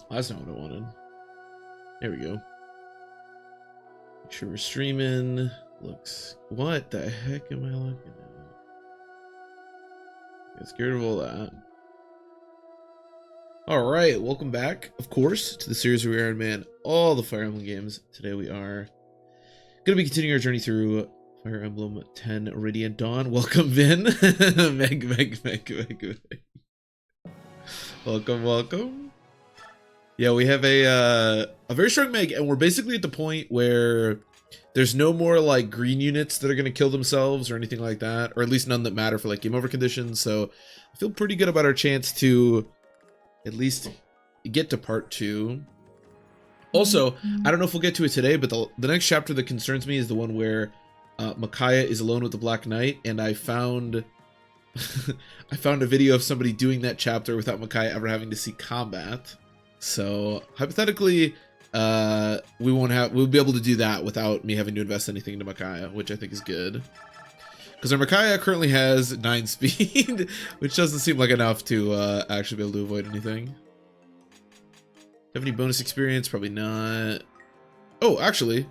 That's not what I wanted. There we go. Make sure we're streaming. Looks. What the heck am I looking at? Get scared of all that. Alright, welcome back, of course, to the series where we Iron Man all the Fire Emblem games. Today we are going to be continuing our journey through Fire Emblem 10 Radiant Dawn. Welcome, Vin. Meg. Welcome. Yeah, we have a very strong Meg, and we're basically at the point where there's no more like green units that are going to kill themselves or anything like that, or at least none that matter for like game over conditions. So I feel pretty good about our chance to at least get to part 2. Also, I don't know if we'll get to it today, but the next chapter that concerns me is the one where Micaiah is alone with the Black Knight, and I found I found a video of somebody doing that chapter without Micaiah ever having to see combat. So hypothetically, we'll be able to do that without me having to invest anything into Micaiah, which I think is good. Because our Micaiah currently has 9 speed, which doesn't seem like enough to actually be able to avoid anything. Have any bonus experience? Probably not. Oh, actually,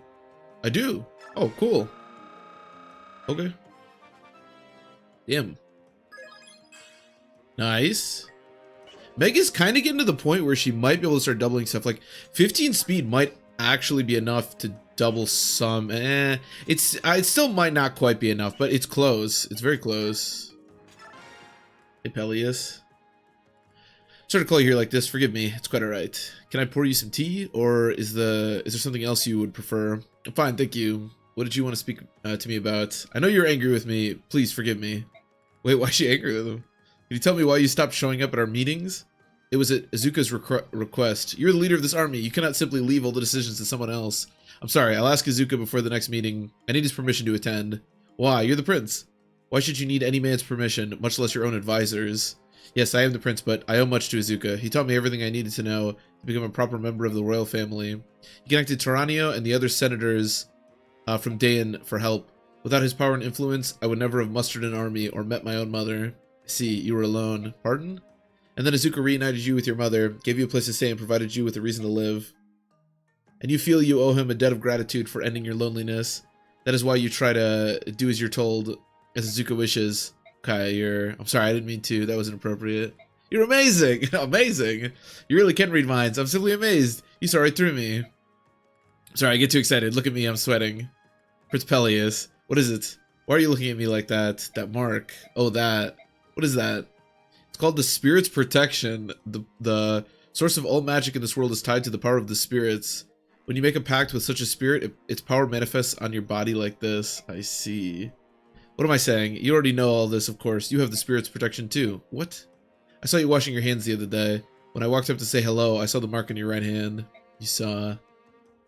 I do. Oh, cool. Okay. Damn. Nice. Meg is kind of getting to the point where she might be able to start doubling stuff. Like 15 speed might actually be enough to double some. It still might not quite be enough, but it's close. It's very close. Hey, Peleus. Sorry to call you here like this. Forgive me. It's quite alright. Can I pour you some tea, or is there something else you would prefer? I'm fine, thank you. What did you want to speak to me about? I know you're angry with me. Please forgive me. Wait, why is she angry with him? Can you tell me why you stopped showing up at our meetings? It was at Izuka's request. You're the leader of this army. You cannot simply leave all the decisions to someone else. I'm sorry, I'll ask Izuka before the next meeting. I need his permission to attend. Why? You're the prince. Why should you need any man's permission, much less your own advisors? Yes, I am the prince, but I owe much to Izuka. He taught me everything I needed to know to become a proper member of the royal family. He connected Taranio and the other senators from Dayan for help. Without his power and influence, I would never have mustered an army or met my own mother. I see, you were alone. Pardon? And then Izuka reunited you with your mother, gave you a place to stay, and provided you with a reason to live. And you feel you owe him a debt of gratitude for ending your loneliness. That is why you try to do as you're told, as Izuka wishes. Okay, I'm sorry, I didn't mean to. That was inappropriate. You're amazing! Amazing! You really can read minds. I'm simply amazed. You saw right through me. Sorry, I get too excited. Look at me, I'm sweating. Prince Peleus. What is it? Why are you looking at me like that? That mark. Oh, that. What is that? It's called the Spirit's Protection. The source of all magic in this world is tied to the power of the spirits. When you make a pact with such a spirit, its power manifests on your body like this. I see. What am I saying? You already know all this, of course. You have the Spirit's Protection too. What? I saw you washing your hands the other day. When I walked up to say hello, I saw the mark on your right hand. You saw.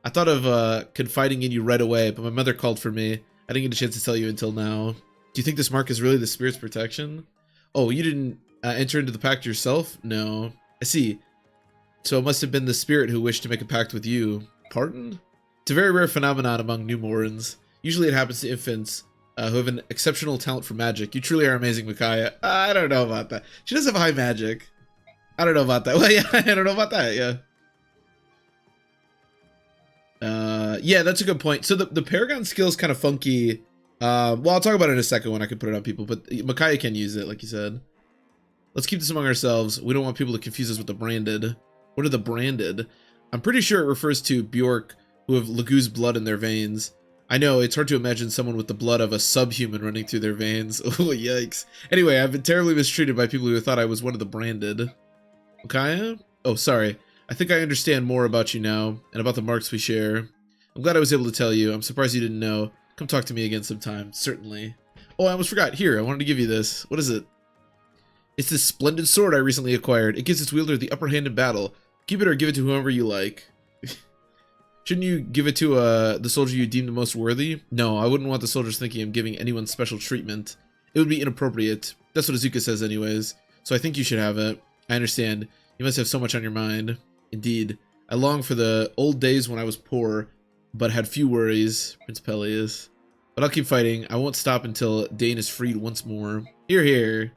I thought of confiding in you right away, but my mother called for me. I didn't get a chance to tell you until now. Do you think this mark is really the Spirit's Protection? Oh, you didn't enter into the pact yourself? No. I see. So it must have been the spirit who wished to make a pact with you. Pardon? It's a very rare phenomenon among newborns. Usually it happens to infants who have an exceptional talent for magic. You truly are amazing, Micaiah. I don't know about that. She does have high magic. I don't know about that. Well, yeah, I don't know about that, yeah. Yeah, that's a good point. So the Paragon skill is kind of funky. Well, I'll talk about it in a second when I can put it on people, but Micaiah can use it, like you said. Let's keep this among ourselves. We don't want people to confuse us with the branded. What are the branded? I'm pretty sure it refers to Bjork, who have Lagu's blood in their veins. I know, it's hard to imagine someone with the blood of a subhuman running through their veins. Oh, yikes. Anyway, I've been terribly mistreated by people who thought I was one of the branded. Micaiah? Oh, sorry. I think I understand more about you now, and about the marks we share. I'm glad I was able to tell you. I'm surprised you didn't know. Come talk to me again sometime, certainly. Oh, I almost forgot. Here, I wanted to give you this. What is it? It's this splendid sword I recently acquired. It gives its wielder the upper hand in battle. Keep it or give it to whoever you like. Shouldn't you give it to the soldier you deem the most worthy? No, I wouldn't want the soldiers thinking I'm giving anyone special treatment. It would be inappropriate. That's what Izuka says anyways. So I think you should have it. I understand. You must have so much on your mind. Indeed. I long for the old days when I was poor, but had few worries, Prince Peleus. But I'll keep fighting. I won't stop until Dayan is freed once more. Hear, hear.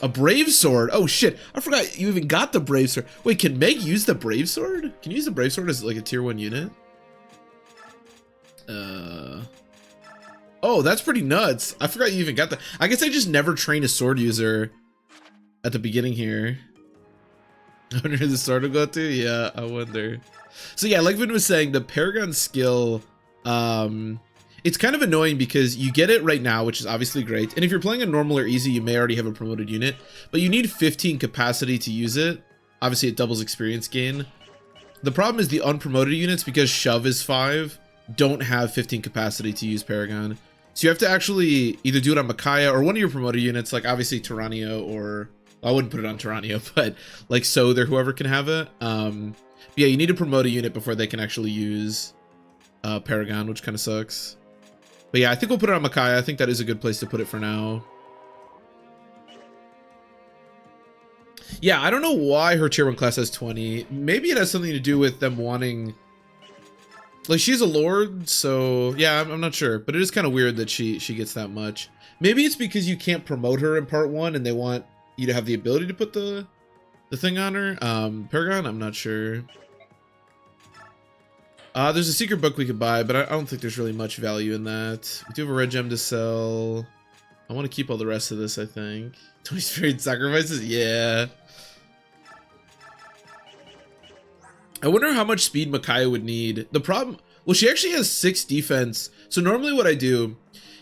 A brave sword. Oh shit, I forgot you even got the brave sword. Wait, can Meg use the brave sword? Can you use the brave sword as like a tier 1 unit? Oh, that's pretty nuts. I forgot you even got that. I guess I just never trained a sword user at the beginning here. I wonder who the sword will go to? Yeah, I wonder. So yeah, like Vin was saying, the Paragon skill, it's kind of annoying because you get it right now, which is obviously great. And if you're playing a normal or easy, you may already have a promoted unit, but you need 15 capacity to use it. Obviously, it doubles experience gain. The problem is the unpromoted units, because Shove is 5, don't have 15 capacity to use Paragon. So you have to actually either do it on Micaiah or one of your promoted units, like obviously Tyranio, or I wouldn't put it on Tyranio, but like Soth or whoever can have it. Yeah, you need to promote a unit before they can actually use Paragon, which kind of sucks. But yeah, I think we'll put it on Micaiah. I think that is a good place to put it for now. Yeah, I don't know why her tier 1 class has 20. Maybe it has something to do with them wanting... Like, she's a lord, so... Yeah, I'm not sure. But it is kind of weird that she gets that much. Maybe it's because you can't promote her in part 1 and they want you to have the ability to put the thing on her. Paragon? I'm not sure. There's a secret book we could buy, but I don't think there's really much value in that. We do have a red gem to sell. I want to keep all the rest of this, I think. 20 spirit sacrifices? Yeah. I wonder how much speed Micaiah would need. The problem... Well, she actually has 6 defense. So normally what I do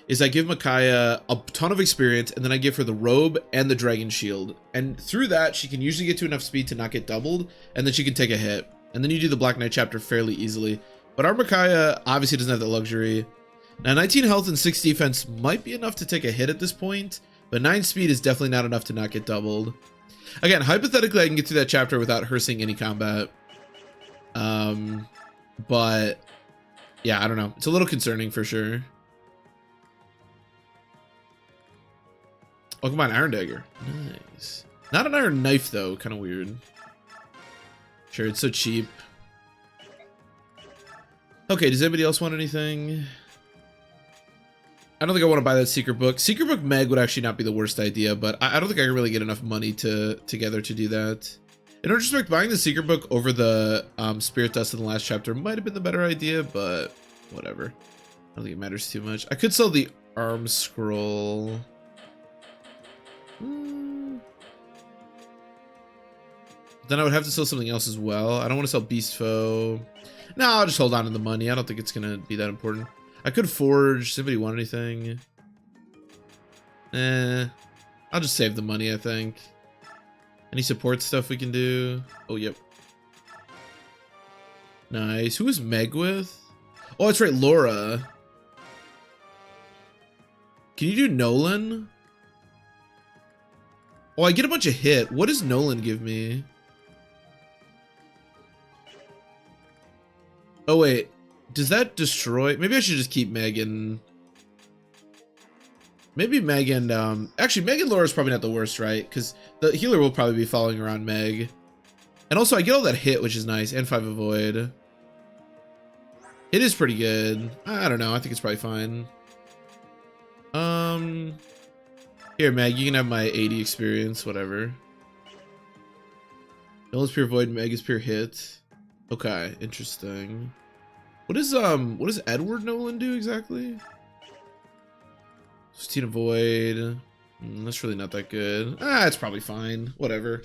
is I give Micaiah a ton of experience, and then I give her the robe and the dragon shield. And through that, she can usually get to enough speed to not get doubled, and then she can take a hit. And then you do the Black Knight chapter fairly easily. But our Micaiah obviously doesn't have that luxury. Now, 19 health and 6 defense might be enough to take a hit at this point, but 9 speed is definitely not enough to not get doubled. Again, hypothetically, I can get through that chapter without her seeing any combat. But yeah, I don't know. It's a little concerning for sure. Oh, come on, Iron Dagger. Nice. Not an Iron Knife, though. Kind of weird. Sure, it's so cheap. Okay, does anybody else want anything? I don't think I want to buy that Secret Book. Secret Book Meg would actually not be the worst idea, but I don't think I can really get enough money together to do that. In retrospect, buying the Secret Book over the Spirit Dust in the last chapter might have been the better idea, but whatever. I don't think it matters too much. I could sell the Arm Scroll. Then I would have to sell something else as well. I don't want to sell Beast Foe. No, I'll just hold on to the money. I don't think it's going to be that important. I could forge. Does anybody want anything? I'll just save the money, I think. Any support stuff we can do? Oh, yep. Nice. Who is Meg with? Oh, that's right, Laura. Can you do Nolan? Oh, I get a bunch of hit. What does Nolan give me? Oh, wait. Does that destroy? Maybe I should just keep Megan. Maybe Meg and, actually, Meg and Laura is probably not the worst, right? Because the healer will probably be following around Meg. And also, I get all that hit, which is nice, and 5 avoid. It is pretty good. I don't know. I think it's probably fine. Here, Meg, you can have my 80 experience, whatever. Nolan's pure void, Meg is pure hit. Okay, interesting. What does Edward Nolan do exactly? 16 avoid. That's really not that good. It's probably fine. Whatever.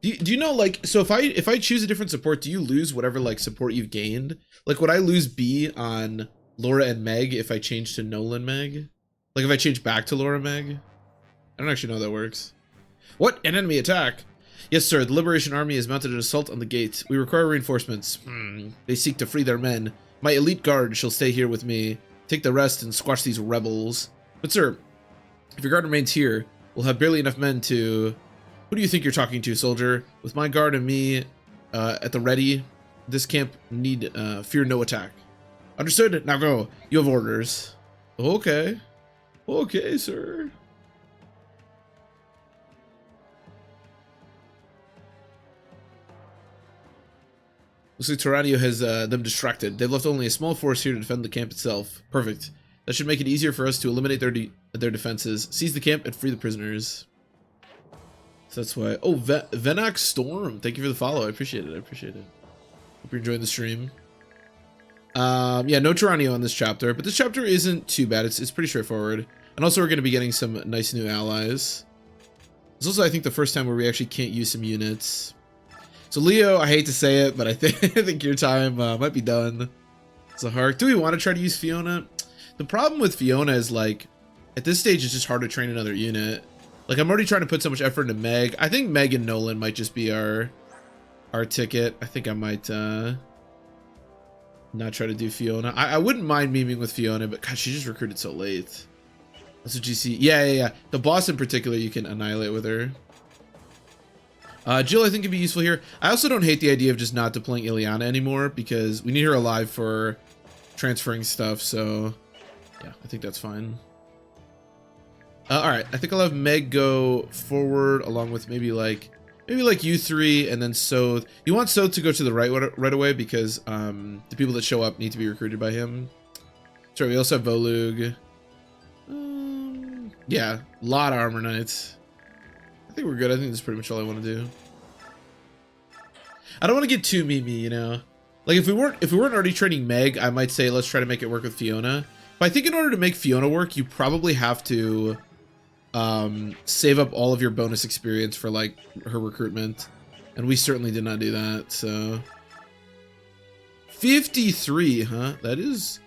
Do you know, like, so if I choose a different support, do you lose whatever like support you've gained? Like, would I lose B on Laura and Meg if I change to Nolan Meg? Like, if I change back to Laura Meg? I don't actually know how that works. What? An enemy attack? Yes, sir. The Liberation Army has mounted an assault on the gate. We require reinforcements. They seek to free their men. My elite guard shall stay here with me. Take the rest and squash these rebels. But, sir, if your guard remains here, we'll have barely enough men to... Who do you think you're talking to, soldier? With my guard and me at the ready, this camp need fear no attack. Understood? Now go. You have orders. Okay. Okay, sir. Looks like Tyranio has them distracted. They've left only a small force here to defend the camp itself. Perfect. That should make it easier for us to eliminate their defenses, seize the camp, and free the prisoners. So that's why. Oh, Venax Storm, thank you for the follow. I appreciate it. I appreciate it. Hope you're enjoying the stream. Yeah, no Tyranio on this chapter, but this chapter isn't too bad. It's pretty straightforward. And also we're going to be getting some nice new allies. It's also, I think, the first time where we actually can't use some units. So Leo, I hate to say it, but I think your time might be done. Zahark, do we want to try to use Fiona? The problem with Fiona is, like, at this stage it's just hard to train another unit. Like, I'm already trying to put so much effort into Meg. I think Meg and Nolan might just be our ticket. I think I might not try to do Fiona. I wouldn't mind memeing with Fiona, but God, she just recruited so late. That's what you see. Yeah. The boss in particular, you can annihilate with her. Jill, I think, could be useful here. I also don't hate the idea of just not deploying Ileana anymore, because we need her alive for transferring stuff, so yeah, I think that's fine. Alright, I think I'll have Meg go forward along with maybe like you three, and then Soth. You want Soth to go to the right away because the people that show up need to be recruited by him. Sorry, we also have Volug. Yeah, a lot of armor knights. I think we're good. I think that's pretty much all I want to do. I don't want to get too memey, you know. Like if we weren't already training Meg, I might say let's try to make it work with Fiona. But I think in order to make Fiona work, you probably have to save up all of your bonus experience for like her recruitment, and we certainly did not do that. So 53, huh? That is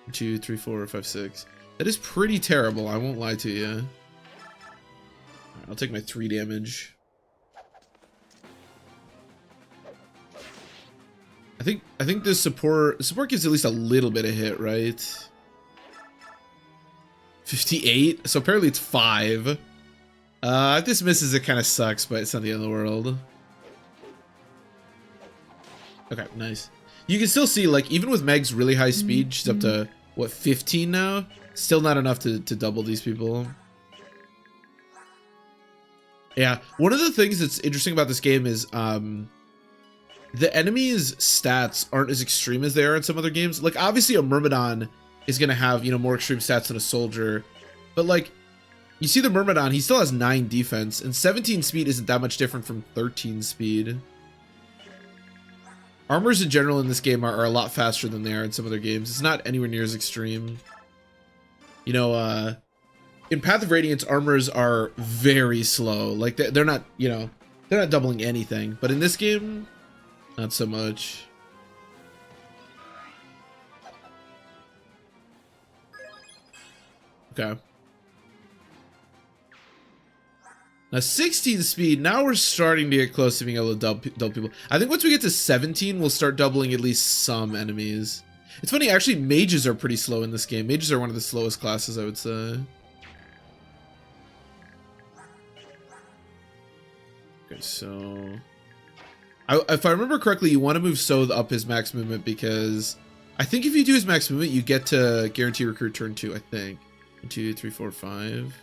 1, 2, 3, 4, 5, 6. That is pretty terrible. I won't lie to you. Right, I'll take my 3 damage. I think this support gives at least a little bit of hit, right? 58. So apparently it's 5. If this misses, it kind of sucks, but it's not the end of the world. Okay, nice. You can still see, like, even with Meg's really high speed, she's up to what, 15 now? Still not enough to double these people. Yeah, one of the things that's interesting about this game is the enemies' stats aren't as extreme as they are in some other games. Like, obviously a Myrmidon is going to have, you know, more extreme stats than a soldier. But, like, you see the Myrmidon, he still has 9 defense, and 17 speed isn't that much different from 13 speed. Armors in general in this game are a lot faster than they are in some other games. It's not anywhere near as extreme. You know, in Path of Radiance, armors are very slow. Like, they're not, you know, they're not doubling anything. But in this game, not so much. Okay. Now 16 speed, now we're starting to get close to being able to double people. I think once we get to 17, we'll start doubling at least some enemies. It's funny, actually, mages are pretty slow in this game. Mages are one of the slowest classes, I would say. Okay, so... if I remember correctly, you want to move Soth up his max movement because I think if you do his max movement, you get to guarantee recruit turn 2, I think. 1, 2, 3, 4, 5.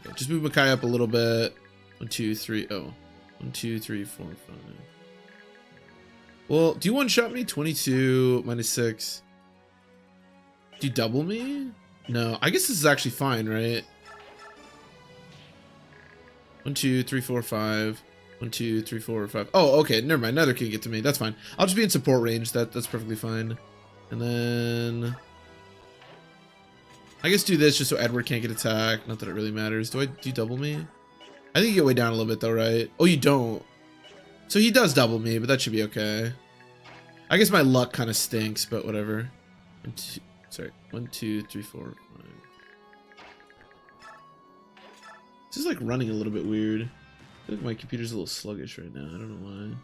Okay, just move Makai up a little bit. 1, 2, 3. Oh. 1, 2, 3, 4, 5. Well, do you one-shot me? 22 minus 6. Do you double me? No. I guess this is actually fine, right? 1, 2, 3, 4, 5. 1, 2, 3, 4, 5. Oh, okay. Never mind. Neither can get to me. That's fine. I'll just be in support range. That's perfectly fine. And then I guess do this just so Edward can't get attacked. Not that it really matters. Do you double me? I think you get way down a little bit though, right? Oh, you don't. So he does double me, but that should be okay. I guess my luck kind of stinks, but whatever. 1, 2, sorry. 1, 2, 3, 4, 5. This is like running a little bit weird. I feel like my computer's a little sluggish right now. I don't know why.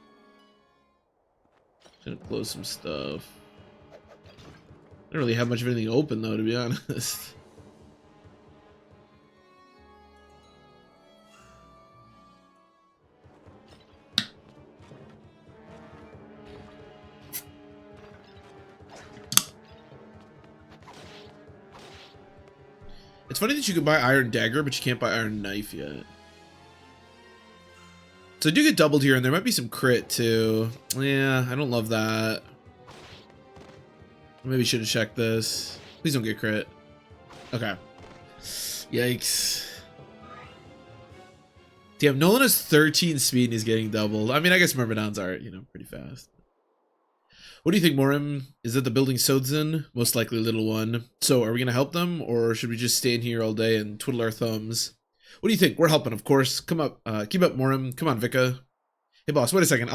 Trying to close some stuff. I don't really have much of anything open though, to be honest. It's funny that you can buy Iron Dagger, but you can't buy Iron Knife yet. So I do get doubled here, and there might be some crit too. Yeah, I don't love that. Maybe should have checked this. Please don't get crit. Okay. Yikes. Damn, Nolan has 13 speed and he's getting doubled. I mean, I guess Myrmidons are, you know, pretty fast. What do you think, Morim? Is it the building Sodzin? Most likely little one. So are we going to help them, or should we just stay in here all day and twiddle our thumbs? What do you think? We're helping, of course. Come up. Keep up, Morim. Come on, Vika. Hey, boss, wait a second.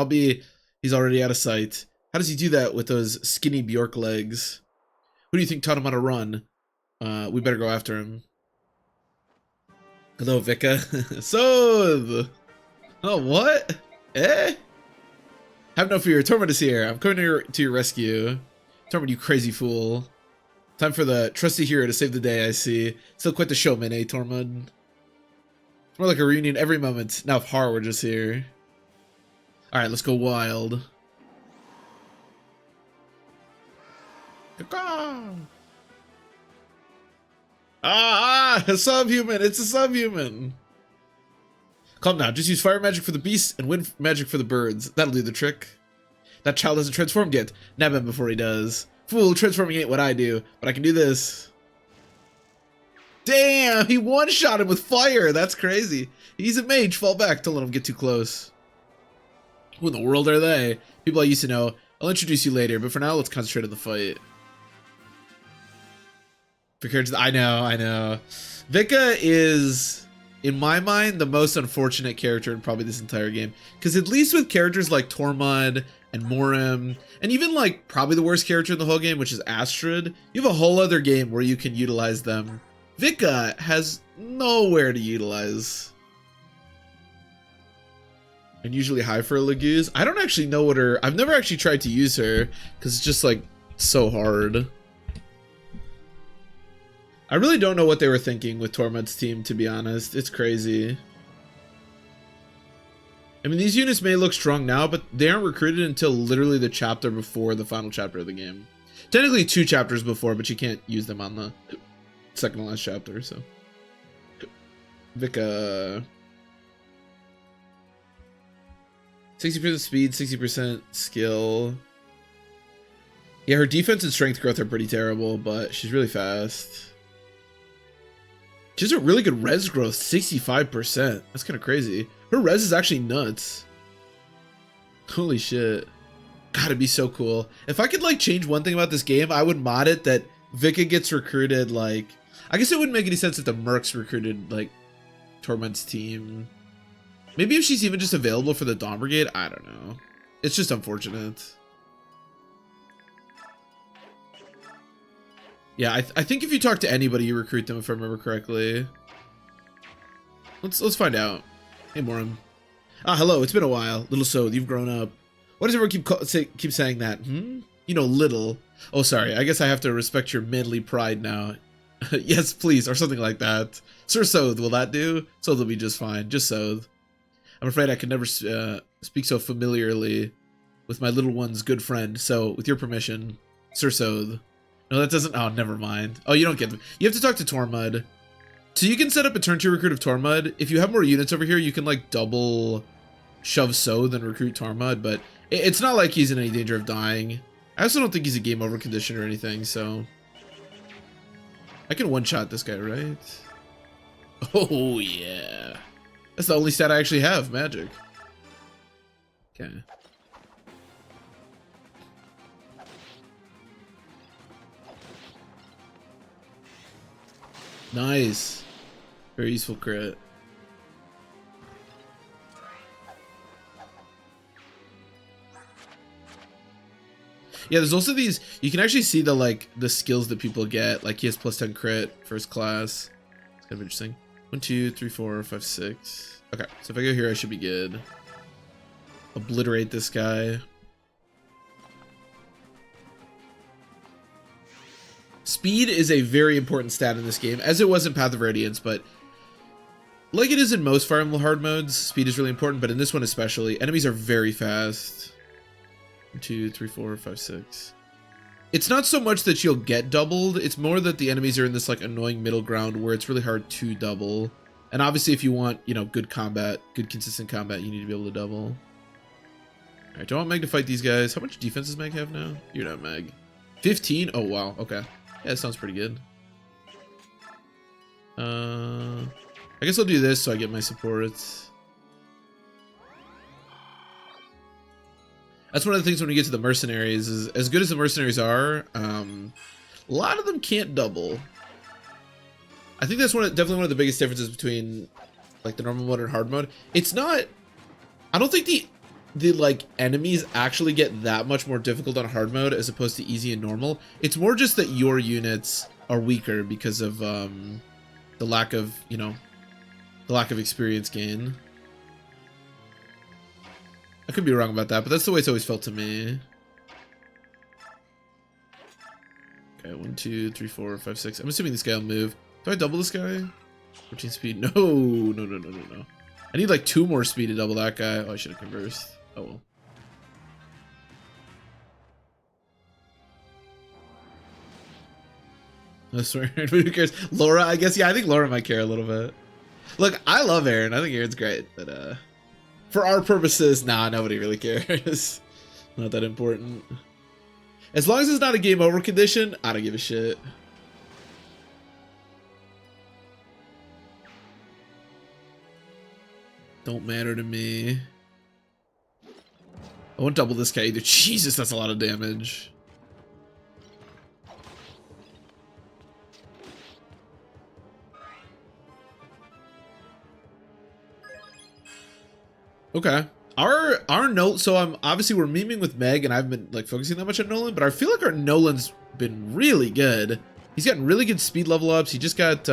He's already out of sight. How does he do that with those skinny Bjork legs? Who do you think taught him how to run? We better go after him. Hello, Vika. So, oh, what? Eh? Have no fear. Tormund is here. I'm coming to your rescue. Tormund, you crazy fool. Time for the trusty hero to save the day, I see. Still quite the showman, eh, Tormund? It's more like a reunion every moment. Now if Har were just here. Alright, let's go wild. A subhuman! It's a subhuman! Calm down, just use fire magic for the beasts and wind magic for the birds. That'll do the trick. That child hasn't transformed yet. Nab him before he does. Fool, transforming ain't what I do, but I can do this. Damn, he one-shot him with fire. That's crazy. He's a mage. Fall back. Don't let him get too close. Who in the world are they? People I used to know. I'll introduce you later, but for now, let's concentrate on the fight. For characters, I know. Vika is, in my mind, the most unfortunate character in probably this entire game. Because at least with characters like Tormund and Morim, and even like probably the worst character in the whole game, which is Astrid, you have a whole other game where you can utilize them. Vika has nowhere to utilize. And usually high for a Laguz. I don't actually know what her... I've never actually tried to use her, because it's just like so hard. I really don't know what they were thinking with Tormund's team, to be honest. It's crazy. I mean, these units may look strong now, but they aren't recruited until literally the chapter before the final chapter of the game. Technically 2 chapters before, but you can't use them on the second to last chapter, so. Vika. 60% speed, 60% skill. Yeah, her defense and strength growth are pretty terrible, but she's really fast. She has a really good res growth, 65%. That's kind of crazy. Her res is actually nuts. Holy shit. God, it'd be so cool. If I could like change one thing about this game, I would mod it that Vika gets recruited like... I guess it wouldn't make any sense if the Mercs recruited like Tormund's team. Maybe if she's even just available for the Dawn Brigade, I don't know. It's just unfortunate. Yeah, I think if you talk to anybody, you recruit them, if I remember correctly. Let's find out. Hey, Morim. Ah, hello. It's been a while. Little Sode, you've grown up. Why does everyone keep saying that? Hmm? You know, little. Oh, sorry. I guess I have to respect your manly pride now. Yes, please, or something like that. Sir Sode, will that do? Sode will be just fine. Just Sode. I'm afraid I could never speak so familiarly with my little one's good friend. So, with your permission, Sir Sode. No, that doesn't... Oh, never mind. Oh, you don't get them. You have to talk to Tormund. So you can set up a turn 2 recruit of Tormund. If you have more units over here, you can, like, double shove Sode and recruit Tormund. But it's not like he's in any danger of dying. I also don't think he's a game over condition or anything, so... I can one-shot this guy, right? Oh, yeah. That's the only stat I actually have, magic. Okay. Nice. Very useful crit. Yeah, there's also these, you can actually see the like the skills that people get. Like he has plus 10 crit first class. It's kind of interesting. 1, 2, 3, 4, 5, 6. Okay, so if I go here, I should be good. Obliterate this guy. Speed is a very important stat in this game, as it was in Path of Radiance, but like it is in most Fire Emblem hard modes, speed is really important, but in this one especially, enemies are very fast. 1, 2, 3, 4, 5, 6. It's not so much that you'll get doubled, it's more that the enemies are in this like annoying middle ground where it's really hard to double. And obviously if you want, you know, good combat, good consistent combat, you need to be able to double. Alright, do I want Meg to fight these guys? How much defense does Meg have now? You're not Meg. 15? Oh wow, okay. Yeah, that sounds pretty good. I guess I'll do this so I get my supports. That's one of the things when we get to the mercenaries is, as good as the mercenaries are, a lot of them can't double. I think that's definitely one of the biggest differences between like the normal mode and hard mode. It's not, I don't think the like enemies actually get that much more difficult on hard mode as opposed to easy and normal. It's more just that your units are weaker because of the lack of, you know, the lack of experience gain. I could be wrong about that, but that's the way it's always felt to me. Okay, 1, 2, 3, 4, 5, 6. I'm assuming this guy will move. Do I double this guy? 14 speed. No, no, no, no, no, no. I need like 2 more speed to double that guy. Oh, I should have conversed. Oh well. I swear, who cares? Laura, I guess. Yeah, I think Laura might care a little bit. Look, I love Aaron. I think Aaron's great, but for our purposes, nah, nobody really cares. Not that important. As long as it's not a game over condition, I don't give a shit. Don't matter to me. I won't double this guy either. Jesus, that's a lot of damage. Okay. Our note, so I'm obviously we're memeing with Meg and I've been like focusing that much on Nolan, but I feel like our Nolan's been really good. He's gotten really good speed level ups. He just got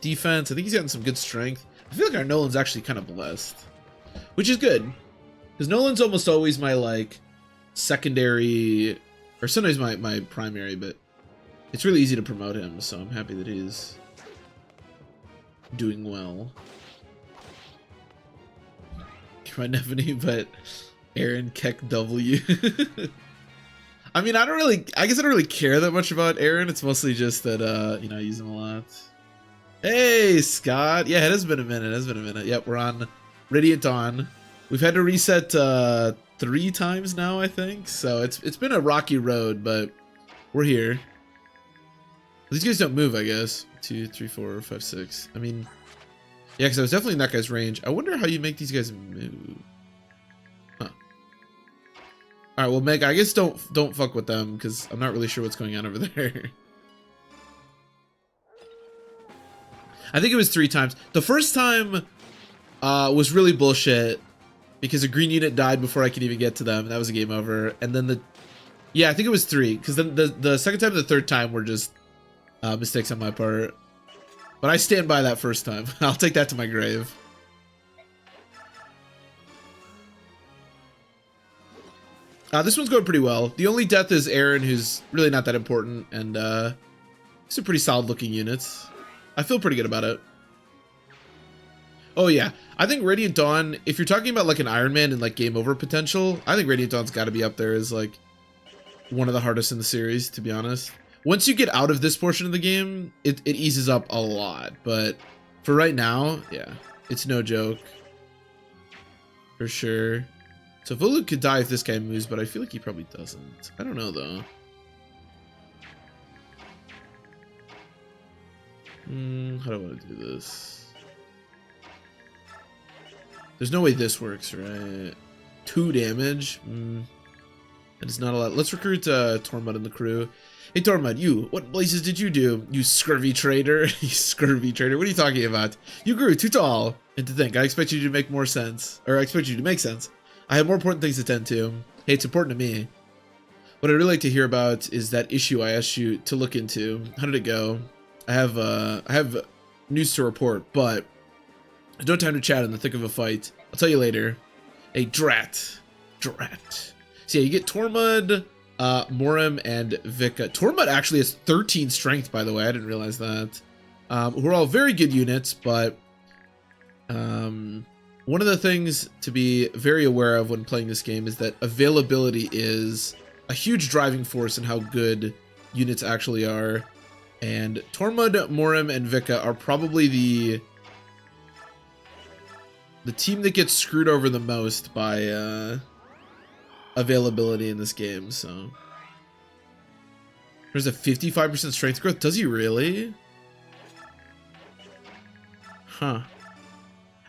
defense. I think he's gotten some good strength. I feel like our Nolan's actually kind of blessed, which is good. Because Nolan's almost always my like secondary, or sometimes my primary, but it's really easy to promote him, so I'm happy that he's doing well. My Nephany, but Aaron Keck W. I mean, I guess I don't really care that much about Aaron. It's mostly just that, you know, I use him a lot. Hey, Scott. Yeah, it has been a minute. It has been a minute. Yep, we're on Radiant Dawn. We've had to reset 3 times now, I think. So it's been a rocky road, but we're here. These guys don't move, I guess. 2, 3, 4, 5, 6. I mean, yeah, because I was definitely in that guy's range. I wonder how you make these guys move. Huh. All right, well, Meg, I guess don't fuck with them because I'm not really sure what's going on over there. I think it was 3 times. The first time was really bullshit because a green unit died before I could even get to them. That was a game over. And then yeah, I think it was 3 because then the second time and the third time were just mistakes on my part. But I stand by that first time. I'll take that to my grave. This one's going pretty well. The only death is Aaron, who's really not that important, and he's a pretty solid looking unit. I feel pretty good about it. Oh yeah, I think Radiant Dawn, if you're talking about like an Iron Man and like game over potential, I think Radiant Dawn's got to be up there as like one of the hardest in the series, to be honest. Once you get out of this portion of the game, it eases up a lot. But for right now, yeah, it's no joke. For sure. So Volu could die if this guy moves, but I feel like he probably doesn't. I don't know, though. How do I want to do this? There's no way this works, right? 2 damage? That is not a lot. Let's recruit Tormod in the crew. Hey Tormod, what blazes did you do, you scurvy traitor? You scurvy traitor, what are you talking about? You grew too tall. And to think, I expect you to make more sense. Or I expect you to make sense. I have more important things to tend to. Hey, it's important to me. What I'd really like to hear about is that issue I asked you to look into. How did it go? I have news to report, but I don't have time to chat in the thick of a fight. I'll tell you later. Hey, Drat. So yeah, you get Tormod, Morim, and Vika. Tormod actually has 13 strength, by the way. I didn't realize that. Who are all very good units, but one of the things to be very aware of when playing this game is that availability is a huge driving force in how good units actually are. And Tormod, Morim, and Vika are probably the team that gets screwed over the most by availability in this game. So there's a 55% strength growth. Does he really? Huh.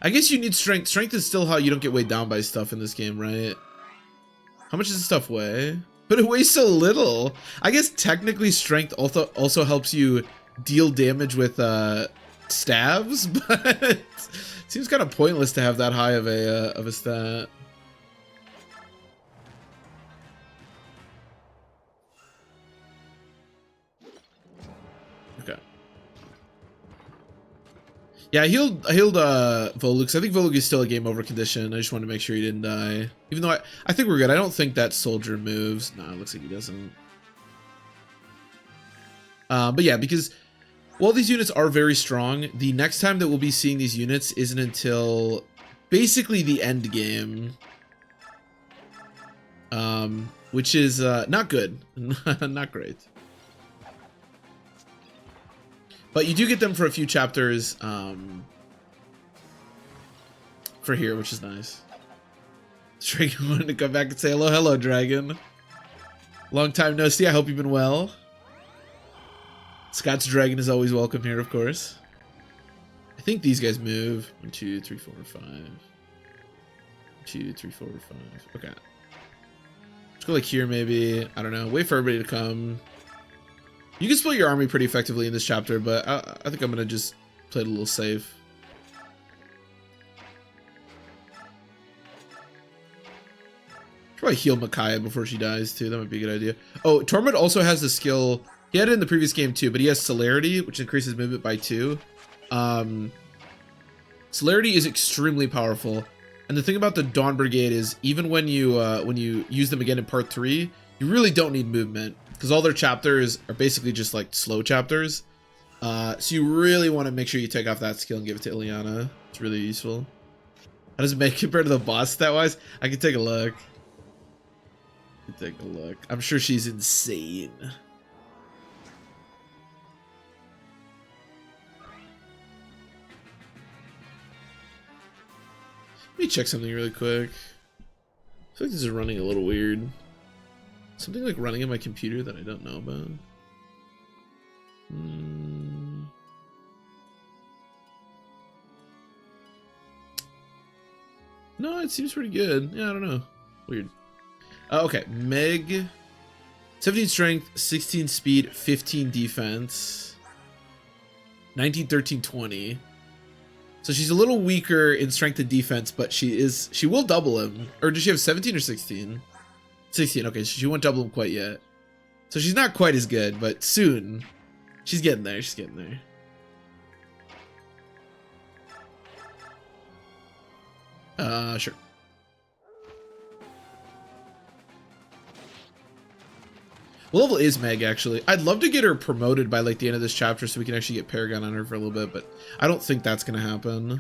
I guess you need strength. Strength is still how you don't get weighed down by stuff in this game, right? How much does this stuff weigh? But it weighs so little. I guess technically strength also helps you deal damage with stabs, but it seems kind of pointless to have that high of a stat. Okay. Yeah, I healed Volux. I think Volux is still a game over condition. I just wanted to make sure he didn't die. Even though I think we're good. I don't think that soldier moves. No, it looks like he doesn't. But yeah, because while these units are very strong, the next time that we'll be seeing these units isn't until basically the end game. Which is not good. Not great. But you do get them for a few chapters for here, which is nice. Dragon wanted to come back and say hello. Hello, Dragon. Long time no see. I hope you've been well. Scott's Dragon is always welcome here, of course. I think these guys move. 1, 2, 3, 4, 5. 1, 2, 3, 4, 5. Okay. Let's go like here, maybe. I don't know. Wait for everybody to come. You can split your army pretty effectively in this chapter, but I think I'm going to just play it a little safe. Probably heal Micaiah before she dies, too. That might be a good idea. Oh, Tormund also has the skill. He had it in the previous game, too, but he has Celerity, which increases movement by 2. Celerity is extremely powerful. And the thing about the Dawn Brigade is, even when you use them again in part 3, you really don't need movement. Because all their chapters are basically just like slow chapters. So you really want to make sure you take off that skill and give it to Ileana. It's really useful. How does it make compared to the boss stat-wise? I can take a look. I'm sure she's insane. Let me check something really quick. I feel like this is running a little weird. Something like running in my computer that I don't know about. No, it seems pretty good. Yeah, I don't know. Weird. Okay, Meg. 17 strength, 16 speed, 15 defense. 19, 13, 20. So she's a little weaker in strength and defense, but she will double him. Or does she have 17 or 16? 16, okay, so she won't double him quite yet. So she's not quite as good, but soon. She's getting there, Sure. What level is Meg, actually? I'd love to get her promoted by, like, the end of this chapter so we can actually get Paragon on her for a little bit, but I don't think that's gonna happen.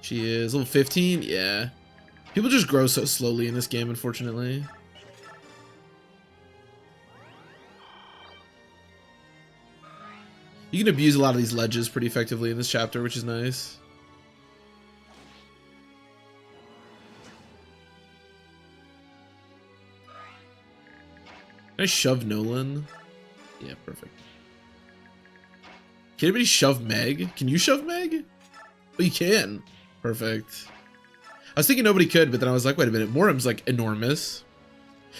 She is level 15? Yeah. People just grow so slowly in this game, unfortunately. You can abuse a lot of these ledges pretty effectively in this chapter, which is nice. Can I shove Nolan? Yeah, perfect. Can anybody shove Meg? Can you shove Meg? Oh, you can. Perfect. I was thinking nobody could, but then I was like, wait a minute, Morim's like enormous.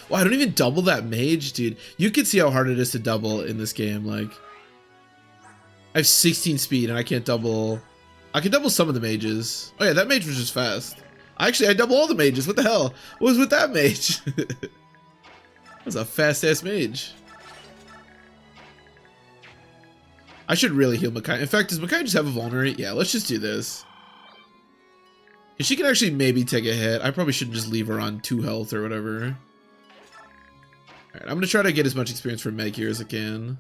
Well, I don't even double that mage, dude. You can see how hard it is to double in this game. Like, I have 16 speed and I can't double. I can double some of the mages. Oh yeah, that mage was just fast. I double all the mages. What the hell? What was with that mage? That was a fast ass mage. I should really heal Micaiah. In fact, does Micaiah just have a vulnerate? Yeah, let's just do this. If she can actually maybe take a hit, I probably shouldn't just leave her on 2 health or whatever. Alright, I'm gonna try to get as much experience from Meg here as I can.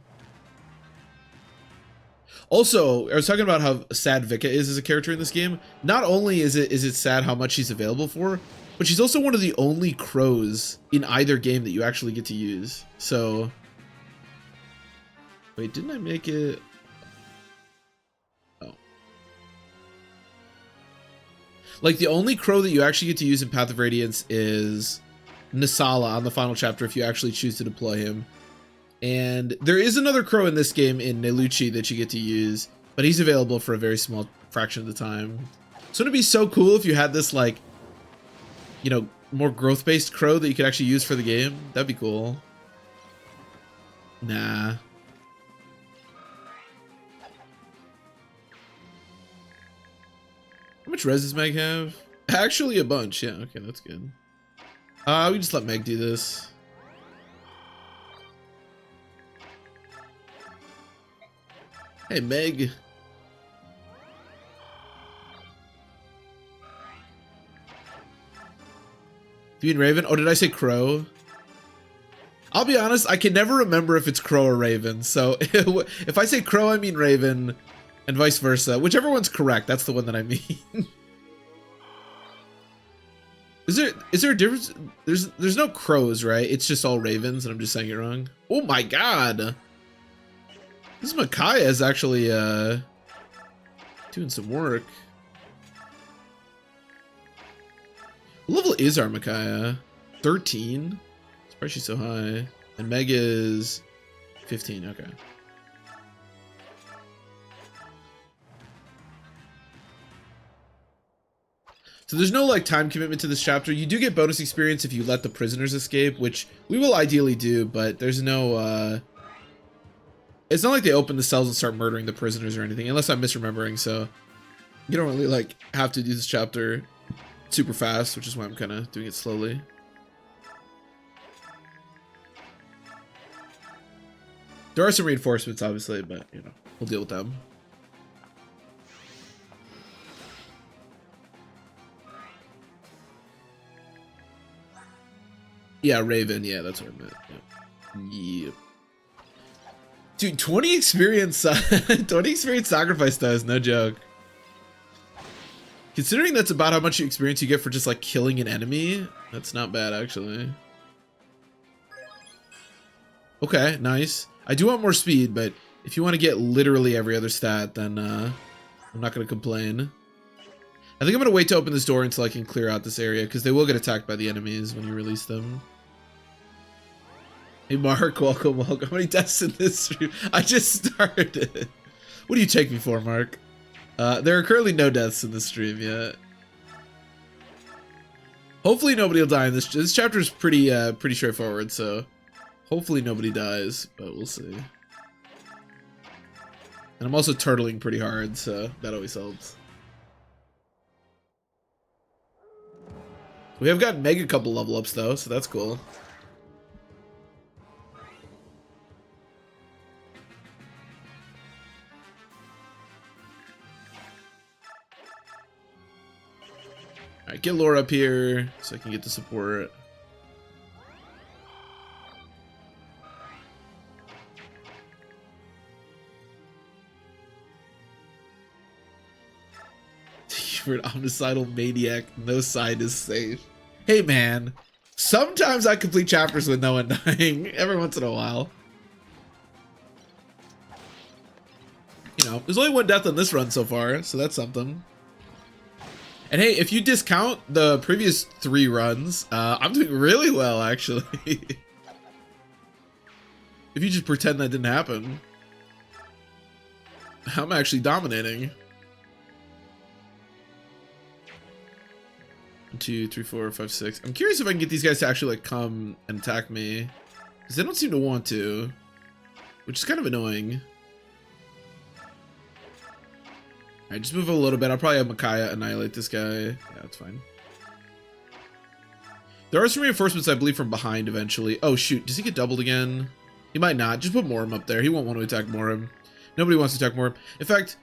Also, I was talking about how sad Vika is as a character in this game. Not only is it sad how much she's available for, but she's also one of the only crows in either game that you actually get to use. So, wait, didn't I make it? Oh. Like, the only crow that you actually get to use in Path of Radiance is Nisala on the final chapter if you actually choose to deploy him. And there is another crow in this game in Neluchi that you get to use. but he's available for a very small fraction of the time. So it'd be so cool if you had this, like, you know, more growth-based Crow that you could actually use for the game. That'd be cool. Nah. How much res does Meg have? Actually a bunch. Yeah, okay, that's good. We just let Meg do this. Hey, Meg. You mean Raven? Oh, did I say Crow? I'll be honest, I can never remember if it's Crow or Raven. So if I say Crow, I mean Raven, and vice versa. Whichever one's correct, that's the one that I mean. Is there a difference? There's no crows, right? It's just all ravens, and I'm just saying it wrong. Oh my god! This Micaiah is actually doing some work. What level is our Micaiah? 13? Surprised she's so high. And Meg is 15, okay. So there's no like time commitment to this chapter. You do get bonus experience if you let the prisoners escape, which we will ideally do, but there's no it's not like they open the cells and start murdering the prisoners or anything, unless I'm misremembering, so you don't really like have to do this chapter super fast, which is why I'm kind of doing it slowly. There are some reinforcements, obviously, but you know, we'll deal with them. Yeah, Raven. Yeah, that's what I meant. Yep. Dude, 20 experience, 20 experience sacrifice does, no joke. Considering that's about how much experience you get for just like killing an enemy, that's not bad actually. Okay, nice. I do want more speed, but if you want to get literally every other stat, then I'm not going to complain. I think I'm going to wait to open this door until I can clear out this area, because they will get attacked by the enemies when you release them. Hey Mark, welcome, welcome. How many deaths in this stream? I just started. What do you take me for, Mark? There are currently no deaths in this stream yet. Hopefully nobody will die in this. This chapter is pretty straightforward, so hopefully nobody dies, but we'll see. And I'm also turtling pretty hard, so that always helps. We have got Meg a couple level ups though, so that's cool. Alright, get Laura up here so I can get the support. For an omnicidal maniac, no side is safe. Hey man, sometimes I complete chapters with no one dying, every once in a while. You know, there's only one death on this run so far, so that's something. And hey, if you discount the previous 3 runs, I'm doing really well actually. If you just pretend that didn't happen, I'm actually dominating. 1, 2, 3, 4, 5, 6. I'm curious if I can get these guys to actually like come and attack me, because they don't seem to want to, which is kind of annoying. Alright, just move a little bit. I'll probably have Micaiah annihilate this guy. Yeah, that's fine. There are some reinforcements, I believe, from behind eventually. Oh shoot, does he get doubled again? He might not. Just put Morim up there. He won't want to attack Morim. Nobody wants to attack Morim. In fact,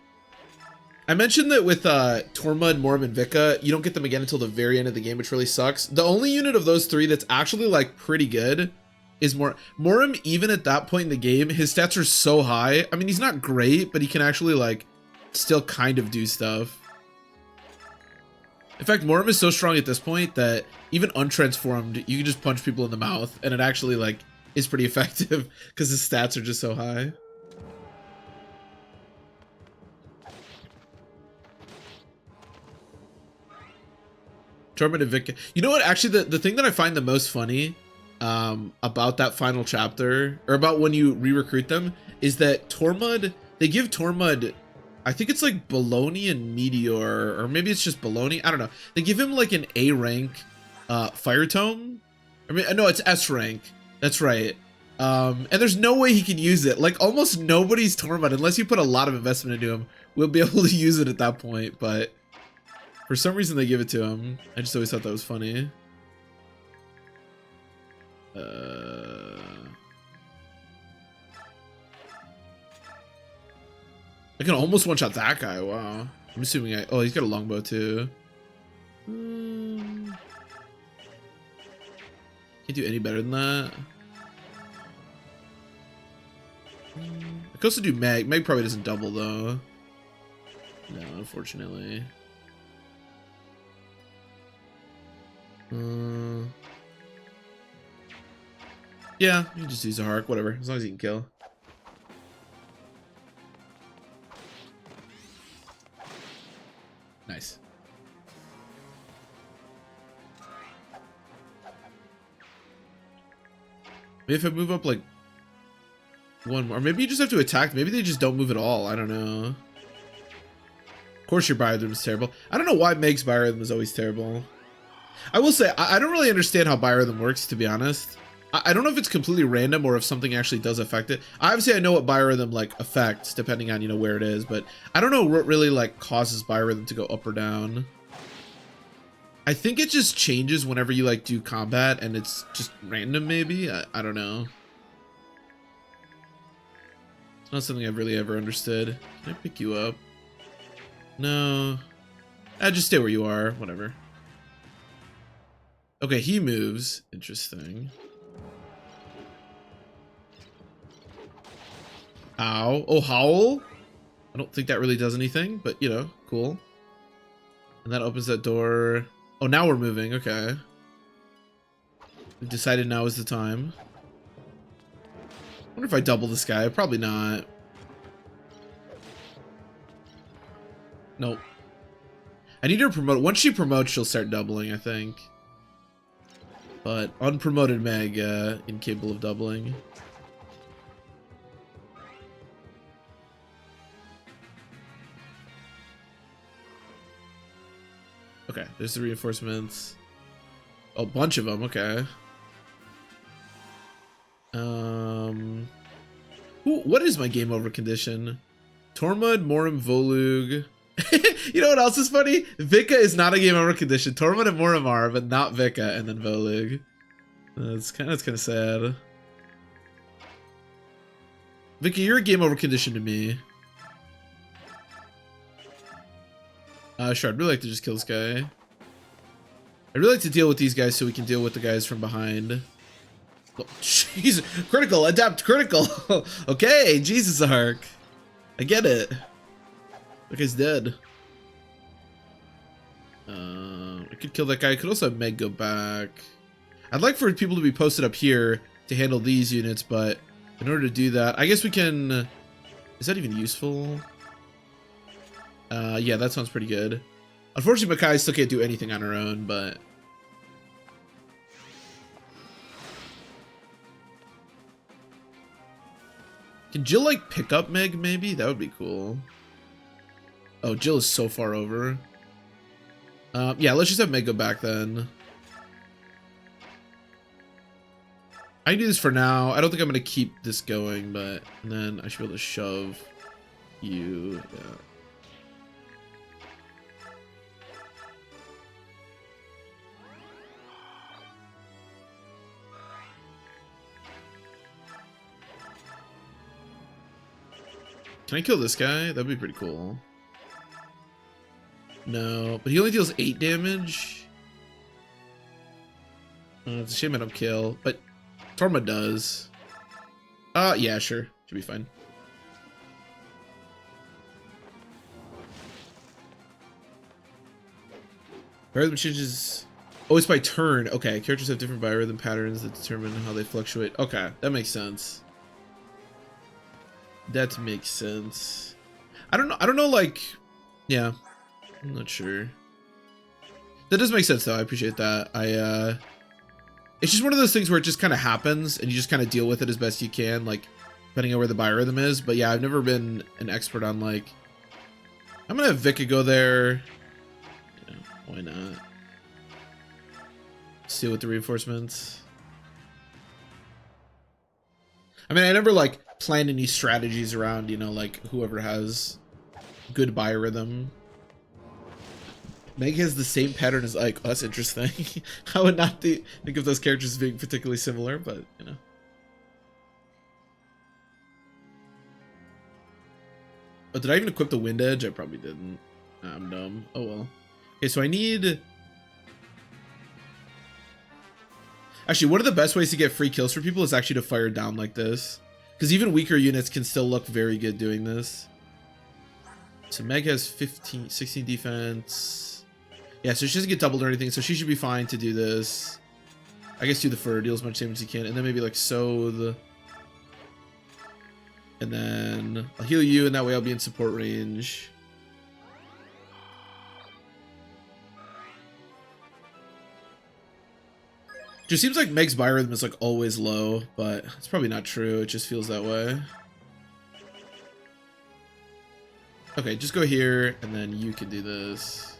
I mentioned that with Tormund, Morim, and Vika, you don't get them again until the very end of the game, which really sucks. The only unit of those 3 that's actually like pretty good is Morim. Even at that point in the game, his stats are so high. I mean, he's not great, but he can actually like still kind of do stuff. In fact, Morim is so strong at this point that even untransformed, you can just punch people in the mouth, and it actually like is pretty effective because his stats are just so high. Tormund and Vika. You know what? Actually, the thing that I find the most funny about that final chapter, or about when you re-recruit them, is that Tormund, they give Tormund I think it's like Baloney and Meteor, or maybe it's just Baloney. I don't know. They give him like an A rank Fire Tome. I mean, no, it's S rank. That's right. And there's no way he can use it. Like almost nobody's Tormod, unless you put a lot of investment into him, will be able to use it at that point. But for some reason they give it to him. I just always thought that was funny. I can almost one-shot that guy. Wow. I'm assuming oh, he's got a longbow too. Can't do any better than that. I could also do Meg. Meg probably doesn't double though. No, unfortunately. Yeah, you can just use a Hark, whatever, as long as you can kill. Nice. Maybe if I move up like one more, or maybe you just have to attack. Maybe they just don't move at all. I don't know. Of course your Biorhythm is terrible. I don't know why Meg's Biorhythm is always terrible. I will say, I don't really understand how Biorhythm works, to be honest. I don't know if it's completely random or if something actually does affect it. Obviously, I know what Biorhythm like affects depending on, you know, where it is, but I don't know what really like causes Biorhythm to go up or down. I think it just changes whenever you like do combat and it's just random maybe. I don't know. It's not something I've really ever understood. Can I pick you up? No. Just stay where you are, whatever. Okay, he moves. Interesting. Ow. Oh, Howl? I don't think that really does anything, but, you know, cool. And that opens that door. Oh, now we're moving. Okay. We've decided now is the time. I wonder if I double this guy. Probably not. Nope. I need her to promote. Once she promotes, she'll start doubling, I think. But unpromoted Meg, incapable of doubling. Okay, there's the reinforcements. Oh, a bunch of them, okay. What is my game over condition? Tormod, Morim, Volug. You know what else is funny? Vika is not a game over condition. Tormod and Morim are, but not Vika and then Volug. That's kind of sad. Vika, you're a game over condition to me. Sure, I'd really like to just kill this guy. I'd really like to deal with these guys so we can deal with the guys from behind. Oh, jeez, critical, adapt, critical. Okay, Jesus Arc. I get it. That guy's dead. I could kill that guy. I could also have Meg go back. I'd like for people to be posted up here to handle these units, but in order to do that, I guess we can... Is that even useful? Yeah, that sounds pretty good. Unfortunately, Makai still can't do anything on her own, but... Can Jill, like, pick up Meg, maybe? That would be cool. Oh, Jill is so far over. Yeah, let's just have Meg go back, then. I can do this for now. I don't think I'm going to keep this going, but... And then I should be able to shove you... Yeah. Can I kill this guy? That'd be pretty cool. No, but he only deals 8 damage. It's a shame I don't kill, but Torma does. Yeah, sure. Should be fine. Biorhythm changes... Oh, it's by turn. Okay, characters have different biorhythm patterns that determine how they fluctuate. Okay, that makes sense. That makes sense. I don't know, like... Yeah. I'm not sure. That does make sense, though. I appreciate that. It's just one of those things where it just kind of happens, and you just kind of deal with it as best you can, like, depending on where the biorhythm is. But yeah, I've never been an expert on, like, I'm gonna have Vika go there. Yeah, why not? Let's deal with the reinforcements. I mean, I never like plan any strategies around, you know, like whoever has good biorhythm. Meg has the same pattern as Ike. Oh, that's interesting. I would not think of those characters as being particularly similar, but you know. Oh, did I even equip the Wind Edge? I probably didn't. I'm dumb. Oh well. Okay, so I need... Actually, one of the best ways to get free kills for people is actually to fire down like this. Because even weaker units can still look very good doing this. So Meg has 16 defense. Yeah, so she doesn't get doubled or anything, so she should be fine to do this. I guess do the fur, deal as much damage as you can, and then maybe like Soothe. And then I'll heal you, and that way I'll be in support range. Just seems like Meg's biorhythm is like always low, but it's probably not true. It just feels that way. Okay, just go here, and then you can do this.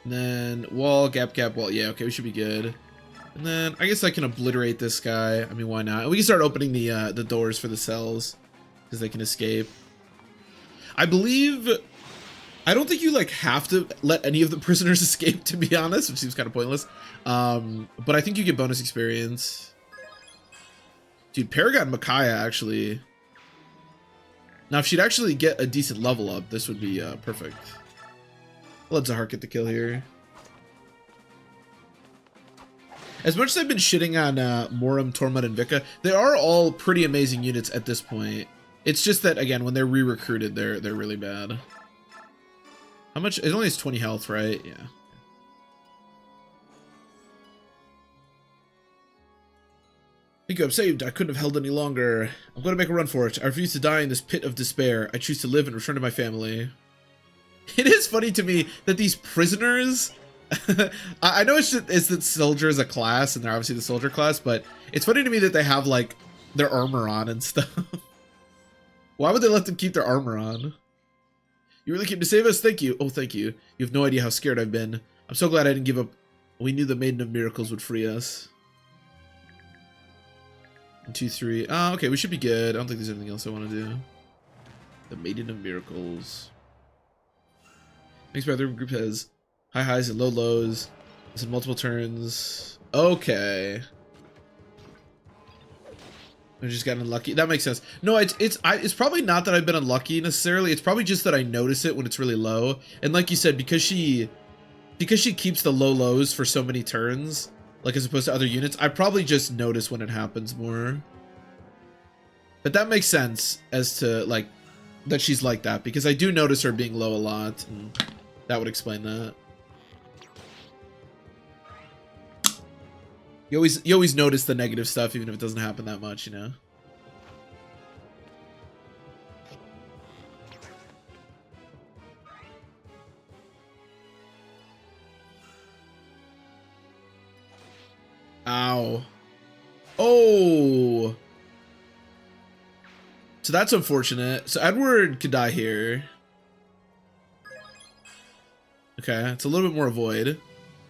And then wall, gap, wall. Yeah, okay, we should be good. And then I guess I can obliterate this guy. I mean, why not? And we can start opening the doors for the cells because they can escape. I believe... I don't think you like have to let any of the prisoners escape, to be honest, which seems kind of pointless. But I think you get bonus experience. Dude, Paragon Micaiah actually... Now, if she'd actually get a decent level up, this would be perfect. Let Zahar get the kill here. As much as I've been shitting on Moram, Tormund, and Vika, they are all pretty amazing units at this point. It's just that, again, when they're re-recruited, they're really bad. How much? It only has 20 health, right? Yeah. Thank you, I'm saved. I couldn't have held any longer. I'm going to make a run for it. I refuse to die in this pit of despair. I choose to live and return to my family. It is funny to me that these prisoners... I know it's that soldier is a class, and they're obviously the soldier class, but it's funny to me that they have, like, their armor on and stuff. Why would they let them keep their armor on? You really came to save us? Thank you. Oh, thank you. You have no idea how scared I've been. I'm so glad I didn't give up. We knew the Maiden of Miracles would free us. 1, 2, 3. Oh, okay, we should be good. I don't think there's anything else I want to do. The Maiden of Miracles. Next brother group has high highs and low lows. It's in multiple turns. Okay. I just got unlucky. That makes sense. No, it's probably not that I've been unlucky necessarily. It's probably just that I notice it when it's really low. And like you said, because she keeps the low lows for so many turns, like as opposed to other units, I probably just notice when it happens more. But that makes sense as to like that she's like that, because I do notice her being low a lot, and that would explain that. You always notice the negative stuff, even if it doesn't happen that much, you know? Ow. Oh! So that's unfortunate. So Edward could die here. Okay, it's a little bit more avoid.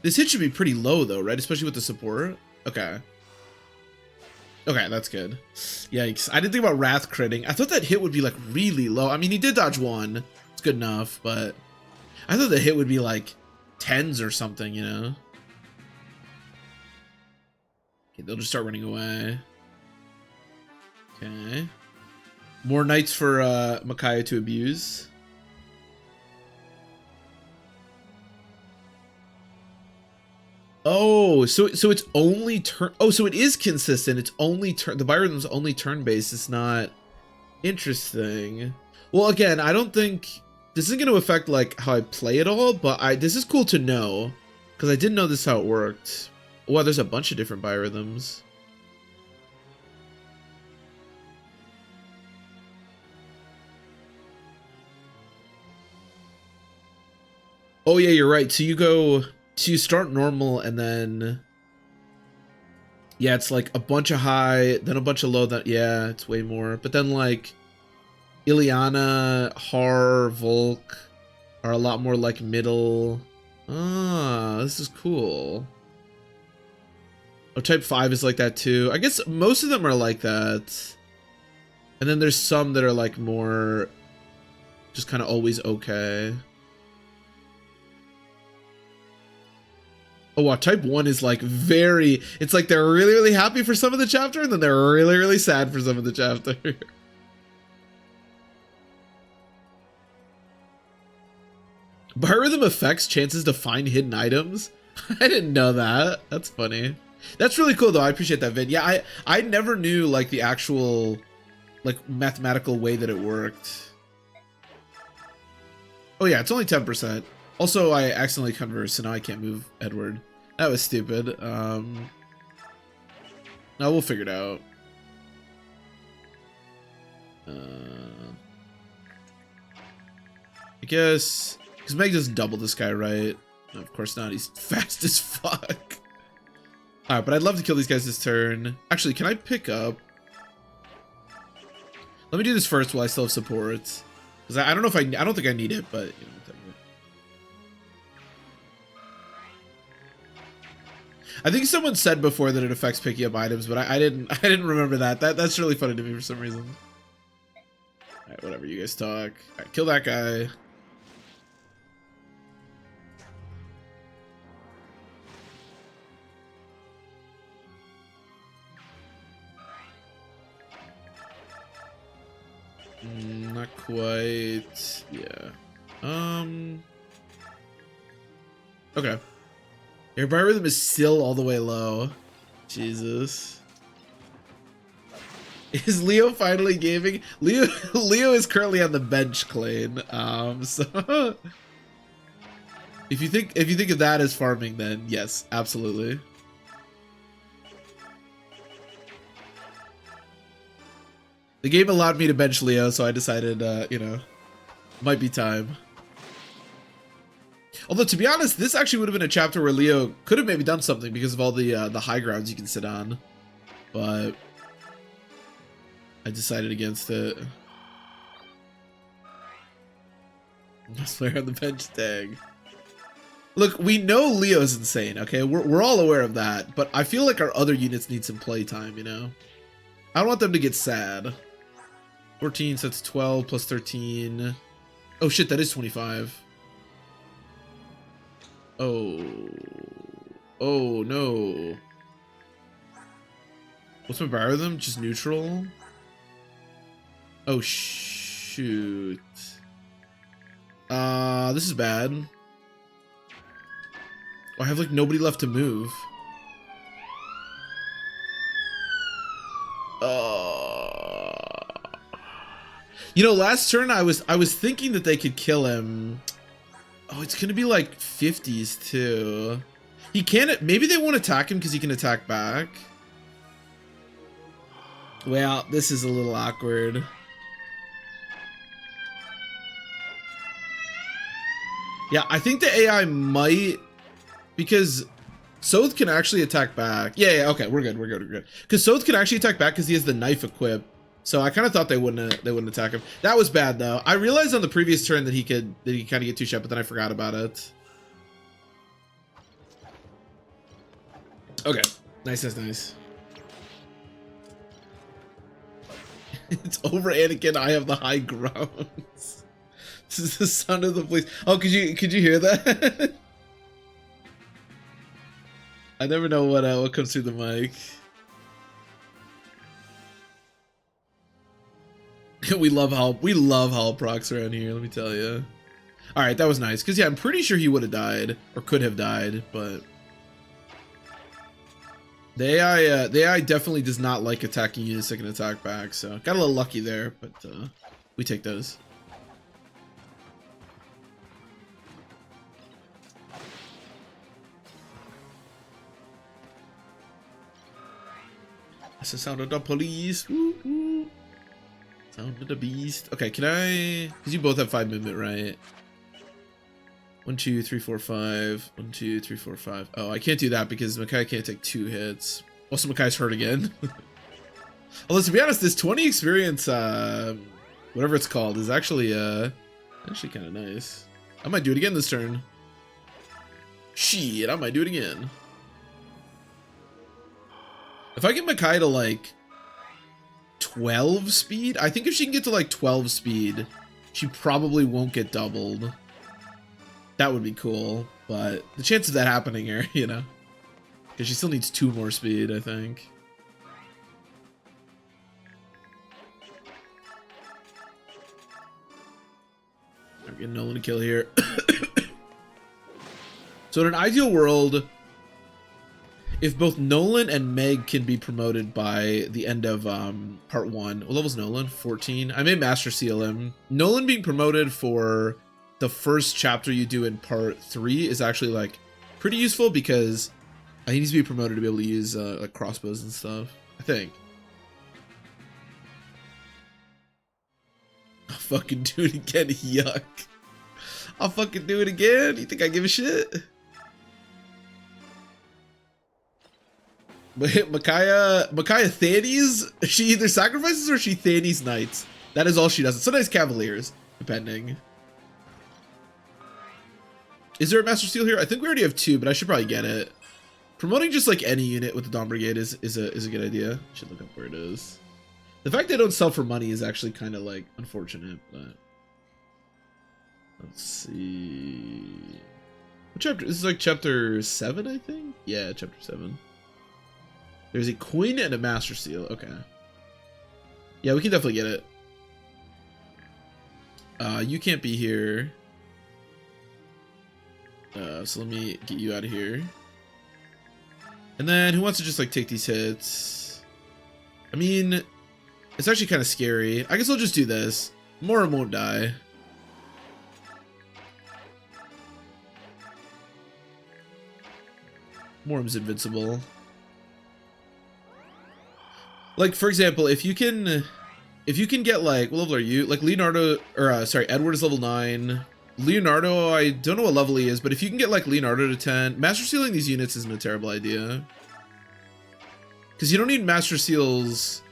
This hit should be pretty low though, right? Especially with the support. Okay. Okay, that's good. Yikes. I didn't think about Wrath critting. I thought that hit would be like really low. I mean, he did dodge 1. It's good enough, but I thought the hit would be like 10s or something, you know? Okay, they'll just start running away. Okay. More knights for Micaiah to abuse. Oh, so it's only turn. Oh, so it is consistent. It's only turn. The biorhythm's only turn based. It's not interesting. Well, again, I don't think this is going to affect like how I play it all, but this is cool to know because I didn't know this is how it worked. Wow, there's a bunch of different biorhythms. Oh yeah, you're right. So you start normal and then Yeah, it's like a bunch of high, then a bunch of low. That yeah, it's way more. But then like Ileana, Har, Volk are a lot more like middle. Ah, this is cool. Oh, type 5 is like that too. I guess most of them are like that. And then there's some that are like more just kind of always okay. Oh wow, type 1 is like very, it's like they're really, really happy for some of the chapter and then they're really, really sad for some of the chapter. Biorhythm affects chances to find hidden items. I didn't know that. That's funny. That's really cool though. I appreciate that, Vin. Yeah, I never knew like the actual like mathematical way that it worked. Oh yeah, it's only 10%. Also, I accidentally conversed, so now I can't move Edward. That was stupid. No, we'll figure it out. I guess because Meg doesn't double this guy, right? No, of course not. He's fast as fuck. All right, but I'd love to kill these guys this turn. Actually, can I pick up? Let me do this first while I still have support. Because I don't know if I don't think I need it, but you know, I think someone said before that it affects picking up items, but I didn't remember that. That's really funny to me for some reason. All right, whatever, you guys talk. All right, kill that guy. Not quite. Yeah. Okay. Your biorhythm is still all the way low. Jesus. Is Leo finally gaming? Leo is currently on the bench, Clane. So if you think of that as farming, then yes, absolutely. The game allowed me to bench Leo, so I decided, you know, might be time. Although, to be honest, this actually would have been a chapter where Leo could have maybe done something because of all the high grounds you can sit on. But I decided against it. Best player on the bench tag. Look, we know Leo's insane, okay? We're all aware of that. But I feel like our other units need some playtime, you know? I don't want them to get sad. 14, so that's 12 plus 13. Oh shit, that is 25. Oh. Oh no. What's my biorhythm? Just neutral? Oh shoot. This is bad. Oh, I have like nobody left to move. You know, last turn I was thinking that they could kill him. Oh, it's gonna be like 50s too. He can't. Maybe they won't attack him because he can attack back. Well, this is a little awkward. Yeah, I think the AI might, because Soth can actually attack back. Yeah, okay, we're good. Because Soth can actually attack back because he has the knife equipped. So I kind of thought they wouldn't attack him. That was bad though. I realized on the previous turn that he kind of get 2-shot, but then I forgot about it. Okay, nice. It's over, Anakin. I have the high grounds. This is the sound of the police. Oh, could you hear that? I never know what comes through the mic. we love how procs around here, let me tell you. All right, that was nice because yeah, I'm pretty sure he would have died or could have died, but the AI definitely does not like attacking units that can attack back. So got a little lucky there, but we take those. That's the sound of the police. Woo, woo. Sound of the beast. Okay, can I? Because you both have 5 movement, right? 1, 2, 3, 4, 5. 1, 2, 3, 4, 5. Oh, I can't do that because Makai can't take 2 hits. Also, Makai's hurt again. Although, to be honest, this 20 experience, whatever it's called, is actually kind of nice. I might do it again this turn. Shit, I might do it again. If I get Makai to, like, 12 speed, I think if she can get to, like, 12 speed, she probably won't get doubled. That would be cool, but the chance of that happening are, you know, because she still needs 2 more speed, I think. I'm getting Nolan to kill here. So in an ideal world, if both Nolan and Meg can be promoted by the end of part 1, what level's Nolan? 14. I may Master Seal him. Nolan being promoted for the first chapter you do in part 3 is actually like pretty useful because he needs to be promoted to be able to use like crossbows and stuff, I think. I'll fucking do it again. Yuck. I'll fucking do it again. You think I give a shit? Micaiah Thanes, she either sacrifices or she Thanes knights. That is all she does. Sometimes Cavaliers, depending. Is there a Master Seal here? I think we already have 2, but I should probably get it. Promoting just like any unit with the Dawn Brigade is a good idea. Should look up where it is. The fact they don't sell for money is actually kind of like unfortunate, but let's see. What chapter? This is like chapter 7, I think. Yeah, chapter 7. There's a Queen and a Master Seal. Okay. Yeah, we can definitely get it. You can't be here. So let me get you out of here. And then who wants to just like take these hits? I mean, it's actually kind of scary. I guess I'll just do this. Mora won't die. Moram's invincible. Like, for example, if you can get like, what level are you? Like Leonardo, or sorry, Edward is level 9. Leonardo, I don't know what level he is, but if you can get like Leonardo to 10, Master Sealing these units isn't a terrible idea. Because you don't need Master Seals.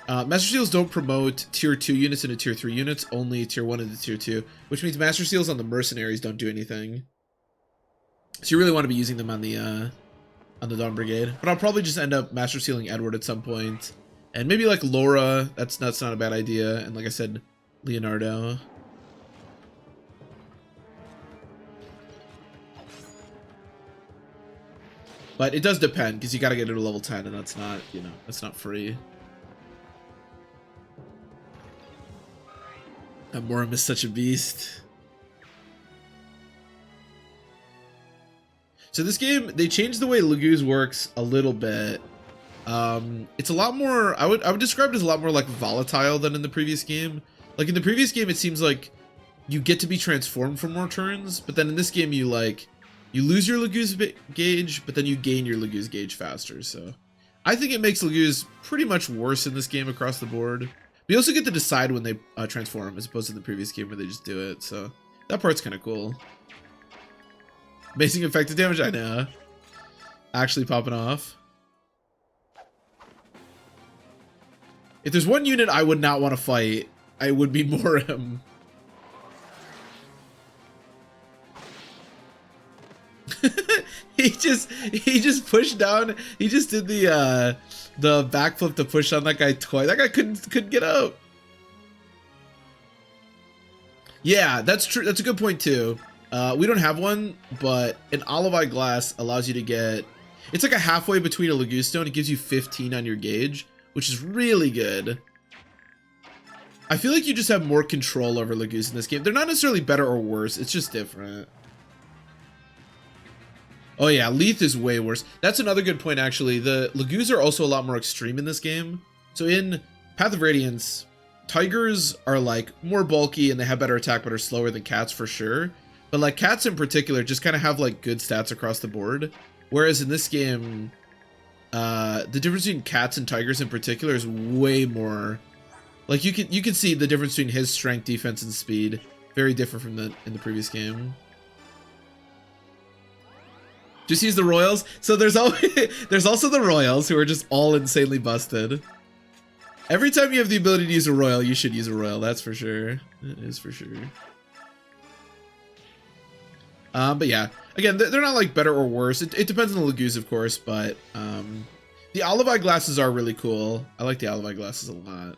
Master Seals don't promote tier 2 units into tier 3 units, only tier 1 into tier 2, which means Master Seals on the mercenaries don't do anything. So you really want to be using them on the Dawn Brigade. But I'll probably just end up Master Sealing Edward at some point. And maybe like Laura, that's not a bad idea. And like I said, Leonardo. But it does depend, because you gotta get it to level 10, and that's not, you know, that's not free. That Moram is such a beast. So this game, they changed the way Laguz works a little bit. It's a lot more, I would describe it as a lot more like volatile than in the previous game. Like in the previous game, it seems like you get to be transformed for more turns, but then in this game, you lose your Laguz gauge, but then you gain your Laguz gauge faster. So I think it makes Laguz pretty much worse in this game across the board. We also get to decide when they transform, as opposed to the previous game where they just do it. So that part's kind of cool. Amazing effective damage, I know. Actually popping off. If there's one unit I would not want to fight, I would be Moram. he just pushed down. He just did the backflip to push on that guy twice. That guy couldn't get up. Yeah, that's true. That's a good point too. We don't have one, but an Olivine glass allows you to get, it's like a halfway between a Laguz stone. It gives you 15 on your gauge, which is really good. I feel like you just have more control over Laguz in this game. They're not necessarily better or worse. It's just different. Oh yeah, Leith is way worse. That's another good point, actually. The Laguz are also a lot more extreme in this game. So in Path of Radiance, tigers are like more bulky and they have better attack but are slower than cats for sure. But like cats in particular just kind of have like good stats across the board. Whereas in this game, the difference between cats and tigers in particular is way more. Like you can see the difference between his strength, defense, and speed. Very different from in the previous game. Just use the royals. So there's always there's also the royals who are just all insanely busted. Every time you have the ability to use a royal, you should use a royal. That's for sure. It is for sure. But yeah, again, they're not like better or worse. It depends on the Laguz, of course, but the Olivine glasses are really cool. I like the Olivine glasses a lot.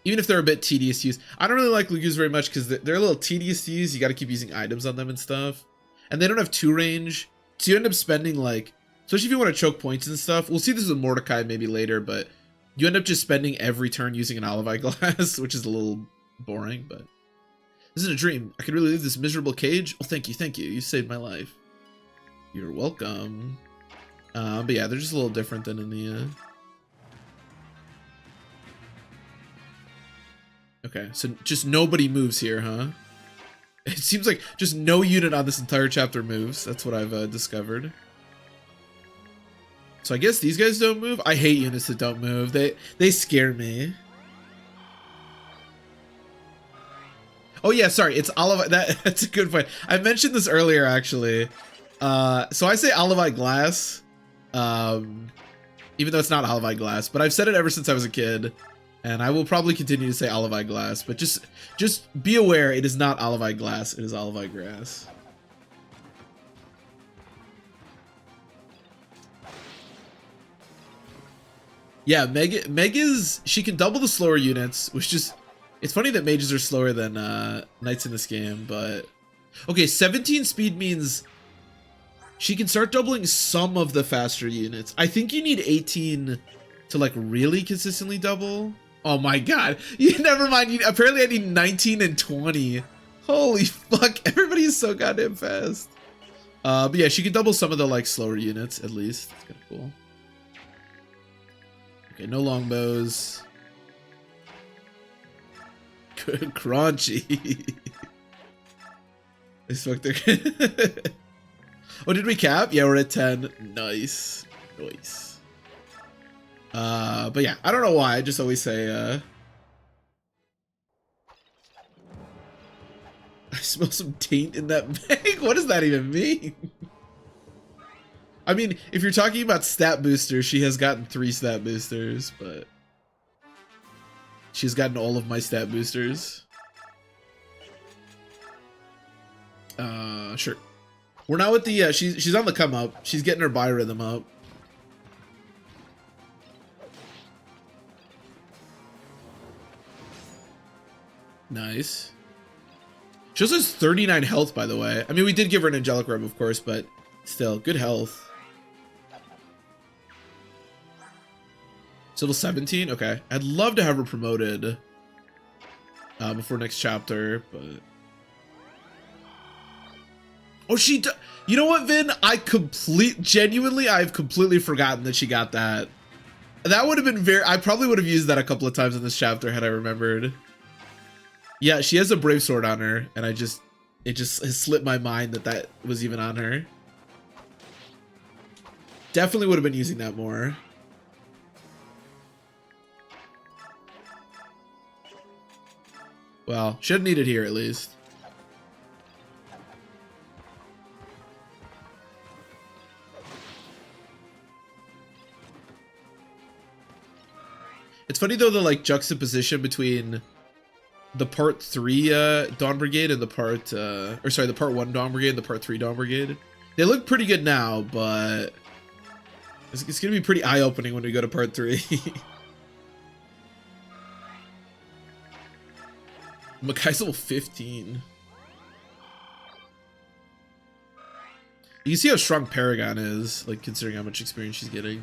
Even if they're a bit tedious to use. I don't really like Laguz very much because they're a little tedious to use. You got to keep using items on them and stuff. And they don't have 2 range. So you end up spending like, especially if you want to choke points and stuff. We'll see this with Mordecai maybe later, but you end up just spending every turn using an Olivine glass, which is a little boring, but this isn't a dream. I could really leave this miserable cage. Oh, thank you, thank you. You saved my life. You're welcome. But yeah, they're just a little different than in the... Okay, so just nobody moves here, huh? It seems like just no unit on this entire chapter moves. That's what I've discovered. So I guess these guys don't move. I hate units that don't move. They scare me. Oh yeah, sorry. It's Olivine. That's a good point. I mentioned this earlier, actually. So I say Olivine glass, even though it's not Olivine glass. But I've said it ever since I was a kid, and I will probably continue to say Olivine glass. But just be aware, it is not Olivine glass. It is Olivine grass. Yeah, Meg is, she can double the slower units, which just, it's funny that mages are slower than knights in this game, but okay, 17 speed means she can start doubling some of the faster units. I think you need 18 to like really consistently double. Oh my god, you never mind. Apparently I need 19 and 20. Holy fuck, everybody is so goddamn fast. But yeah, she can double some of the like slower units at least. That's kind of cool. Okay, no longbows. Good crunchy. I fucked there. Oh, did we cap? Yeah, we're at 10. Nice. Nice. But yeah, I don't know why. I just always say, I smell some taint in that bag. What does that even mean? I mean, if you're talking about stat boosters, she has gotten 3 stat boosters, but she's gotten all of my stat boosters. Sure. We're now at the, she's on the come up. She's getting her biorhythm up. Nice. She also has 39 health, by the way. I mean, we did give her an angelic robe, of course, but still, good health. Still 17? Okay. I'd love to have her promoted before next chapter, but... Oh, you know what, Vin? Genuinely, I've completely forgotten that she got that. That would have been I probably would have used that a couple of times in this chapter had I remembered. Yeah, she has a brave sword on her, and it just has slipped my mind that was even on her. Definitely would have been using that more. Well, should need it here at least. It's funny though, the like juxtaposition between the part 3 Dawn Brigade and the part the part 1 Dawn Brigade and the part 3 Dawn Brigade. They look pretty good now, but it's gonna be pretty eye-opening when we go to part 3. Makai's level 15. You can see how strong Paragon is, like considering how much experience she's getting.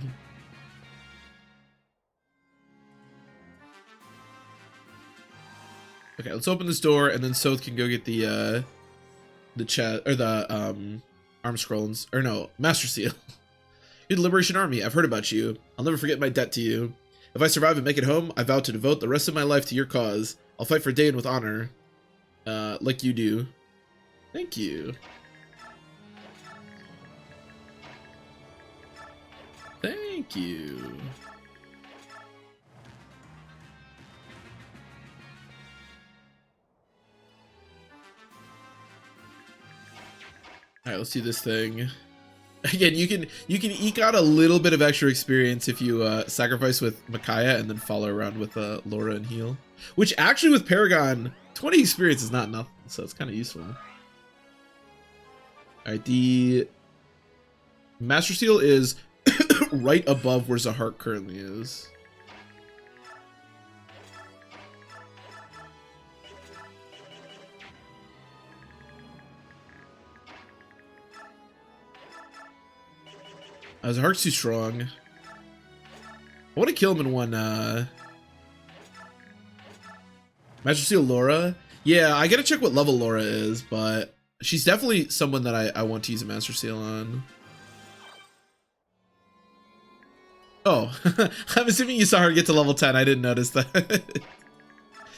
Okay, let's open this door, and then Soth can go get the chest or the arm scrolls, or no, Master Seal. You're the Liberation Army. I've heard about you. I'll never forget my debt to you. If I survive and make it home, I vow to devote the rest of my life to your cause. I'll fight for Dain with honor, like you do. Thank you. Thank you. All right, let's do this thing. Again, you can eke out a little bit of extra experience if you sacrifice with Micaiah and then follow around with Laura and heal. Which actually with Paragon, 20 experience is not enough, so it's kind of useful. Alright, the Master Seal is right above where Zahart currently is. Zahart's too strong. I want to kill him in one Master Seal Laura. Yeah, I gotta check what level Laura is, but she's definitely someone that I want to use a Master Seal on. Oh, I'm assuming you saw her get to level 10. I didn't notice that.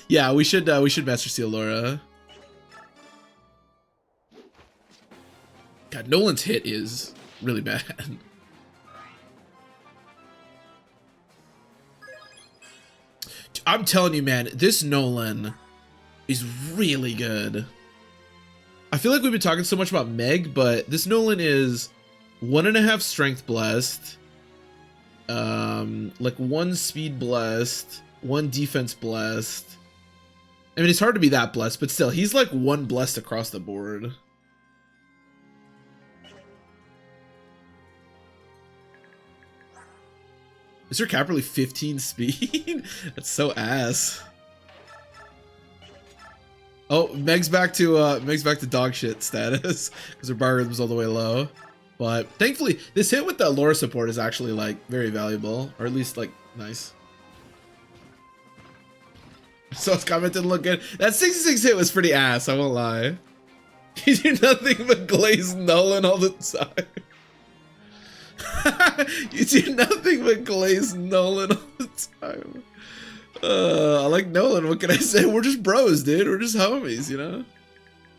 Yeah, we should Master Seal Laura. God, Nolan's hit is really bad. I'm telling you, man, this Nolan is really good. I feel like we've been talking so much about Meg, but this Nolan is 1.5 strength blessed, like 1 speed blessed, 1 defense blessed. I mean, it's hard to be that blessed, but still, he's like 1 blessed across the board. Is her cap really 15 speed? That's so ass. Oh, Meg's back to dog shit status because her bar rhythm's all the way low. But thankfully, this hit with the Laura support is actually like very valuable, or at least like nice. So it's commented look good. That 66 hit was pretty ass, I won't lie. You do nothing but glaze Nolan all the time. You do nothing but glaze Nolan all the time. I like Nolan, what can I say? We're just bros, dude. We're just homies, you know?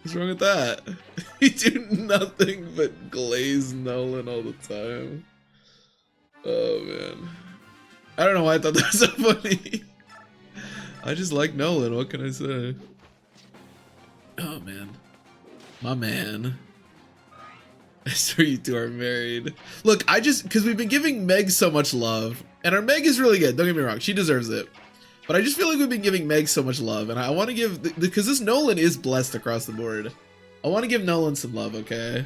What's wrong with that? You do nothing but glaze Nolan all the time. Oh, man. I don't know why I thought that was so funny. I just like Nolan, what can I say? Oh, man. My man. I swear you two are married. Look, because we've been giving Meg so much love, and our Meg is really good, don't get me wrong, she deserves it. But I just feel like we've been giving Meg so much love, and I want to give, because this Nolan is blessed across the board. I want to give Nolan some love, okay?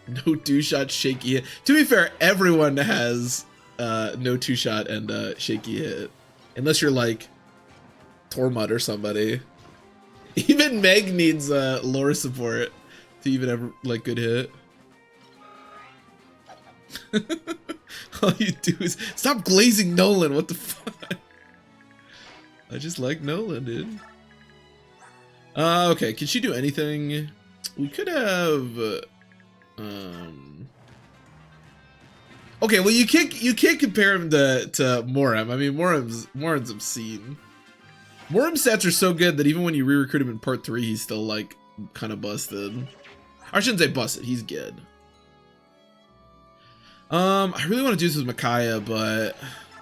No 2-shot shaky hit. To be fair, everyone has no 2-shot and shaky hit. Unless you're like Tormund or somebody. Even Meg needs Laura support to even have like good hit. All you do is stop glazing Nolan. What the fuck? I just like Nolan, dude. Okay, can she do anything? We could have. Okay, well you can't compare him to Moram. I mean, Moram's obscene. Moram's stats are so good that even when you re-recruit him in part 3, he's still like kind of busted. I shouldn't say busted. He's good. I really want to do this with Micaiah, but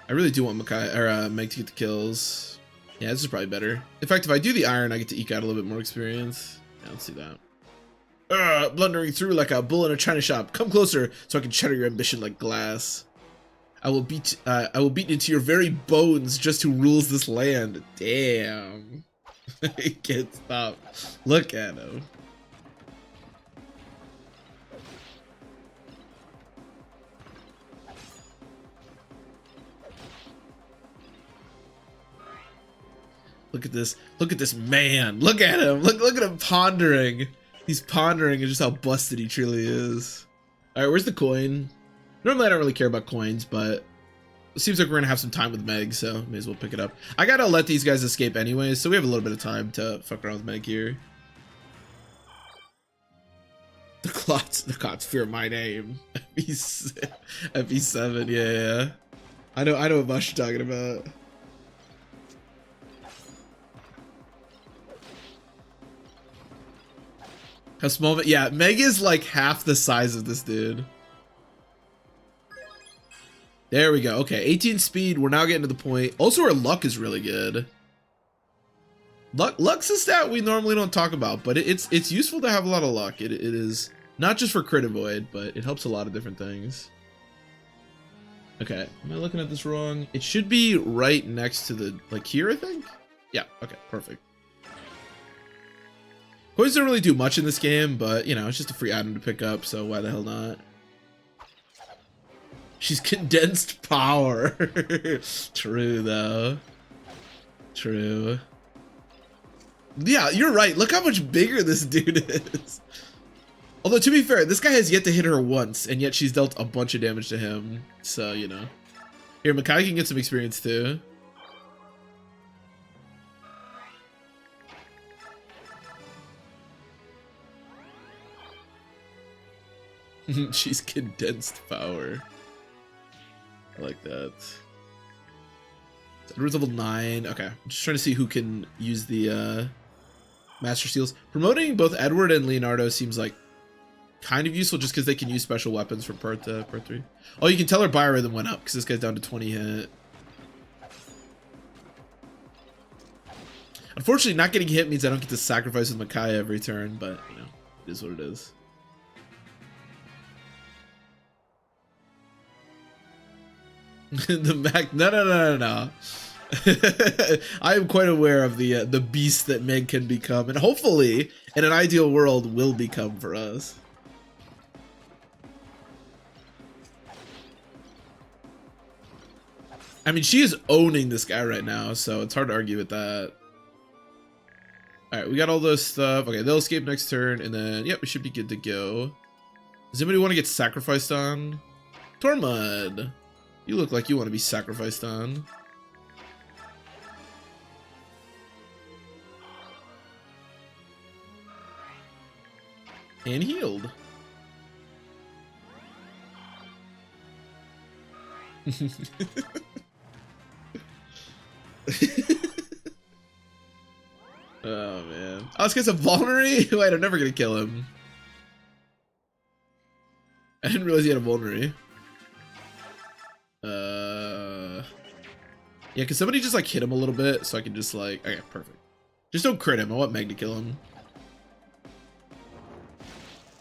I really do want Micaiah or Meg to get the kills. Yeah, this is probably better. In fact, if I do the iron, I get to eke out a little bit more experience. Yeah, let's do that. Blundering through like a bull in a china shop. Come closer so I can shatter your ambition like glass. I will beat into your very bones just who rules this land. Damn. He can't stop. Look at him. Look at this. Look at this man. Look at him. Look at him pondering. He's pondering just how busted he truly is. Alright, where's the coin? Normally I don't really care about coins, but it seems like we're gonna have some time with Meg, so may as well pick it up. I gotta let these guys escape anyways, so we have a little bit of time to fuck around with Meg here. The clots fear my name. FE7, yeah. I know what Bush you're talking about. How small, yeah, Meg is like half the size of this dude. There we go. Okay, 18 speed. We're now getting to the point. Also, our luck is really good. Luck's a stat we normally don't talk about, but it's useful to have a lot of luck. It is Not just for crit avoid, but it helps a lot of different things. Okay, am I looking at this wrong? It should be right next to the, like here, I think? Yeah, okay, perfect. Coins don't really do much in this game, but, you know, it's just a free item to pick up, so why the hell not? She's condensed power. True, though. True. Yeah, you're right. Look how much bigger this dude is. Although, to be fair, this guy has yet to hit her once, and yet she's dealt a bunch of damage to him. So, you know. Here, Makai can get some experience, too. She's condensed power. I like that. Edward's level 9. Okay, I'm just trying to see who can use the Master Seals. Promoting both Edward and Leonardo seems like kind of useful just because they can use special weapons from part 3. Oh, you can tell her biorhythm went up because this guy's down to 20 hit. Unfortunately, not getting hit means I don't get to sacrifice with Makai every turn, but, you know, it is what it is. The Mac, no. I am quite aware of the beast that Meg can become, and hopefully, in an ideal world, will become for us. I mean, she is owning this guy right now, so it's hard to argue with that. All right, we got all this stuff. Okay, they'll escape next turn, and then yep, we should be good to go. Does anybody want to get sacrificed on? Tormund. You look like you want to be sacrificed on. And healed. Oh man. Oh, this guy's a vulnerary? Wait, I'm never gonna kill him. I didn't realize he had a vulnerary. Yeah, can somebody just like hit him a little bit so I can just like, okay, perfect. Just don't crit him. I want Meg to kill him.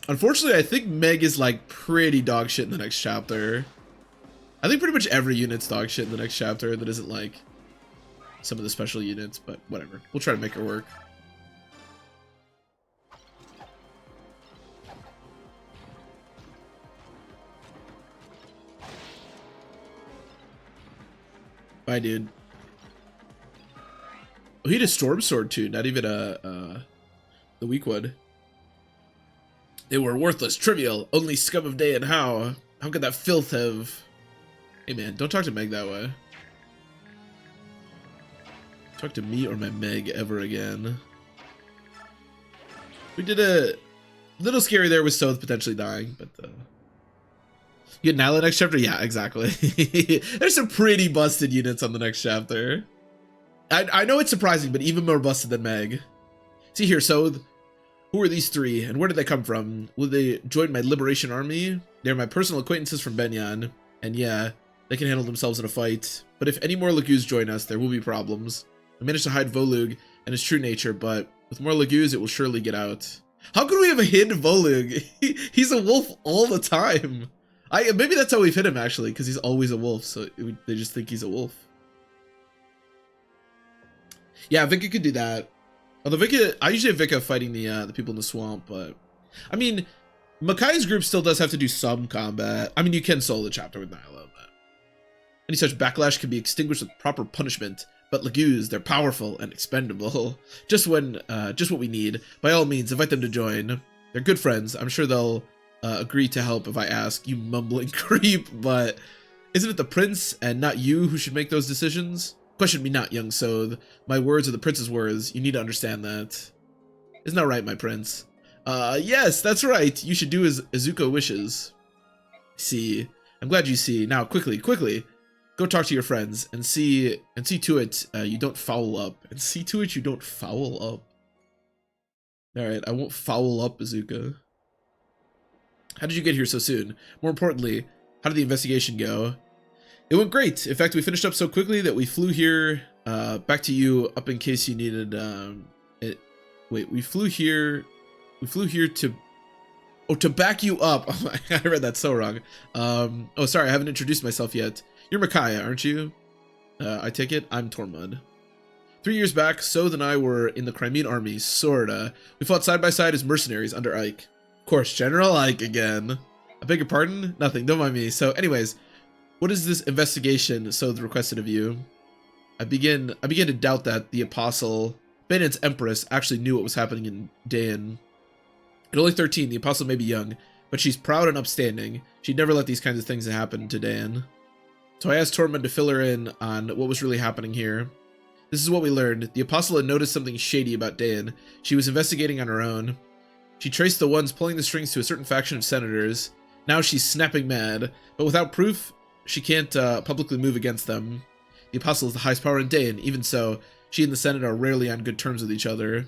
Unfortunately, I think Meg is like pretty dog shit in the next chapter. I think pretty much every unit's dog shit in the next chapter that isn't like some of the special units, but whatever. We'll try to make her work. Bye, dude. Oh, he had a storm sword too, not even the weak one. They were worthless, trivial, only scum of day and how could that filth have... Hey man, don't talk to Meg that way. Talk to me or my Meg ever again. We did a little scary there with Soth potentially dying, but you get Nyla next chapter? Yeah, exactly. There's some pretty busted units on the next chapter. I know it's surprising, but even more busted than Meg. See here, Soth. Who are these three, and where did they come from? Will they join my liberation army? They're my personal acquaintances from Benyan, and yeah, they can handle themselves in a fight. But if any more Lagus join us, there will be problems. I managed to hide Volug and his true nature, but with more Lagus, it will surely get out. How could we have hidden Volug? He's a wolf all the time. Maybe that's how we've hit him, actually, because he's always a wolf, so they just think he's a wolf. Yeah, Vika could do that. Although Vika, I usually have Vika fighting the people in the swamp, but I mean, Makai's group still does have to do some combat. I mean, you can solo the chapter with Nyla, but any such backlash can be extinguished with proper punishment. But Lagus, they're powerful and expendable. Just what we need. By all means, invite them to join. They're good friends. I'm sure they'll agree to help if I ask. You mumbling creep, but isn't it the prince and not you who should make those decisions? Question me not, young Soth. My words are the prince's words. You need to understand that. Isn't that right, my prince? Yes, that's right. You should do as Izuku wishes. See. I'm glad you see. Now, quickly. Go talk to your friends and see to it you don't foul up. And see to it you don't foul up. Alright, I won't foul up, Izuku. How did you get here so soon? More importantly, how did the investigation go? It went great. In fact, we finished up so quickly that we flew here back to you up in case you needed it. Wait, we flew here to Oh, to back you up. Oh, I read that so wrong. Oh, sorry, I haven't introduced myself yet. You're Micaiah, aren't you? I take it I'm Tormund. 3 years back, Sothe and I were in the Crimean army, sorta. We fought side by side as mercenaries under Ike. Of course, General Ike again. I beg your pardon? Nothing, don't mind me. So anyways, what is this investigation Sothe requested of you? I begin to doubt that the Apostle, Banon's Empress, actually knew what was happening in Dain. At only 13, the Apostle may be young, but she's proud and upstanding. She'd never let these kinds of things happen to Dain. So I asked Tormund to fill her in on what was really happening here. This is what we learned. The Apostle had noticed something shady about Dain. She was investigating on her own. She traced the ones pulling the strings to a certain faction of senators. Now she's snapping mad, but without proof, she can't publicly move against them. The Apostle is the highest power in Dain. Even so, she and the Senate are rarely on good terms with each other.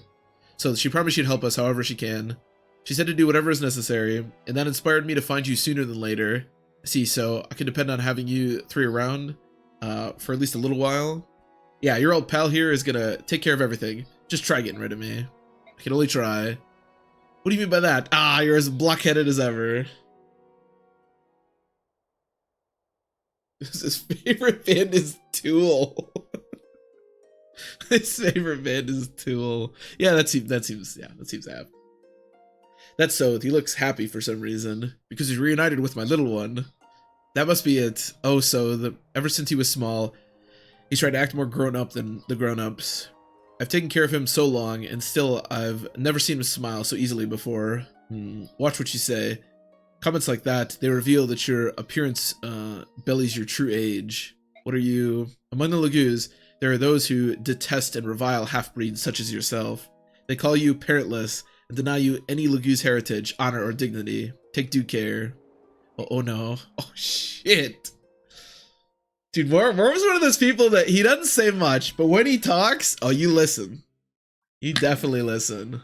So she promised she'd help us however she can. She said to do whatever is necessary, and that inspired me to find you sooner than later. See, so I can depend on having you three around for at least a little while. Yeah, your old pal here is gonna take care of everything. Just try getting rid of me. I can only try. What do you mean by that? Ah, you're as blockheaded as ever. His favorite band is Tool. His favorite band is Tool. Yeah, that seems apt. That's so. He looks happy for some reason because he's reunited with my little one. That must be it. Oh, so ever since he was small, he's tried to act more grown up than the grown-ups. I've taken care of him so long, and still I've never seen him smile so easily before. Watch what you say. Comments like that, they reveal that your appearance bellies your true age. What are you? Among the Laguz, there are those who detest and revile half-breeds such as yourself. They call you parentless and deny you any Laguz heritage, honor, or dignity. Take due care. Oh no. Oh shit. Dude, Mor was one of those people that he doesn't say much, but when he talks, oh, you listen. You definitely listen.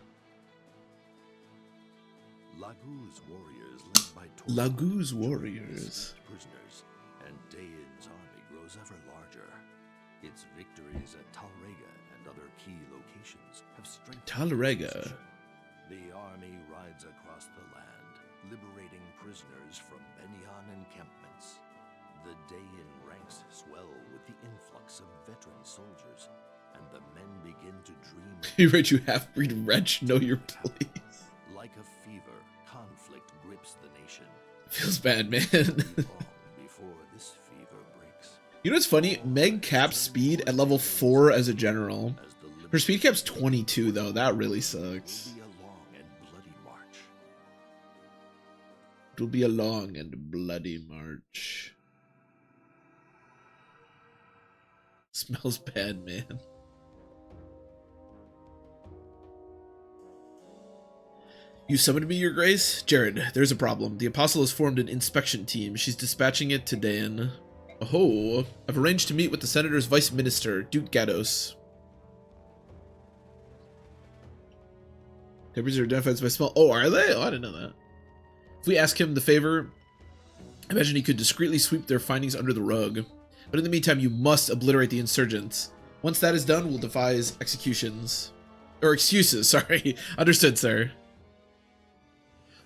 Laguz warriors. Prisoners, and Dain's army grows ever larger. Its victories at Talrega and other key locations have strengthened Talrega. The army rides across the land, liberating prisoners from Benyon encampments. The Dain ranks swell with the influx of veteran soldiers, and the men begin to dream. You read, you half-breed wretch, know your place. Like a fever, conflict grips the nation. Feels bad, man. Before this fever breaks. You know what's funny? Meg caps speed at level 4 as a general. Her speed cap's 22 though. That really sucks. It'll be a long and bloody march. Smells bad, man. You summoned me, Your Grace? Jared, there's a problem. The Apostle has formed an inspection team. She's dispatching it to Dain. Oh, I've arranged to meet with the Senator's Vice Minister, Duke Gados. Temperatures are identified by smell. Oh, are they? Oh, I didn't know that. If we ask him the favor, I imagine he could discreetly sweep their findings under the rug. But in the meantime, you must obliterate the insurgents. Once that is done, we'll devise executions. Or excuses, sorry. Understood, sir.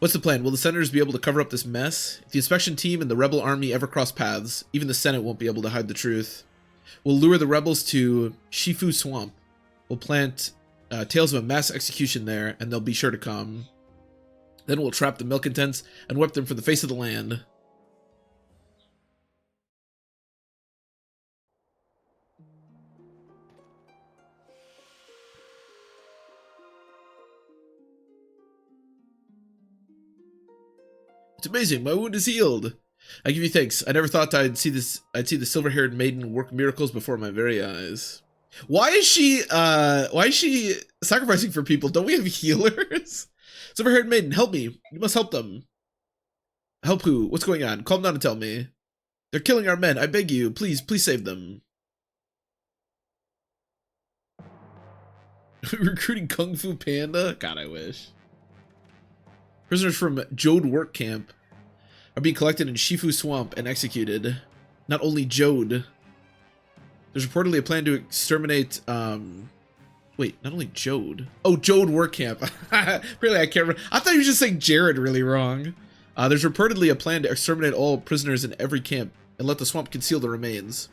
What's the plan? Will the senators be able to cover up this mess? If the inspection team and the rebel army ever cross paths, even the Senate won't be able to hide the truth. We'll lure the rebels to Shifu Swamp. We'll plant tales of a mass execution there, and they'll be sure to come. Then we'll trap the malcontents and whip them from the face of the land. It's amazing. My wound is healed. I give you thanks. I never thought I'd see the silver-haired maiden work miracles before my very eyes. Why is she sacrificing for people? Don't we have healers? Silver-haired maiden, help me. You must help them. Help who? What's going on? Calm down and tell me. They're killing our men. I beg you. Please save them. Recruiting Kung Fu Panda? God, I wish. Prisoners from Jode Work Camp are being collected in Shifu Swamp and executed. Not only Jode. There's reportedly a plan to exterminate Wait, not only Jode. Oh, Jode work camp. Really, I can't remember. I thought you were just saying Jared really wrong. There's reportedly a plan to exterminate all prisoners in every camp and let the swamp conceal the remains.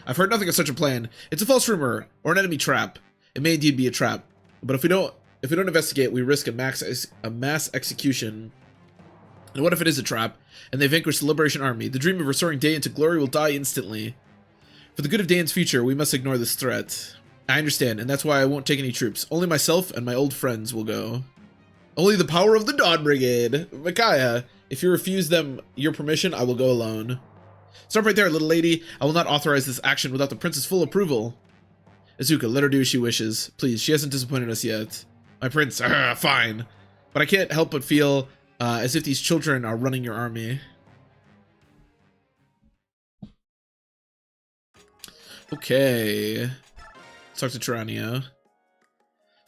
I've heard nothing of such a plan. It's a false rumor or an enemy trap. It may indeed be a trap, but if we don't investigate, we risk a mass execution. And what if it is a trap and they vanquish the Liberation Army? The dream of restoring Dayan to glory will die instantly. For the good of Dayan's future, we must ignore this threat. I understand, and that's why I won't take any troops. Only myself and my old friends will go. Only the power of the Dawn Brigade. Micaiah, if you refuse them your permission, I will go alone. Stop right there, little lady. I will not authorize this action without the prince's full approval. Izuka, let her do as she wishes. Please, she hasn't disappointed us yet. My prince, fine. But I can't help but feel as if these children are running your army. Okay. Let's talk to Tyrannia.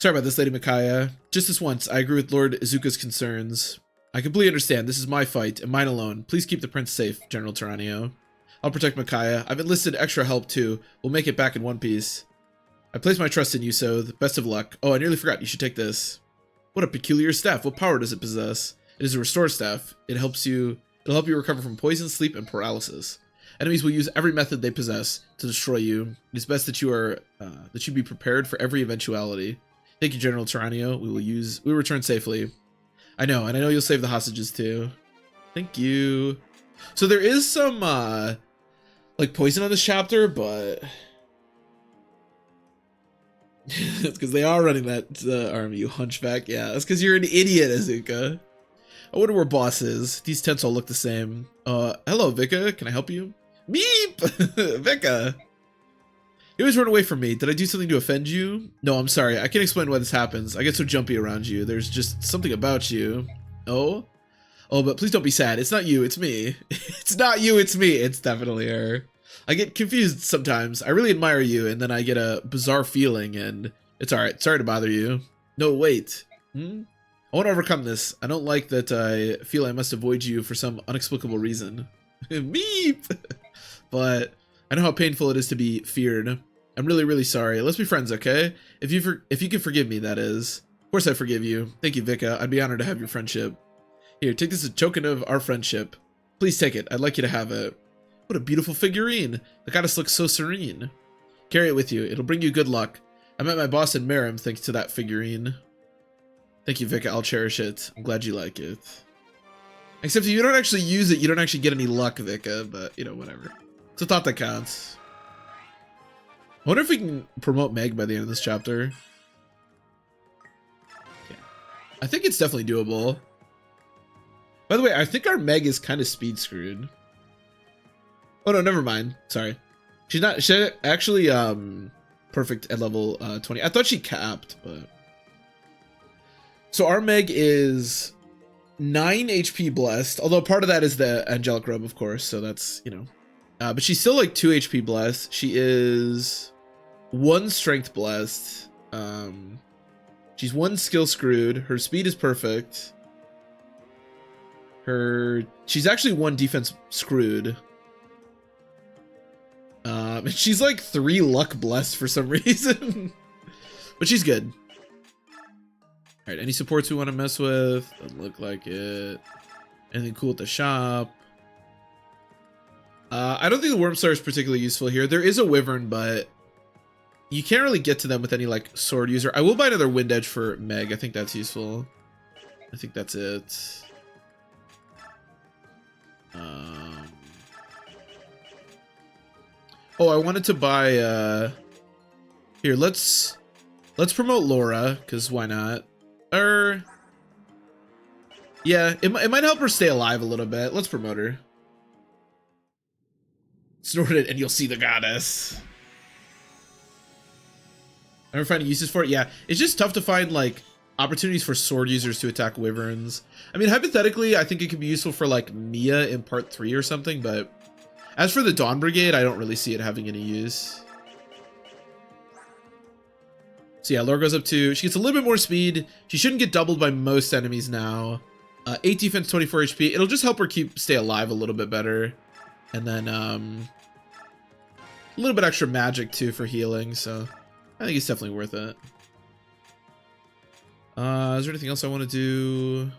Sorry about this, Lady Micaiah. Just this once, I agree with Lord Izuka's concerns. I completely understand. This is my fight, and mine alone. Please keep the prince safe, General Tyrannia. I'll protect Micaiah. I've enlisted extra help, too. We'll make it back in one piece. I place my trust in you, Soth. Best of luck. Oh, I nearly forgot. You should take this. What a peculiar staff. What power does it possess? It is a restore staff. It'll help you recover from poison, sleep, and paralysis. Enemies will use every method they possess to destroy you. It is best that you be prepared for every eventuality. Thank you, General Tyrannia. We will return safely. I know, and I know you'll save the hostages too. Thank you. So there is some like poison on this chapter, but it's because they are running that army, you hunchback. Yeah, that's because you're an idiot, Izuka. I wonder where boss is. These tents all look the same. Hello, Vika. Can I help you? Meep! Vika! You always run away from me. Did I do something to offend you? No, I'm sorry. I can't explain why this happens. I get so jumpy around you. There's just something about you. Oh? Oh, but please don't be sad. It's not you, it's me. It's not you, it's me. It's definitely her. I get confused sometimes. I really admire you, and then I get a bizarre feeling, and it's alright. Sorry to bother you. No, wait. I want to overcome this. I don't like that I feel I must avoid you for some inexplicable reason. Meep! But I know how painful it is to be feared. I'm really, really sorry. Let's be friends, okay? If you can forgive me, that is. Of course I forgive you. Thank you, Vika. I'd be honored to have your friendship. Here, take this as a token of our friendship. Please take it. I'd like you to have it. What a beautiful figurine. The goddess looks so serene. Carry it with you. It'll bring you good luck. I met my boss in Merim thanks to that figurine. Thank you, Vika. I'll cherish it. I'm glad you like it. Except if you don't actually use it, you don't actually get any luck, Vika, but, you know, whatever. It's a thought that counts. I wonder if we can promote Meg by the end of this chapter. Yeah. I think it's definitely doable. By the way, I think our Meg is kind of speed screwed. Oh no, never mind. Sorry. She's actually perfect at level 20. I thought she capped, but... So our Meg is 9 HP blessed, although part of that is the angelic robe, of course, so that's, you know. But she's still like 2 HP blessed. She is 1 strength blessed. She's 1 skill screwed. Her speed is perfect. She's actually 1 defense screwed. And she's like 3 luck blessed for some reason. But she's good. Alright, any supports we want to mess with? Doesn't look like it. Anything cool at the shop? I don't think the Wormstar is particularly useful here. There is a Wyvern, but you can't really get to them with any like sword user. I will buy another Wind Edge for Meg. I think that's useful. I think that's it. Oh, I wanted to buy here, let's promote Laura, because why not? Yeah, it might help her stay alive a little bit. Let's promote her. Snort it and you'll see the goddess. Ever finding uses for it? Yeah, it's just tough to find like opportunities for sword users to attack wyverns. I mean, hypothetically, I think it could be useful for like Mia in part 3 or something, but as for the Dawn Brigade, I don't really see it having any use. So yeah, Laura goes up to, she gets a little bit more speed. She shouldn't get doubled by most enemies now. 8 defense, 24 HP. It'll just help her stay alive a little bit better. And then a little bit extra magic too for healing, so I think it's definitely worth it. Is there anything else I want to do?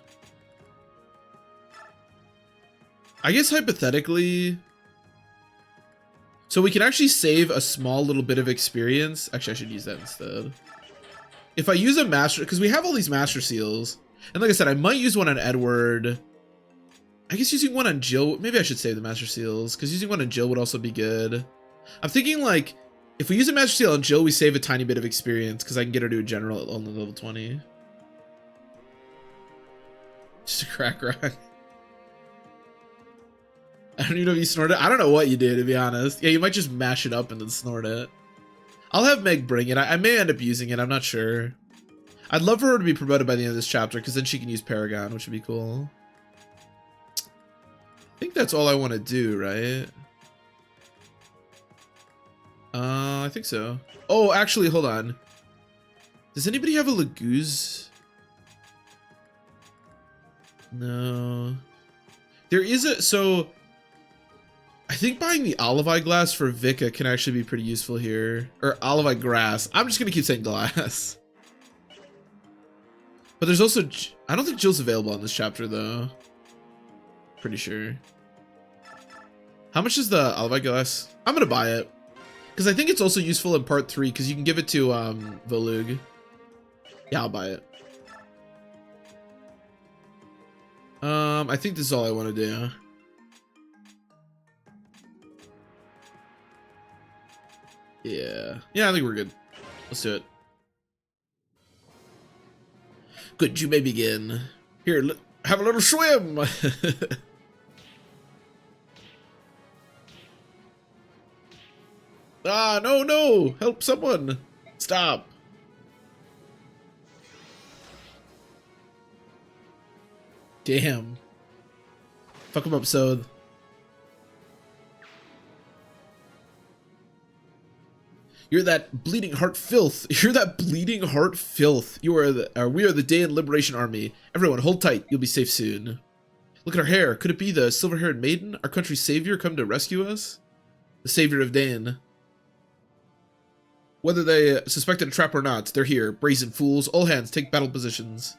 I guess hypothetically, so we can actually save a small little bit of experience. Actually, I should use that instead. If I use a master, because we have all these master seals, and like I said, I might use one on Edward. I guess using one on Jill, maybe I should save the master seals, because using one on Jill would also be good. I'm thinking like, if we use a master seal on Jill, we save a tiny bit of experience, because I can get her to a general at only level 20. Just a crack rock. I don't even know if you snort it. I don't know what you do, to be honest. Yeah, you might just mash it up and then snort it. I'll have Meg bring it. I may end up using it. I'm not sure. I'd love for her to be promoted by the end of this chapter, because then she can use Paragon, which would be cool. I think that's all I want to do, right? I think so. Oh, actually, hold on. Does anybody have a Laguz? No. There is a... So... I think buying the Olivine glass for Vika can actually be pretty useful here. Or Olivine grass. I'm just going to keep saying glass. But there's also... I don't think Jill's available on this chapter, though. Pretty sure. How much is the Olivine glass? I'm going to buy it. Because I think it's also useful in part 3, because you can give it to Volug. Yeah, I'll buy it. I think this is all I want to do. Yeah, I think we're good. Let's do it. Good, you may begin. Here, have a little swim. Ah, no, help someone. Stop. Damn. Fuck him up, Sode. You're that bleeding heart filth. You're that bleeding heart filth. You are the, we are the Daein Liberation Army. Everyone, hold tight. You'll be safe soon. Look at our hair. Could it be the silver-haired maiden, our country's savior, come to rescue us? The savior of Daein. Whether they suspected a trap or not, they're here. Brazen fools. All hands, take battle positions.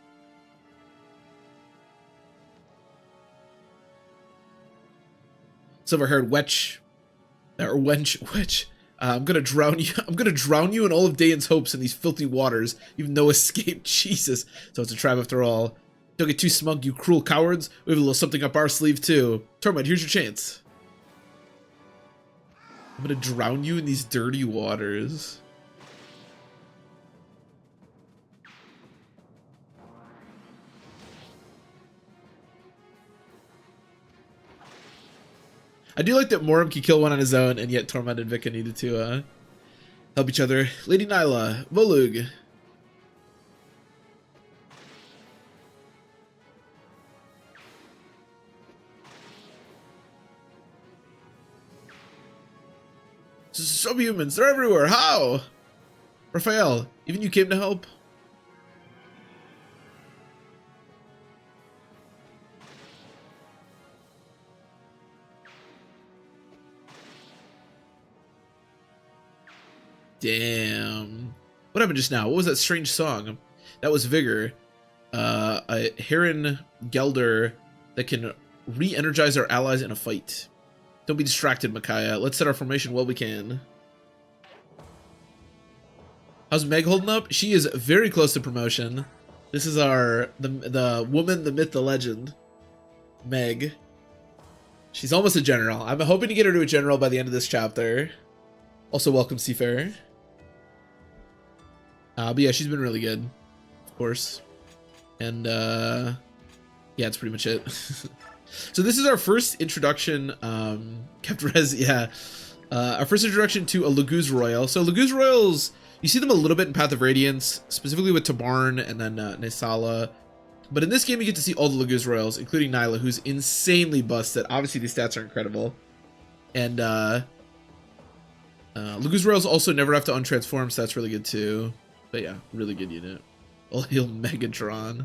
Silver-haired wetch. Or wench. I'm gonna drown you. I'm gonna drown you and all of Daein's hopes in these filthy waters. You've no escape. Jesus. So it's a trap after all. Don't get too smug, you cruel cowards. We have a little something up our sleeve too. Tormund, here's your chance. I'm gonna drown you in these dirty waters. I do like that Moram can kill one on his own, and yet Tormund and Vika needed to help each other. Lady Nyla, Volug. Subhumans, they're everywhere. How? Raphael, even you came to help? Damn. What happened just now? What was that strange song? That was Vigor. A Heron Gelder that can re-energize our allies in a fight. Don't be distracted, Micaiah. Let's set our formation while we can. How's Meg holding up? She is very close to promotion. This is the woman, the myth, the legend. Meg. She's almost a general. I'm hoping to get her to a general by the end of this chapter. Also, welcome, Seafarer. But yeah, she's been really good, of course. And yeah, that's pretty much it. So this is our first introduction, Kept yeah. Our first introduction to a Laguz Royal. So Laguz Royals, you see them a little bit in Path of Radiance, specifically with Tabarn and then Nesala. But in this game, you get to see all the Laguz Royals, including Nyla, who's insanely busted. Obviously, these stats are incredible. And Laguz Royals also never have to untransform, so that's really good too. But yeah, really good unit. I'll heal Megatron.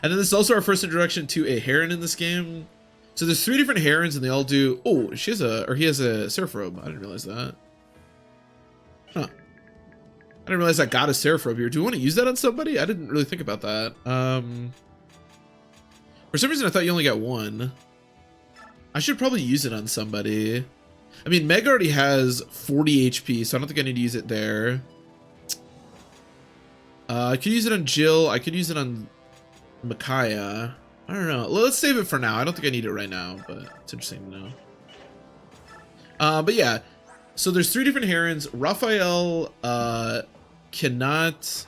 And then this is also our first introduction to a Heron in this game. So there's 3 different Herons and they all do... Oh, he has a Seraph Robe. I didn't realize that. Huh. I didn't realize I got a Seraph here. Do we want to use that on somebody? I didn't really think about that. For some reason, I thought you only got one. I should probably use it on somebody. I mean, Meg already has 40 HP, so I don't think I need to use it there. I could use it on Jill. I could use it on Micaiah. I don't know. Let's save it for now. I don't think I need it right now, but it's interesting to know. But yeah, so there's 3 different Herons. Raphael cannot...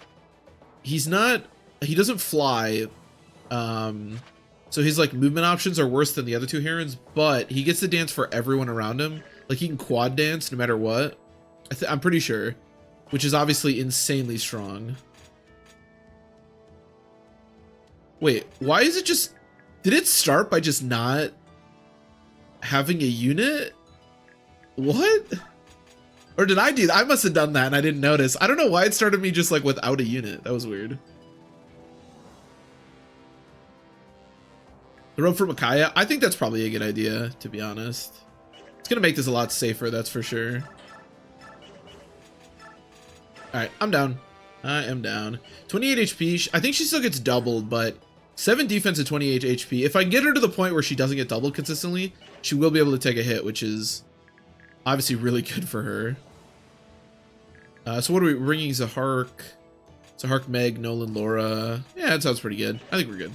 he doesn't fly. So his like movement options are worse than the other 2 Herons, but he gets to dance for everyone around him. Like he can quad dance no matter what. I'm pretty sure, which is obviously insanely strong. Wait, why is it just... did it start by just not having a unit? What? Or did I do that? I must have done that and I didn't notice. I don't know why it started me just like without a unit. That was weird. The rope for Micaiah? I think that's probably a good idea, to be honest. It's gonna make this a lot safer, that's for sure. Alright, I'm down. I am down. 28 HP. I think she still gets doubled, but 7 defense and 28 HP. If I can get her to the point where she doesn't get doubled consistently, she will be able to take a hit, which is obviously really good for her. So what are we bringing? Zahark, Meg, Nolan, Laura. Yeah, that sounds pretty good. I think we're good.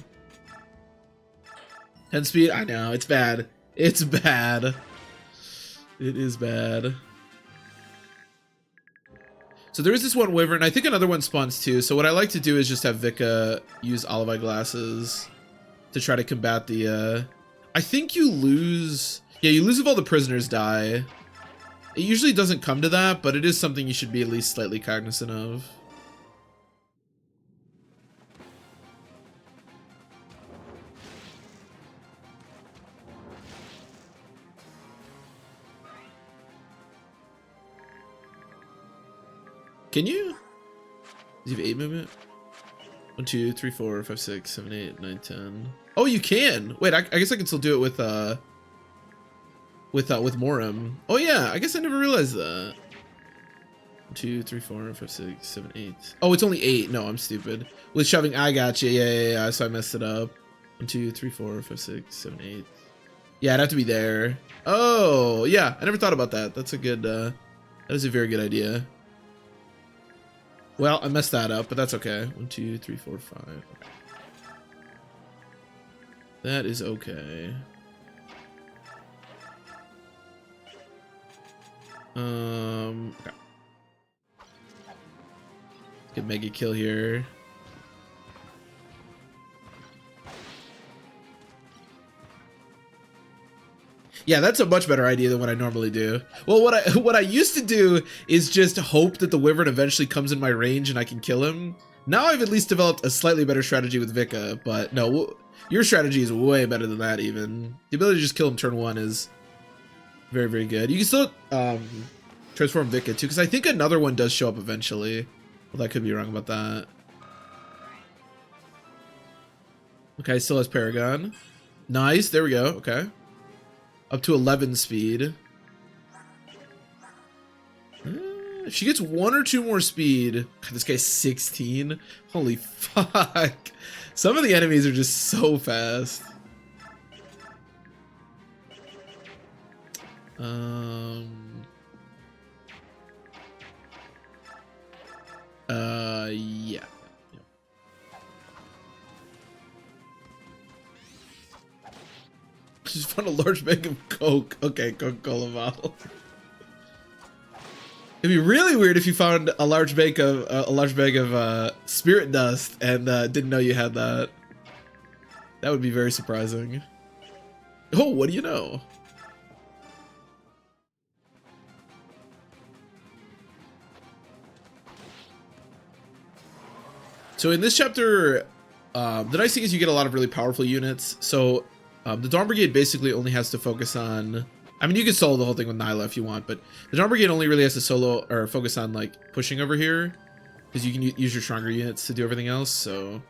10 speed. I know it's bad. It's bad. It is bad. So there is this one Wyvern. I think another one spawns too. So what I like to do is just have Vika use olive eye glasses to try to combat the... I think you lose... yeah, you lose if all the prisoners die. It usually doesn't come to that, but it is something you should be at least slightly cognizant of. Can you? Does he have 8 movement? 1, 2, 3, 4, 5, 6, 7, 8, 9, 10. Oh, you can. Wait, I guess I can still do it with Morim. Oh yeah, I guess I never realized that. 1, 2, 3, 4, 5, 6, 7, 8. Oh, it's only 8. No, I'm stupid. With shoving, I got you. Yeah. So I messed it up. 1, 2, 3, 4, 5, 6, 7, 8. Yeah, I'd have to be there. Oh, yeah. I never thought about that. That's a good. That is a very good idea. Well, I messed that up, but that's okay. 1, 2, 3, 4, 5. That is okay. Okay. Get mega kill here. Yeah, that's a much better idea than what I normally do. Well, what I used to do is just hope that the Wyvern eventually comes in my range and I can kill him. Now I've at least developed a slightly better strategy with Vika, but no, your strategy is way better than that even. The ability to just kill him turn 1 is very, very good. You can still transform Vika too, because I think another one does show up eventually. Well, I could be wrong about that. Okay, still has Paragon. Nice, there we go, okay. Up to 11 speed. If she gets 1 or 2 more speed. God, this guy's 16. Holy fuck. Some of the enemies are just so fast. Yeah. Just found a large bag of Coke. Okay, Coca-Cola bottle. It'd be really weird if you found a large bag of spirit dust and didn't know you had that. That would be very surprising. Oh, what do you know? So in this chapter, the nice thing is you get a lot of really powerful units. So the Dawn Brigade basically only has to focus on... I mean, you can solo the whole thing with Nyla if you want, but the Dawn Brigade only really has to solo or focus on like pushing over here, because you can use your stronger units to do everything else. So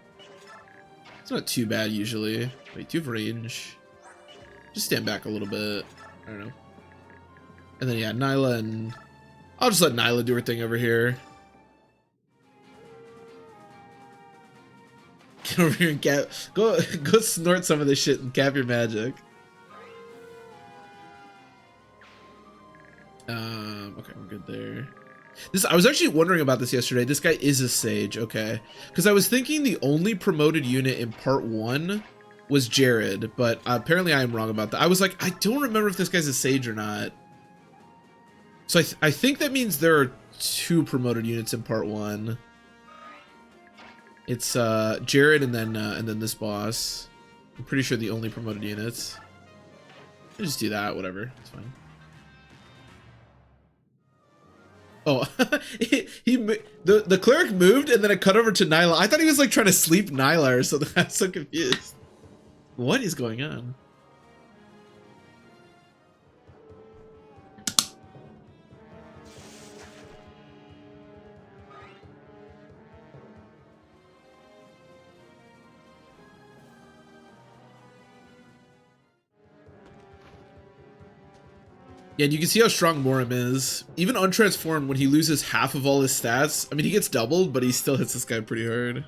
it's not too bad usually. Wait, do you have range? Just stand back a little bit. I don't know. And then yeah, Nyla, and I'll just let Nyla do her thing over here. Over here and go snort some of this shit and cap your magic. Okay, we're good there. I was actually wondering about this yesterday. This guy is a sage, okay. Because I was thinking the only promoted unit in part 1 was Jared, but apparently I am wrong about that. I was like, I don't remember if this guy's a sage or not. So I think that means there are 2 promoted units in part 1. It's Jared and then this boss. I'm pretty sure the only promoted units. I'll just do that, whatever. It's fine. Oh, the cleric moved and then it cut over to Nyla. I thought he was like trying to sleep Nyla or something. I'm so confused. What is going on? Yeah, and you can see how strong Morim is. Even untransformed, when he loses half of all his stats, I mean, he gets doubled, but he still hits this guy pretty hard.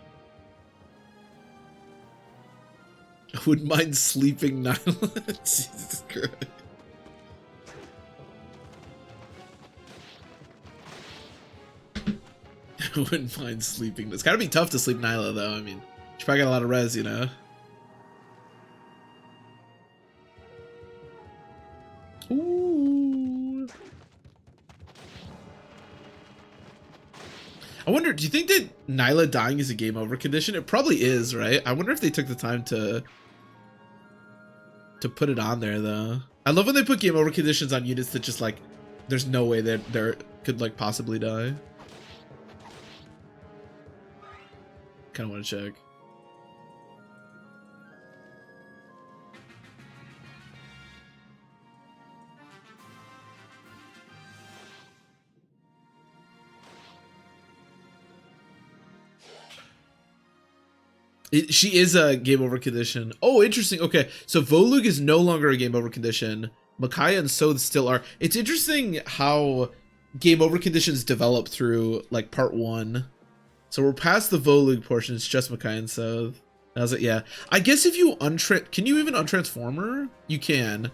I wouldn't mind sleeping Nyla. Jesus Christ. I wouldn't mind sleeping. It's gotta be tough to sleep Nyla, though. I mean, she probably got a lot of res, you know? Ooh. I wonder, do you think that Nyla dying is a game over condition? It probably is, right? I wonder if they took the time to put it on there, though. I love when they put game over conditions on units that just, like, there's no way that they could, like, possibly die. Kind of want to check. She is a game over condition. Oh, interesting. Okay, so Volug is no longer a game over condition. Micaiah and Soth still are. It's interesting how game over conditions develop through like part 1. So we're past the Volug portion. It's just Micaiah and Soth. I was like, yeah. I guess if you can you even untransform her? You can.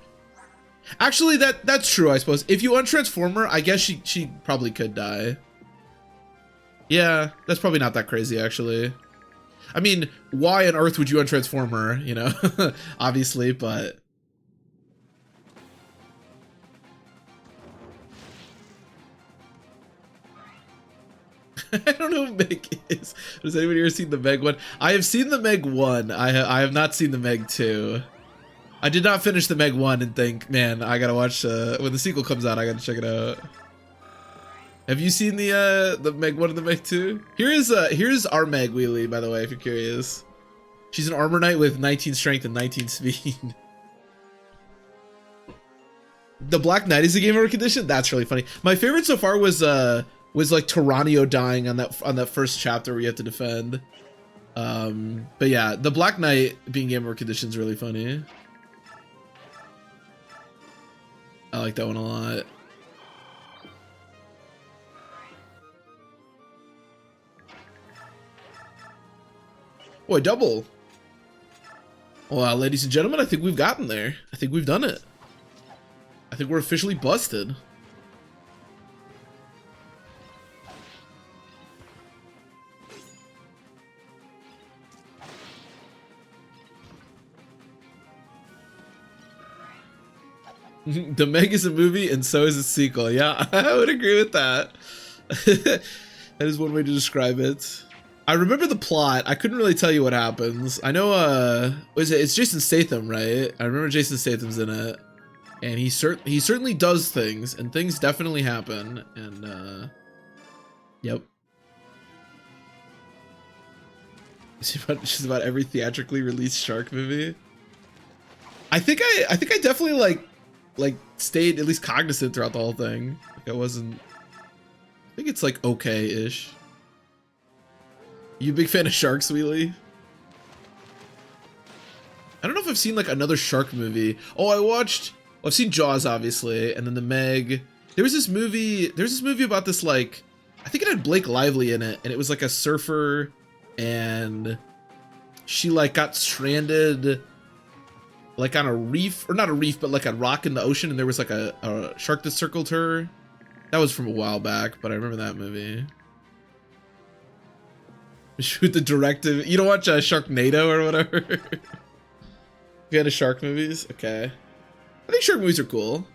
Actually, that's true. I suppose if you untransform her, I guess she probably could die. Yeah, that's probably not that crazy actually. I mean, why on earth would you untransform her, you know? Obviously, but... I don't know who Meg is. Has anybody ever seen the Meg 1? I have seen the Meg 1. I have not seen the Meg 2. I did not finish the Meg 1 and think, man, I gotta watch... when the sequel comes out, I gotta check it out. Have you seen the Meg 1 and the Meg 2? Here's our Meg Wheelie, by the way, if you're curious. She's an armor knight with 19 strength and 19 speed. The Black Knight is a game over condition? That's really funny. My favorite so far was like Tyranio dying on that first chapter where you have to defend. But yeah, the Black Knight being game over condition is really funny. I like that one a lot. Boy, double. Well, ladies and gentlemen, I think we've gotten there. I think we've done it. I think we're officially busted. The Meg is a movie and so is a sequel. Yeah, I would agree with that. That is one way to describe it. I remember the plot. I couldn't really tell you what happens. I know, it's Jason Statham, right? I remember Jason Statham's in it. And he certainly does things, and things definitely happen, and, yep. Just about every theatrically released shark movie. I think I definitely, like, stayed at least cognizant throughout the whole thing. Like, I think it's, like, okay-ish. You a big fan of Sharks, Wheelie? I don't know if I've seen like another shark movie. Oh, I've seen Jaws, obviously, and then the Meg. There's this movie about this, like, I think it had Blake Lively in it, and it was like a surfer, and she like got stranded like on a reef, or not a reef, but like a rock in the ocean, and there was like a shark that circled her. That was from a while back, but I remember that movie. Shoot the directive. You don't watch Sharknado or whatever? You had a shark movies? Okay. I think shark movies are cool.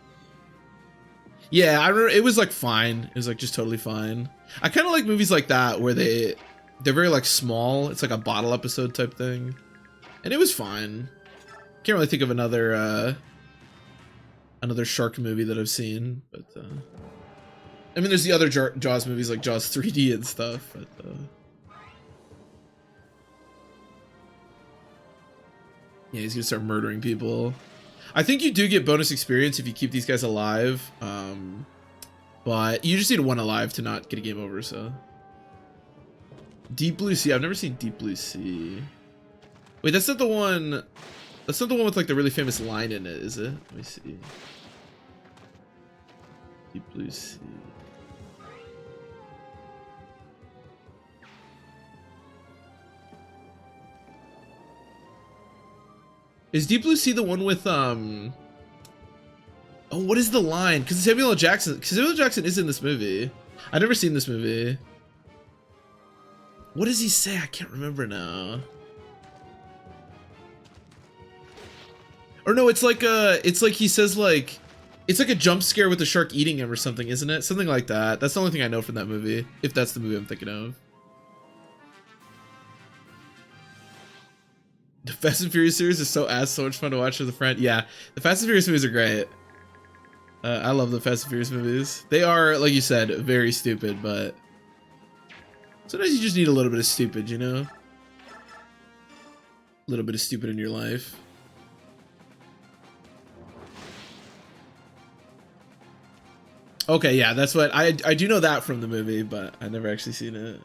Yeah, I remember it was like fine. It was like just totally fine. I kind of like movies like that where they're very like small. It's like a bottle episode type thing. And it was fine. Can't really think of another shark movie that I've seen, but I mean, there's the other Jaws movies like Jaws 3D and stuff, but yeah, he's gonna start murdering people. I think you do get bonus experience if you keep these guys alive, but you just need one alive to not get a game over, so. Deep Blue Sea, I've never seen Deep Blue Sea. Wait, that's not the one with like the really famous line in it, is it? Let me see. Deep Blue Sea. Is Deep Blue Sea the one with oh, what is the line? Because Samuel L. Jackson is in this movie. I've never seen this movie. What does he say? I can't remember now. Or no, it's like he says like, it's like a jump scare with the shark eating him or something, isn't it? Something like that. That's the only thing I know from that movie, if that's the movie I'm thinking of. The Fast and Furious series is so much fun to watch with a friend. Yeah, the Fast and Furious movies are great. I love the Fast and Furious movies. They are, like you said, very stupid, but sometimes you just need a little bit of stupid, you know? A little bit of stupid in your life. Okay, yeah, that's what I do know that from the movie, but I never actually seen it.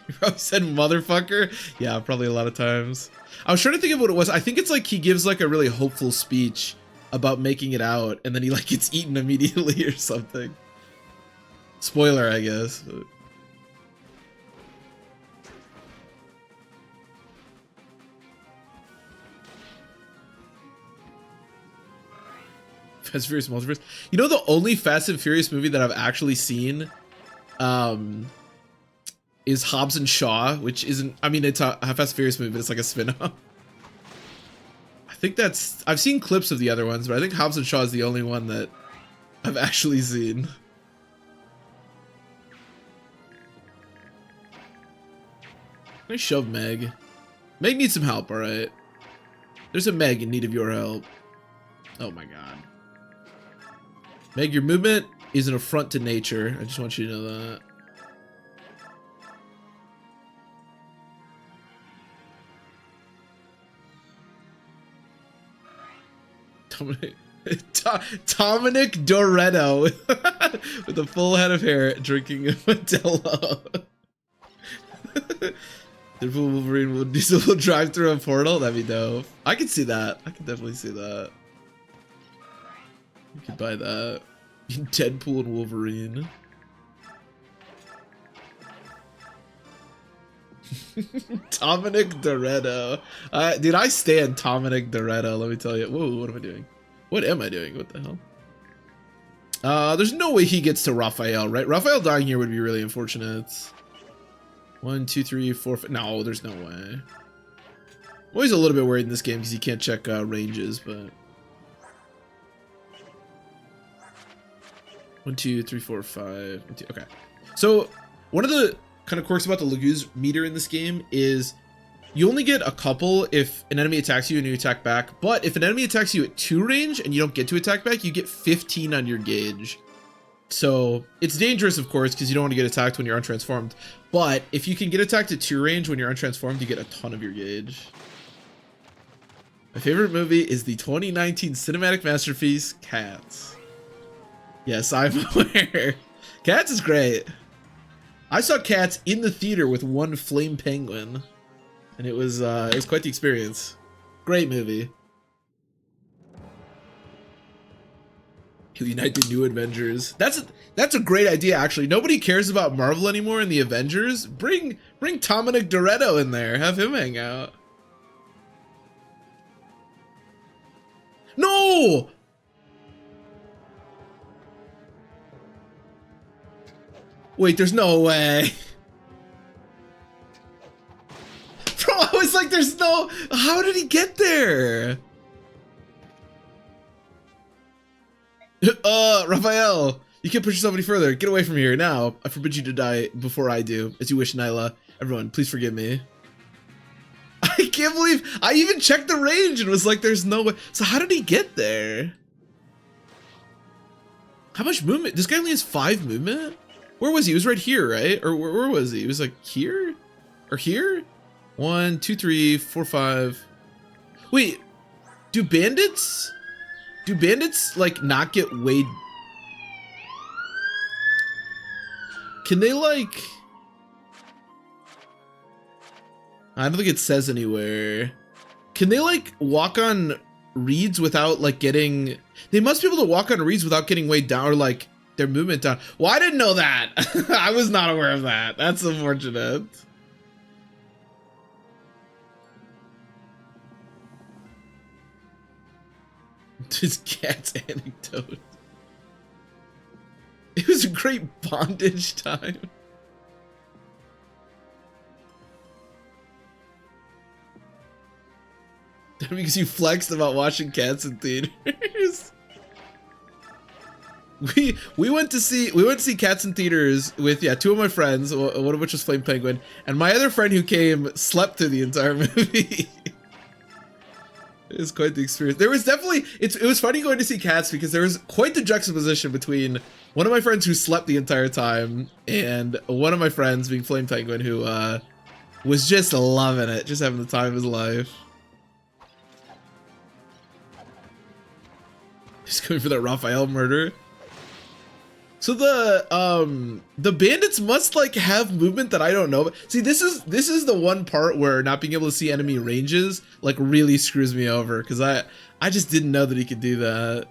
You probably said motherfucker. Yeah, probably a lot of times. I was trying to think of what it was. I think it's like he gives like a really hopeful speech about making it out, and then he like gets eaten immediately or something. Spoiler, I guess. But... Fast and Furious Multiverse. You know the only Fast and Furious movie that I've actually seen is Hobbs and Shaw, which isn't, I mean, it's a Fast and Furious movie, but it's like a spin-off. I think that's, I've seen clips of the other ones, but I think Hobbs and Shaw is the only one that I've actually seen. I shove Meg. Meg needs some help, alright? There's a Meg in need of your help. Oh my god. Meg, your movement is an affront to nature. I just want you to know that. Dominic Doretto with a full head of hair drinking a Modelo. Deadpool Wolverine will Diesel will drive through a portal. That'd be dope. I could see that. I could definitely see that. You could buy that. Deadpool and Wolverine. Dominic Doretto. Dude, I stand Dominic Doretto, let me tell you. Whoa, what am I doing? What am I doing? What the hell? There's no way he gets to Raphael, right? Raphael dying here would be really unfortunate. 1, 2, 3, 4, 5. No, there's no way. I'm always a little bit worried in this game because you can't check ranges, but 1, 2, 3, 4, 5. 1, 2. Okay. So one of the kind of quirks about the Laguz meter in this game is you only get a couple if an enemy attacks you and you attack back, but if an enemy attacks you at 2 range and you don't get to attack back, you get 15 on your gauge. So it's dangerous, of course, because you don't want to get attacked when you're untransformed, but if you can get attacked at 2 range when you're untransformed, you get a ton of your gauge. My favorite movie is the 2019 cinematic masterpiece, Cats. Yes, I'm aware. Cats is great. I saw Cats in the theater with one flame penguin, and it was quite the experience. Great movie. He'll unite the new Avengers. That's a great idea, actually. Nobody cares about Marvel anymore in the Avengers. Bring Dominic Doretto in there. Have him hang out. No! Wait, there's no way. Bro, I was like, there's no... How did he get there? Raphael, you can't push yourself any further. Get away from here now. I forbid you to die before I do. As you wish, Nyla. Everyone, please forgive me. I can't believe I even checked the range and was like, there's no way. So how did he get there? How much movement? This guy only has 5 movement? Where was he? He was right here, right? Or where was he? He was like here? Or here? 1, 2, 3, 4, 5. Wait, do bandits like not get weighed? Can they like... I don't think it says anywhere. Can they like walk on reeds without like getting... They must be able to walk on reeds without getting weighed down or like their movement down. Well, I didn't know that. I was not aware of that. That's unfortunate. This cat's anecdote. It was a great bondage time. Because you flexed about watching cats in theaters. We went to see Cats in theaters with 2 of my friends, one of which was Flame Penguin, and my other friend who came slept through the entire movie. It was quite the experience. There was definitely it was funny going to see Cats because there was quite the juxtaposition between one of my friends who slept the entire time and one of my friends being Flame Penguin who was just loving it, just having the time of his life. He's going for that Raphael murder. So the bandits must like have movement that I don't know. See, this is the one part where not being able to see enemy ranges like really screws me over because I just didn't know that he could do that.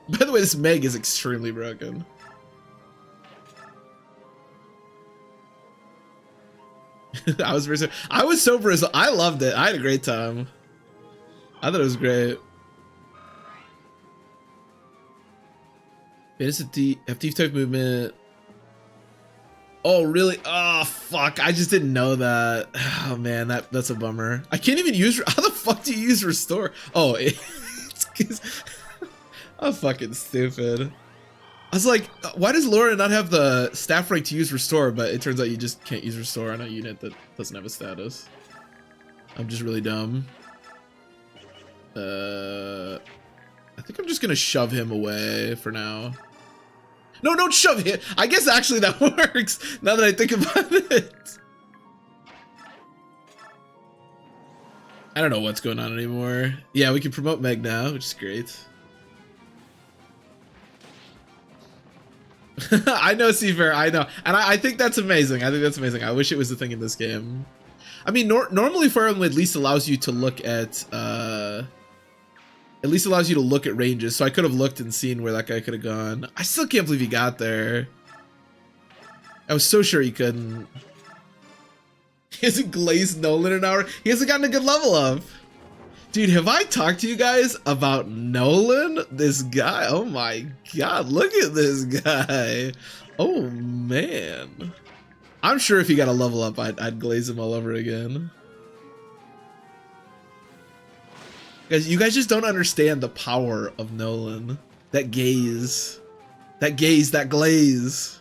By the way, this Meg is extremely broken. I was sober as I loved it. I had a great time. I thought it was great. Innocent have thief type movement. Oh really? Oh fuck! I just didn't know that. Oh man, that's a bummer. I can't even use. How the fuck do you use restore? Oh, I'm fucking stupid. I was like, why does Laura not have the staff rank to use restore? But it turns out you just can't use restore on a unit that doesn't have a status. I'm just really dumb. I think I'm just gonna shove him away for now. No, don't shove it. I guess actually that works now that I think about it. I don't know what's going on anymore. Yeah, we can promote Meg now, which is great. I know, Seafair, I know. And I think that's amazing. I think that's amazing. I wish it was a thing in this game. I mean, normally Fire Emblem at least allows you to look at ranges, so I could have looked and seen where that guy could have gone. I still can't believe he got there. I was so sure he couldn't. He hasn't glazed Nolan an hour. He hasn't gotten a good level up. Dude, have I talked to you guys about Nolan? This guy, oh my god, look at this guy. Oh man. I'm sure if he got a level up, I'd glaze him all over again. Guys, you guys just don't understand the power of Nolan. That gaze. That gaze, that glaze.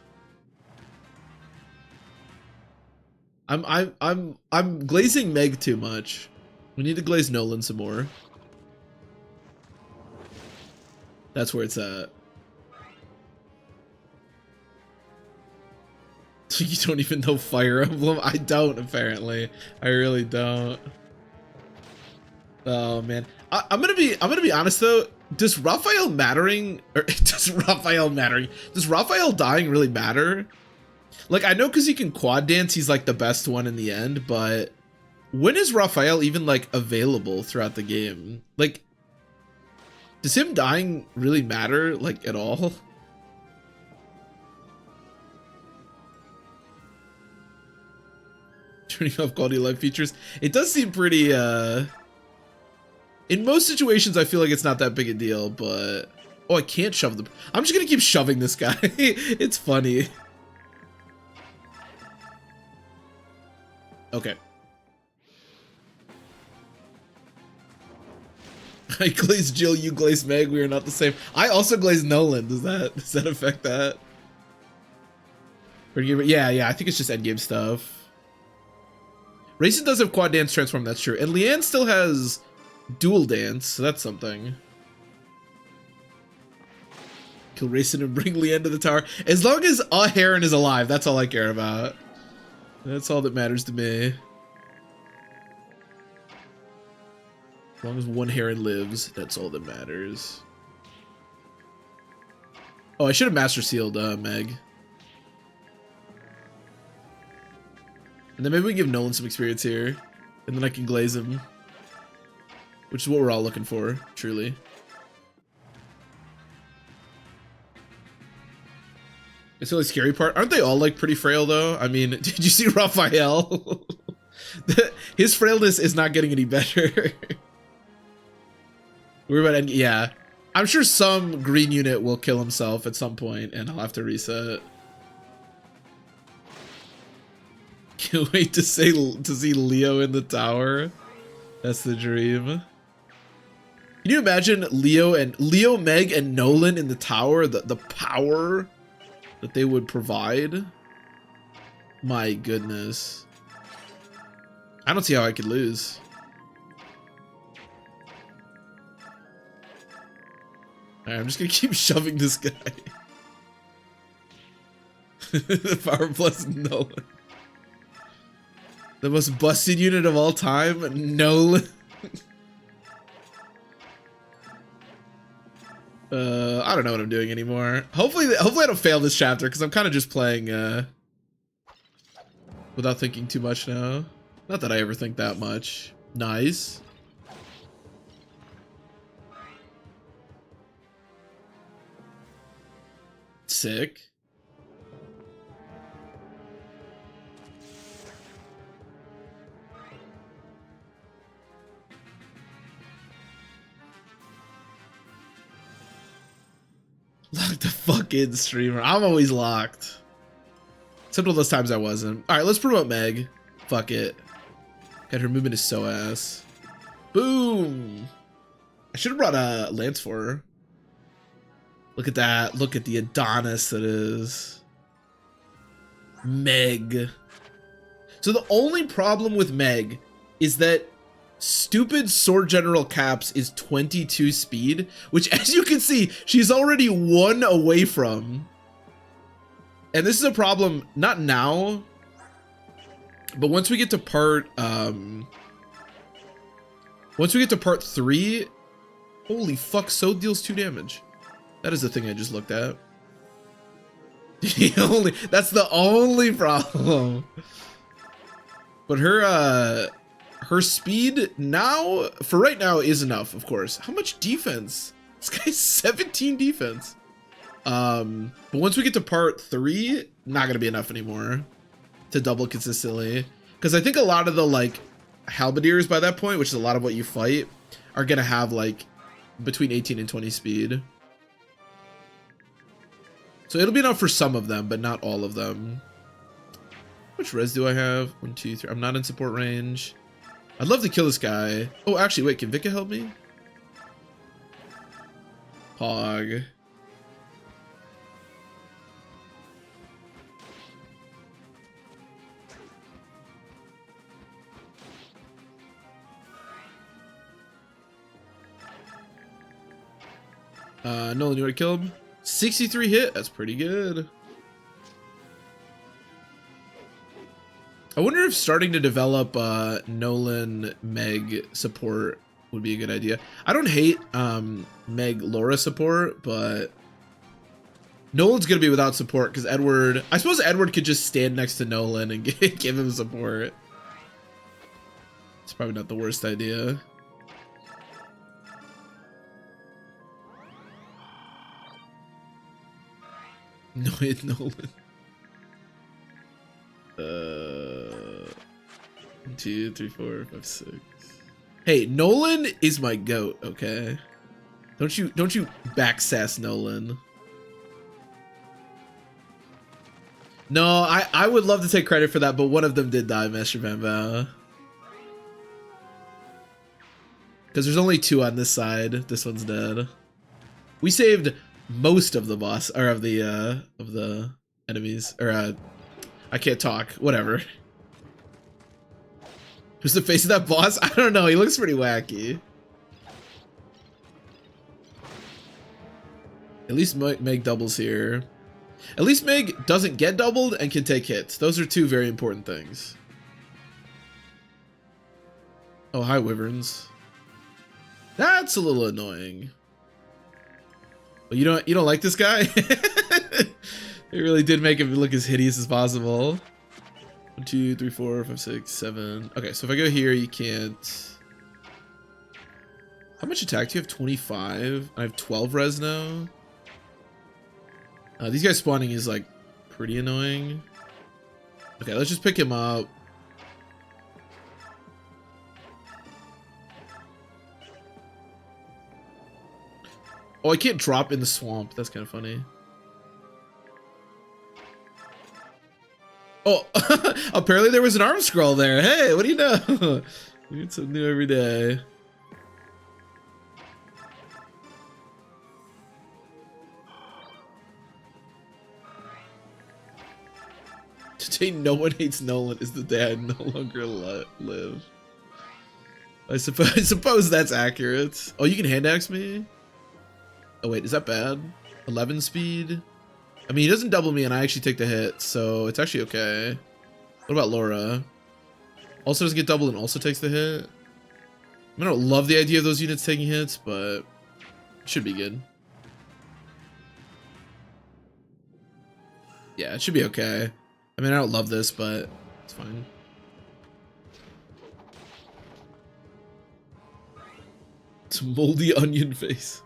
I'm glazing Meg too much. We need to glaze Nolan some more. That's where it's at. You don't even know Fire Emblem? I don't, apparently. I really don't. Oh man. I'm gonna be honest though. Does Raphael dying really matter? Like, I know because he can quad dance, he's like the best one in the end, but when is Raphael even like available throughout the game? Like, does him dying really matter like at all? Turning off quality of life features. It does seem pretty In most situations, I feel like it's not that big a deal, but... Oh, I can't shove the... I'm just gonna keep shoving this guy. It's funny. Okay. I glaze Jill, you glaze Meg, we are not the same. I also glaze Nolan. Does that affect that? Yeah, I think it's just endgame stuff. Rayson does have quad dance transform, that's true. And Leanne still has dual dance, so that's something. Kill Rayson and bring Leanne to the tower. As long as a Heron is alive, that's all I care about. That's all that matters to me. As long as one Heron lives, that's all that matters. Oh, I should have Master Sealed Meg. And then maybe we give Nolan some experience here. And then I can glaze him. Which is what we're all looking for, truly. It's the only scary part. Aren't they all like pretty frail though? I mean, did you see Raphael? His frailness is not getting any better. We're about to, yeah. I'm sure some green unit will kill himself at some point and I'll have to reset. Can't wait to see Leo in the tower. That's the dream. Can you imagine Leo, Meg, and Nolan in the tower? The power that they would provide. My goodness. I don't see how I could lose. Alright, I'm just gonna keep shoving this guy. The power plus Nolan. The most busted unit of all time, Nolan. I don't know what I'm doing anymore. Hopefully I don't fail this chapter because I'm kind of just playing without thinking too much now. Not that I ever think that much. Nice. Sick. Lock the fuck in, streamer. I'm always locked. Except all those times I wasn't. Alright, let's promote Meg. Fuck it. God, her movement is so ass. Boom! I should have brought a lance for her. Look at that. Look at the Adonis that is. Meg. So the only problem with Meg is that stupid Sword General Caps is 22 speed, which as you can see, she's already 1 away from. And this is a problem, not now, but once we get to part, once we get to part 3, holy fuck, so deals 2 damage. That is the thing I just looked at. That's the only problem. But her speed now, for right now, is enough, of course. How much defense? This guy's 17 defense. But once we get to part 3, not gonna be enough anymore to double consistently. Because I think a lot of the like halberdiers by that point, which is a lot of what you fight, are gonna have like between 18 and 20 speed. So it'll be enough for some of them, but not all of them. Which res do I have? 1, 2, 3. I'm not in support range. I'd love to kill this guy. Oh, actually, wait, can Vika help me? Pog. Nolan, you want to kill him? 63 hit, that's pretty good. I wonder if starting to develop Nolan Meg support would be a good idea. I don't hate Meg Laura support, but Nolan's gonna be without support because Edward, I suppose Edward could just stand next to Nolan and give him support. It's probably not the worst idea. No, it's Nolan. 1, 2, 3, 4, 5, 6. Hey, Nolan is my goat, okay? Don't you backsass Nolan. No, I would love to take credit for that, but one of them did die, Master Bambao. Because there's only 2 on this side. This one's dead. We saved most of the boss, or of the enemies, or I can't talk. Whatever. Who's the face of that boss? I don't know. He looks pretty wacky. At least Meg doubles here. At least Meg doesn't get doubled and can take hits. Those are 2 very important things. Oh, hi, Wyverns. That's a little annoying. Well, you don't like this guy? It really did make him look as hideous as possible. 1, 2, 3, 4, 5, 6, 7. Okay, so if I go here, you can't. How much attack do you have? 25. I have 12 res now. These guys spawning is like pretty annoying. Okay, let's just pick him up. Oh, I can't drop in the swamp. That's kind of funny. Oh, apparently there was an arm scroll there. Hey, what do you know? We get something new every day. Today no one hates Nolan is the day I no longer live. I suppose that's accurate. Oh, you can hand axe me? Oh wait, is that bad? 11 speed? I mean, he doesn't double me and I actually take the hit, so it's actually okay. What about Laura? Also doesn't get doubled and also takes the hit. I mean, I don't love the idea of those units taking hits, but it should be good. Yeah, it should be okay. I mean, I don't love this, but it's fine. It's a moldy onion face.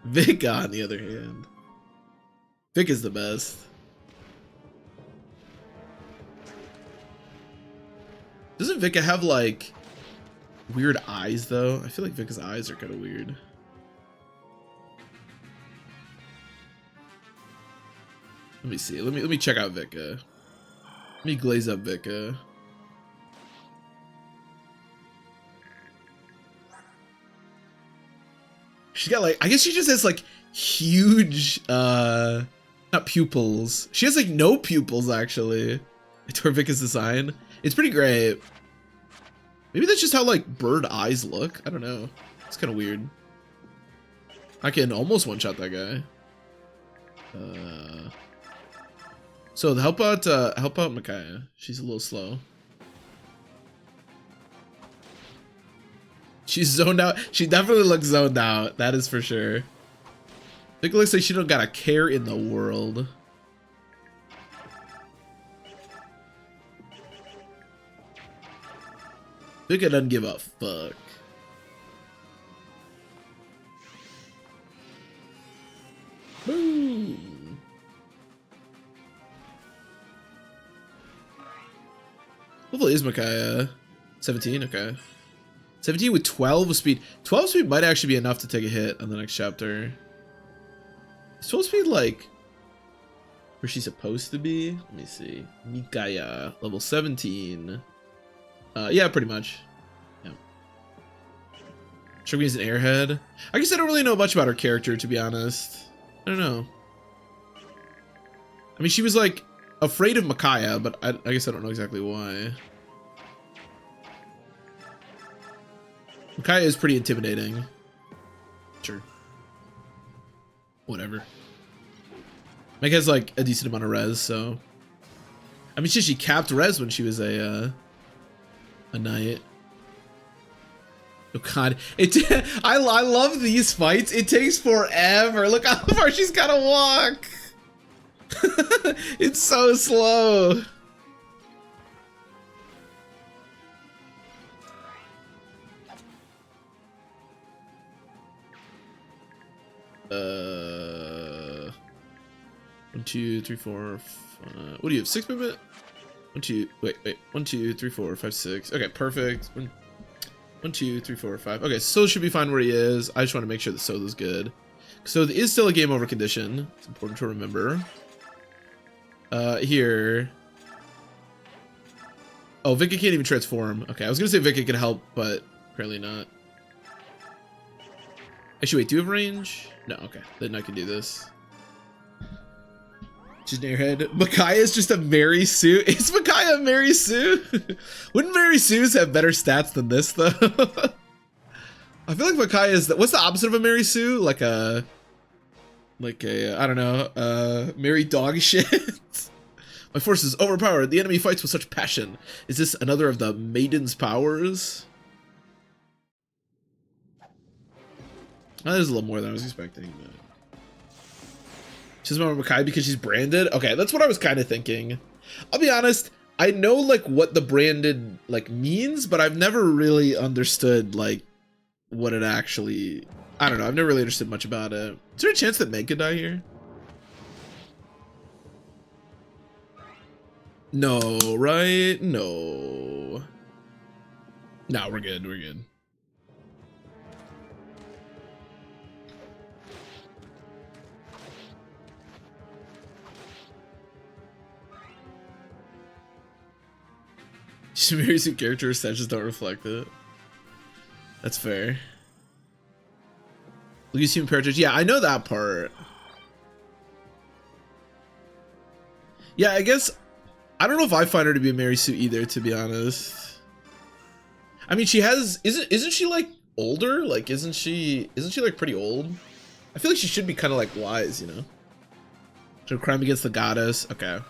Vic, on the other hand. Vic is the best. Doesn't Vika have like weird eyes though? I feel like Vika's eyes are kind of weird. Let me see. Let me check out Vika. Let me glaze up Vika. She's got like, I guess she just has like huge not pupils. She has like no pupils actually. It's her Vika's design. It's pretty great. Maybe that's just how like bird eyes look. I don't know. It's kind of weird. I can almost one-shot that guy. So help out Micaiah. She's a little slow. She's zoned out. She definitely looks zoned out. That is for sure. It looks like she don't got a care in the world. Vika doesn't give a fuck. Boom. Hopefully is Micaiah. 17, okay. 17 with 12 speed. 12 speed might actually be enough to take a hit on the next chapter. Is 12 speed like where she's supposed to be? Let me see. Micaiah, level 17. Yeah, pretty much. Yeah. Shogumi's an airhead. I guess I don't really know much about her character, to be honest. I don't know. I mean, she was like afraid of Micaiah, but I guess I don't know exactly why. Micaiah is pretty intimidating. Sure. Whatever. Meg has like a decent amount of res, so. I mean, she capped res when she was a knight. Oh god, I love these fights. It takes forever. Look how far she's gotta walk. It's so slow. One, two, three, four, five. What do you have? 6 movement? 1, 2, wait. 1, 2, 3, 4, 5, 6. Okay, perfect. 1, 2, 3, 4, 5. Okay, Soth should be fine where he is. I just want to make sure that Soth is good. Soth is still a game over condition. It's important to remember. Here. Oh, Vika can't even transform. Okay, I was gonna say Vika could help, but apparently not. Actually, wait, do you have range? No, okay. Then I can do this. She's near your head. Micaiah is just a Mary Sue. Is Micaiah a Mary Sue? Wouldn't Mary Sue's have better stats than this, though? I feel like Micaiah is what's the opposite of a Mary Sue? Like a I don't know, Mary Dog Shit. My force is overpowered. The enemy fights with such passion. Is this another of the Maiden's powers? Oh, there's a little more than I was expecting. But... She's more Micaiah because she's branded? Okay, that's what I was kind of thinking. I'll be honest, I know like what the branded like means, but I've never really understood like what it actually... I don't know, I've never really understood much about it. Is there a chance that Meg could die here? No, right? No. No, we're good, we're good. Mary's character extensions don't reflect it. That's fair. Lucas human parentage. Yeah, I know that part. Yeah, I guess I don't know if I find her to be a Mary Sue either, to be honest. I mean, she has isn't she like older? Like isn't she like pretty old? I feel like she should be kind of like wise, you know. So crime against the goddess. Okay.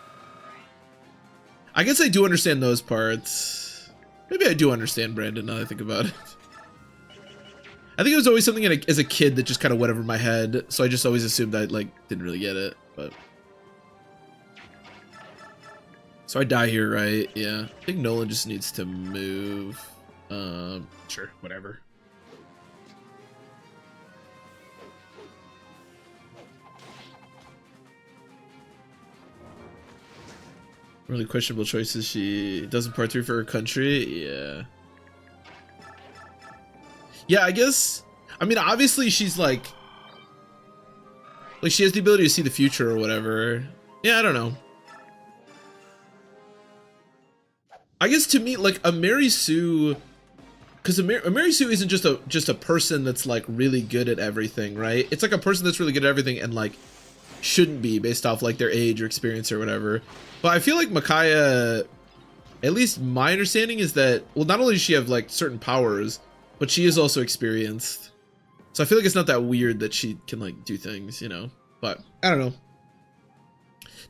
I guess I do understand those parts. Maybe I do understand Brandon now that I think about it. I think it was always something as a kid that just kind of went over my head, so I just always assumed I like didn't really get it. But so I die here, right? Yeah. I think Nolan just needs to move. Sure, whatever. Really questionable choices. She doesn't part 3 for her country. Yeah. Yeah, I guess. I mean, obviously she's like she has the ability to see the future or whatever. Yeah, I don't know. I guess to me, like a Mary Sue, because a Mary Sue isn't just a person that's like really good at everything, right? It's like a person that's really good at everything and like shouldn't be based off like their age or experience or whatever. But I feel like Micaiah, at least my understanding is that, well, not only does she have like certain powers, but she is also experienced. So I feel like it's not that weird that she can like do things, you know. But I don't know.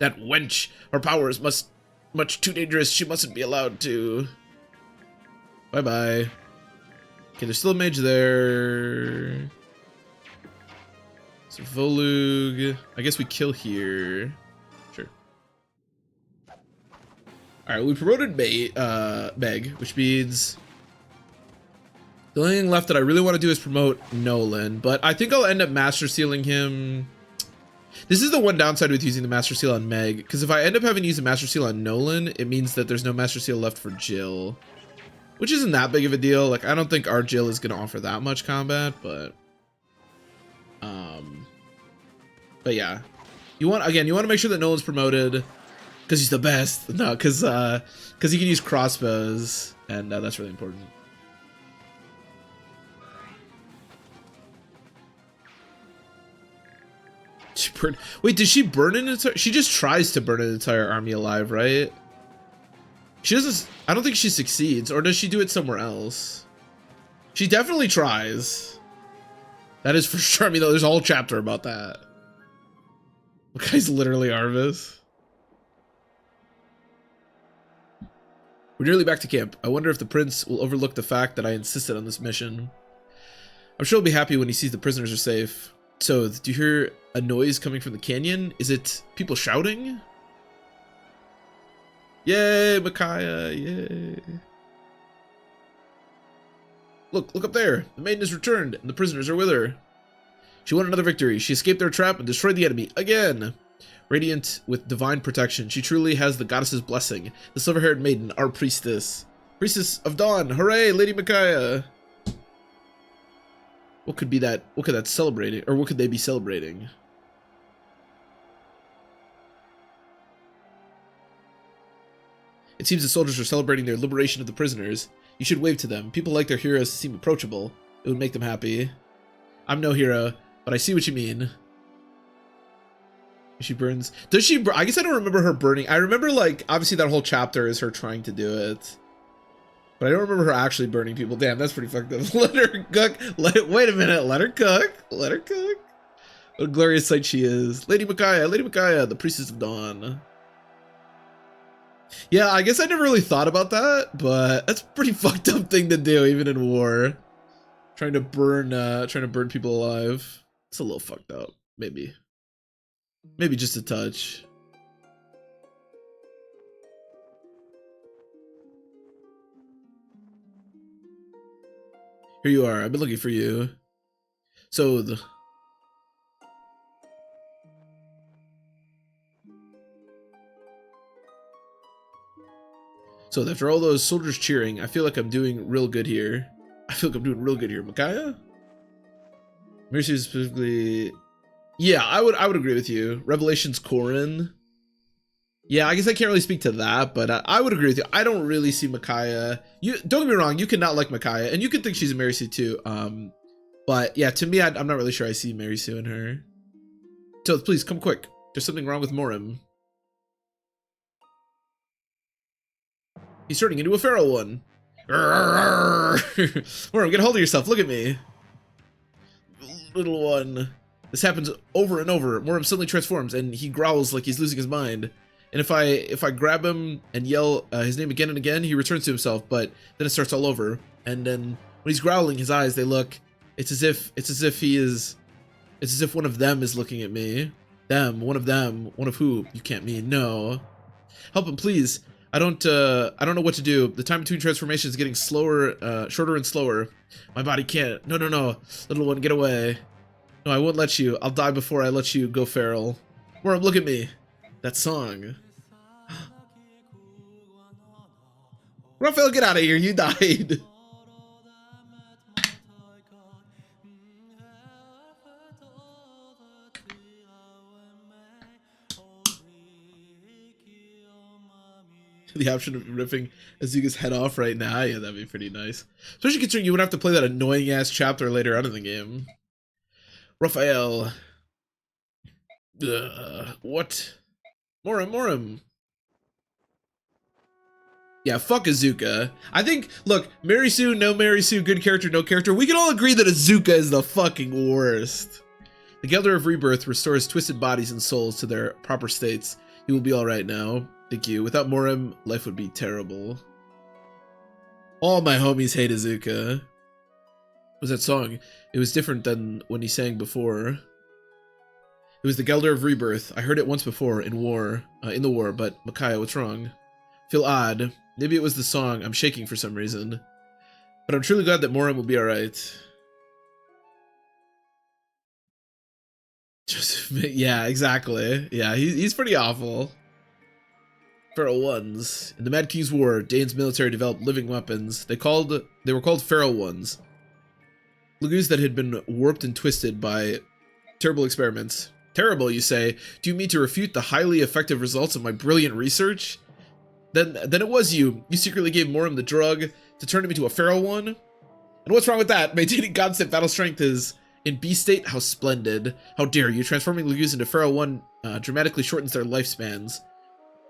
That wench, her powers much too dangerous. She mustn't be allowed to. Bye bye. Okay, there's still a mage there. So Volug, I guess we kill here. Sure. All right, we promoted Meg, which means the only thing left that I really want to do is promote Nolan, but I think I'll end up master sealing him. This is the one downside with using the master seal on Meg, because if I end up having to use a master seal on Nolan, it means that there's no master seal left for Jill, which isn't that big of a deal. Like, I don't think our Jill is going to offer that much combat, but yeah, you want to make sure that Nolan's promoted because he's the best. No, because he can use crossbows, and that's really important. Wait, did she burn an entire? She just tries to burn an entire army alive, right? She doesn't. I don't think she succeeds, or does she do it somewhere else? She definitely tries. That is for sure. I mean, there's a whole chapter about that. The guy's literally Arvis. We're nearly back to camp. I wonder if the prince will overlook the fact that I insisted on this mission. I'm sure he'll be happy when he sees the prisoners are safe. So, do you hear a noise coming from the canyon? Is it people shouting? Yay, Micaiah, yay. Look up there. The maiden has returned, and the prisoners are with her. She won another victory. She escaped their trap and destroyed the enemy again. Radiant with divine protection, she truly has the goddess's blessing. The silver-haired maiden, our priestess. Priestess of Dawn. Hooray, Lady Micaiah. What could be that? What could that celebrating? Or what could they be celebrating? It seems the soldiers are celebrating their liberation of the prisoners. You should wave to them. People like their heroes to seem approachable. It would make them happy. I'm no hero, but I see what you mean. She burns. Does she? I guess I don't remember her burning. I remember, like, obviously that whole chapter is her trying to do it. But I don't remember her actually burning people. Damn, that's pretty fucked up. Let her cook. Wait a minute. Let her cook. Let her cook. What a glorious sight she is. Lady Micaiah. Lady Micaiah, the priestess of dawn. Yeah, I guess I never really thought about that, but that's a pretty fucked up thing to do, even in war. Trying to burn people alive. It's a little fucked up, maybe. Maybe just a touch. Here you are. I've been looking for you. So after all those soldiers cheering, I feel like I'm doing real good here. Micaiah? Mercy specifically. Yeah, I would agree with you. Revelations Corin. Yeah, I guess I can't really speak to that, but I would agree with you. I don't really see Micaiah. You don't get me wrong, you cannot like Micaiah, and you could think she's a Mary Sue too. But yeah, to me, I'm not really sure I see Mary Sue in her. So please come quick. There's something wrong with Morim. He's turning into a feral one. Morim, get a hold of yourself. Look at me, little one. This happens over and over. Morim suddenly transforms, and he growls like he's losing his mind. And if I grab him and yell his name again and again, he returns to himself. But then it starts all over. And then when he's growling, his eyes, they look. It's as if one of them is looking at me. Them, one of them, one of who? You can't mean no. Help him, please. I don't know what to do. The time between transformations is getting slower, shorter and slower. My body can't. No, little one, get away. No, I won't let you. I'll die before I let you go feral. Morim, look at me. That song. Raphael, get out of here. You died. The option of ripping Azuka's head off right now. Yeah, that'd be pretty nice. Especially considering you would have to play that annoying ass chapter later on in the game. Raphael. What? Morim. Yeah, fuck Azuka. I think, look, Mary Sue, no Mary Sue, good character, no character. We can all agree that Azuka is the fucking worst. The Gelder of Rebirth restores twisted bodies and souls to their proper states. He will be alright now. Thank you. Without Morim, life would be terrible. All my homies hate Azuka. What was that song? It was different than when he sang before. It was the Gelder of Rebirth. I heard it once before in the war, but Micaiah, what's wrong? Feel odd. Maybe it was the song. I'm shaking for some reason. But I'm truly glad that Morim will be alright. Joseph, yeah, exactly. Yeah, he's pretty awful. Feral Ones. In the Mad King's War, Dane's military developed living weapons. They were called Feral Ones. Lagoons that had been warped and twisted by terrible experiments. Terrible, you say? Do you mean to refute the highly effective results of my brilliant research? Then it was you. You secretly gave Morim the drug to turn him into a feral one? And what's wrong with that? Maintaining constant battle strength is in beast state? How splendid. How dare you? Transforming Lagoons into feral one dramatically shortens their lifespans.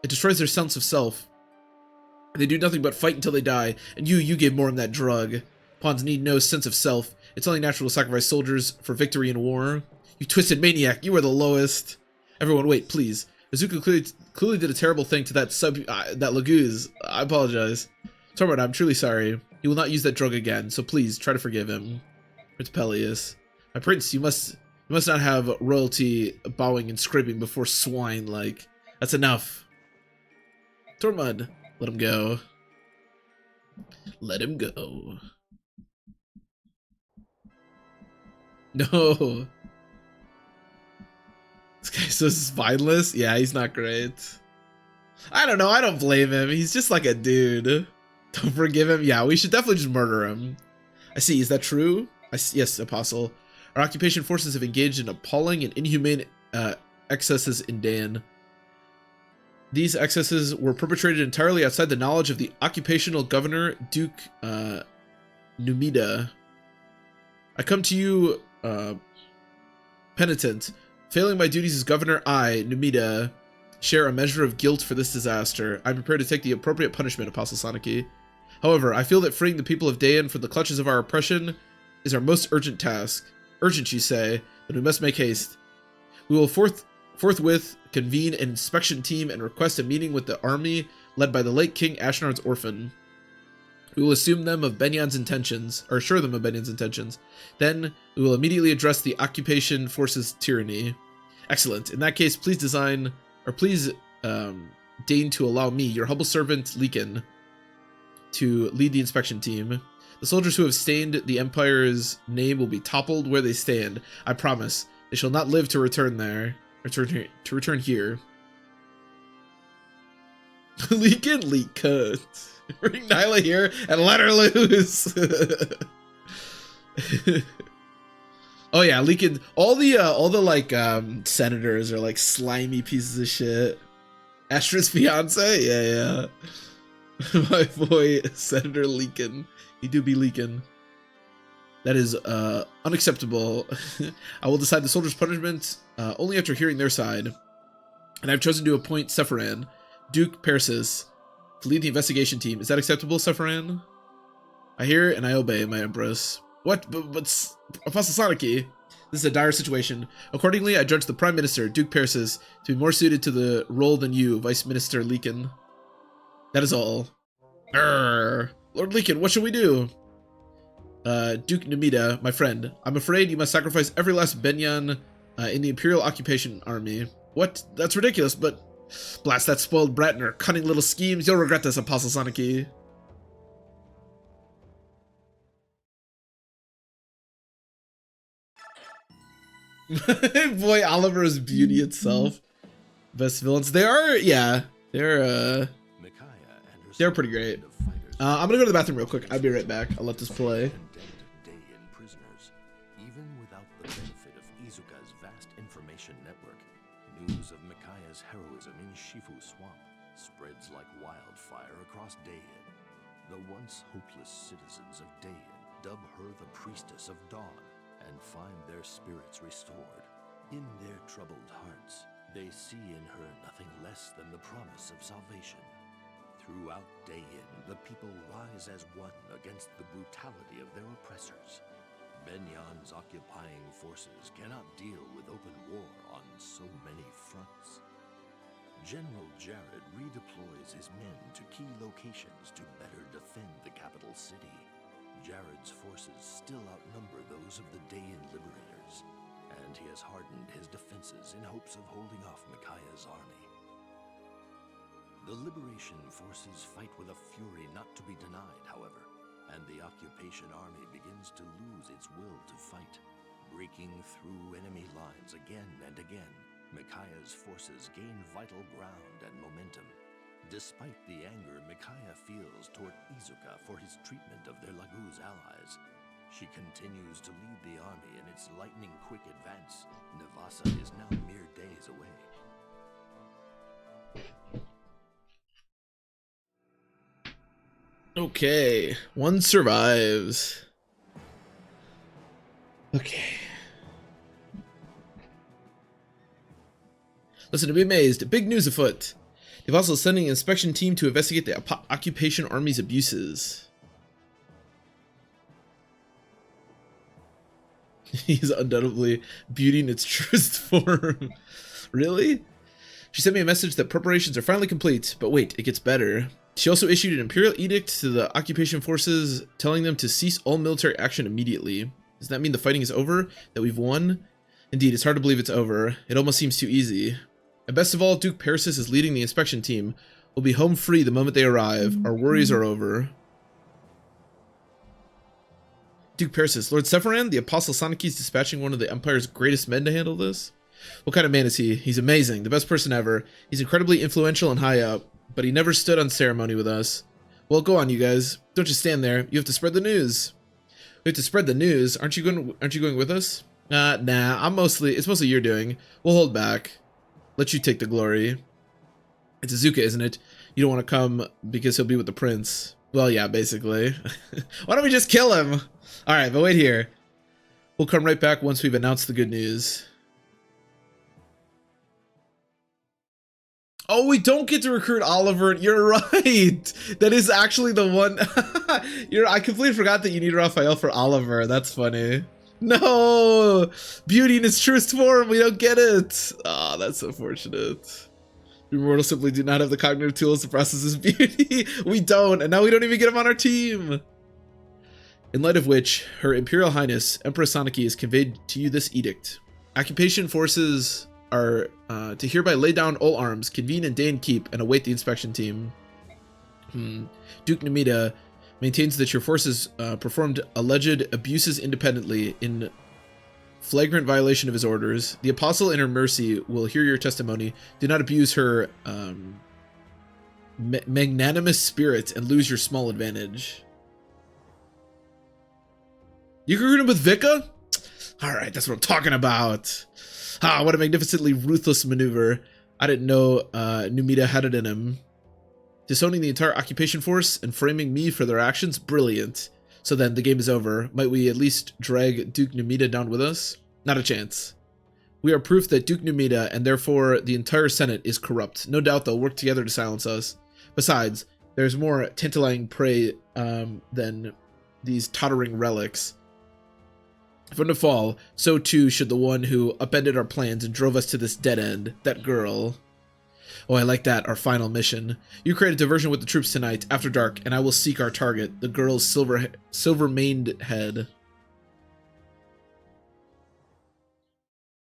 It destroys their sense of self. They do nothing but fight until they die, and you gave Morim that drug. Pawns need no sense of self. It's only natural to sacrifice soldiers for victory in war. You twisted maniac, you are the lowest. Everyone, wait, please. Azuka clearly did a terrible thing to that Laguz. I apologize. Tormod, I'm truly sorry. He will not use that drug again, so please, try to forgive him. Prince Peleus. My prince, you must not have royalty bowing and scraping before swine like. That's enough. Tormod, let him go. Let him go. No. This guy's so spineless. Yeah, he's not great. I don't know. I don't blame him. He's just like a dude. Don't forgive him. Yeah, we should definitely just murder him. I see. Is that true? Yes, Apostle. Our occupation forces have engaged in appalling and inhumane excesses in Dan. These excesses were perpetrated entirely outside the knowledge of the occupational governor, Duke Numida. I come to you, penitent. Failing my duties as governor, I, Numida, share a measure of guilt for this disaster. I'm prepared to take the appropriate punishment, Apostle Sanaki. However, I feel that freeing the people of Dayan from the clutches of our oppression is our most urgent task. Urgent, you say, but we must make haste. We will forthwith convene an inspection team and request a meeting with the army led by the late King Ashnard's orphan. We will assume them of Benyan's intentions, or assure them of Benyan's intentions. Then, we will immediately address the occupation force's tyranny. Excellent. In that case, please deign to allow me, your humble servant, Leekin, to lead the inspection team. The soldiers who have stained the Empire's name will be toppled where they stand. I promise. They shall not live to return there. Return here. Leekin, leak cut. Bring Nyla here and let her loose. Oh yeah, Leekin. All the like senators are like slimy pieces of shit. Astra's fiance, yeah. My boy, Senator Leekin. He do be leaking. That is unacceptable. I will decide the soldiers' punishment only after hearing their side. And I've chosen to appoint Sephiran, Duke Persis, to lead the investigation team. Is that acceptable, Sephiran? I hear and I obey, my empress. What? But Apostle Sanaki, this is a dire situation. Accordingly, I judge the Prime Minister, Duke Persis, to be more suited to the role than you, Vice Minister Leekin. That is all. Lord Leekin, what shall we do? Duke Numida, my friend, I'm afraid you must sacrifice every last Benyan in the Imperial Occupation Army. What? That's ridiculous, but blast that spoiled brat and her cunning little schemes. You'll regret this, Apostle Sanaki. Boy, Oliver's beauty itself. Best villains. They are, yeah. They're pretty great. I'm gonna go to the bathroom real quick. I'll be right back. I'll let this play. Even without the benefit of Izuka's vast information network, news of Mikaya's heroism in Shifu Swamp spreads like wildfire across Dayan. The once hopeless citizens of Dayan dub her the Priestess of Dawn and find their spirits restored. In their troubled hearts, they see in her nothing less than the promise of salvation. Throughout Dayan, the people rise as one against the brutality of their oppressors. Benyan's occupying forces cannot deal with open war on so many fronts. General Jared redeploys his men to key locations to better defend the capital city. Jared's forces still outnumber those of the Dayan liberators, and he has hardened his defenses in hopes of holding off Mikaya's army. The liberation forces fight with a fury not to be denied, however, and the occupation army begins to lose its will to fight. Breaking through enemy lines again and again, Mikaya's forces gain vital ground and momentum. Despite the anger Mikaya feels toward Izuka for his treatment of their Laguz allies, she continues to lead the army in its lightning-quick advance. Navassa is now mere days away. Okay, one survives. Okay. Listen to be amazed. Big news afoot. They've also sending an inspection team to investigate the occupation army's abuses. He's undoubtedly beauty in its truest form. Really? She sent me a message that preparations are finally complete, but wait, it gets better. She also issued an imperial edict to the occupation forces telling them to cease all military action immediately. Does that mean the fighting is over? That we've won? Indeed, it's hard to believe it's over. It almost seems too easy. And best of all, Duke Persis is leading the inspection team. We'll be home free the moment they arrive. Our worries are over. Duke Persis, Lord Sephiran, the Apostle Sanaki is dispatching one of the Empire's greatest men to handle this. What kind of man is he? He's amazing, the best person ever. He's incredibly influential and high up, but he never stood on ceremony with us. Well, go on, you guys. Don't just stand there. You have to spread the news. We have to spread the news. Aren't you going with us? Nah, it's mostly you're doing. We'll hold back. Let you take the glory. It's Azuka, isn't it? You don't want to come because he'll be with the prince. Well, yeah, basically. Why don't we just kill him? Alright, but wait here. We'll come right back once we've announced the good news. Oh, we don't get to recruit Oliver. You're right. That is actually the one. I completely forgot that you need Raphael for Oliver. That's funny. No, Beauty in its truest form. We don't get it. Ah, that's unfortunate. We mortals simply do not have the cognitive tools to process his beauty. We don't, and now we don't even get him on our team. In light of which, Her Imperial Highness Empress Soniki has conveyed to you this edict. Occupation forces are to hereby lay down all arms, convene in Dane Keep, and await the inspection team. Duke Namida maintains that your forces performed alleged abuses independently in flagrant violation of his orders. The Apostle in her mercy will hear your testimony. Do not abuse her magnanimous spirit and lose your small advantage. You can recruit him with Vika? Alright, that's what I'm talking about. Ah, what a magnificently ruthless maneuver. I didn't know Numida had it in him. Disowning the entire occupation force and framing me for their actions? Brilliant. So then, the game is over. Might we at least drag Duke Numida down with us? Not a chance. We are proof that Duke Numida, and therefore the entire Senate, is corrupt. No doubt they'll work together to silence us. Besides, there's more tantalizing prey than these tottering relics. From the fall, so too should the one who upended our plans and drove us to this dead end, that girl. Oh, I like that, our final mission. You create a diversion with the troops tonight, after dark, and I will seek our target, the girl's silver-maned head.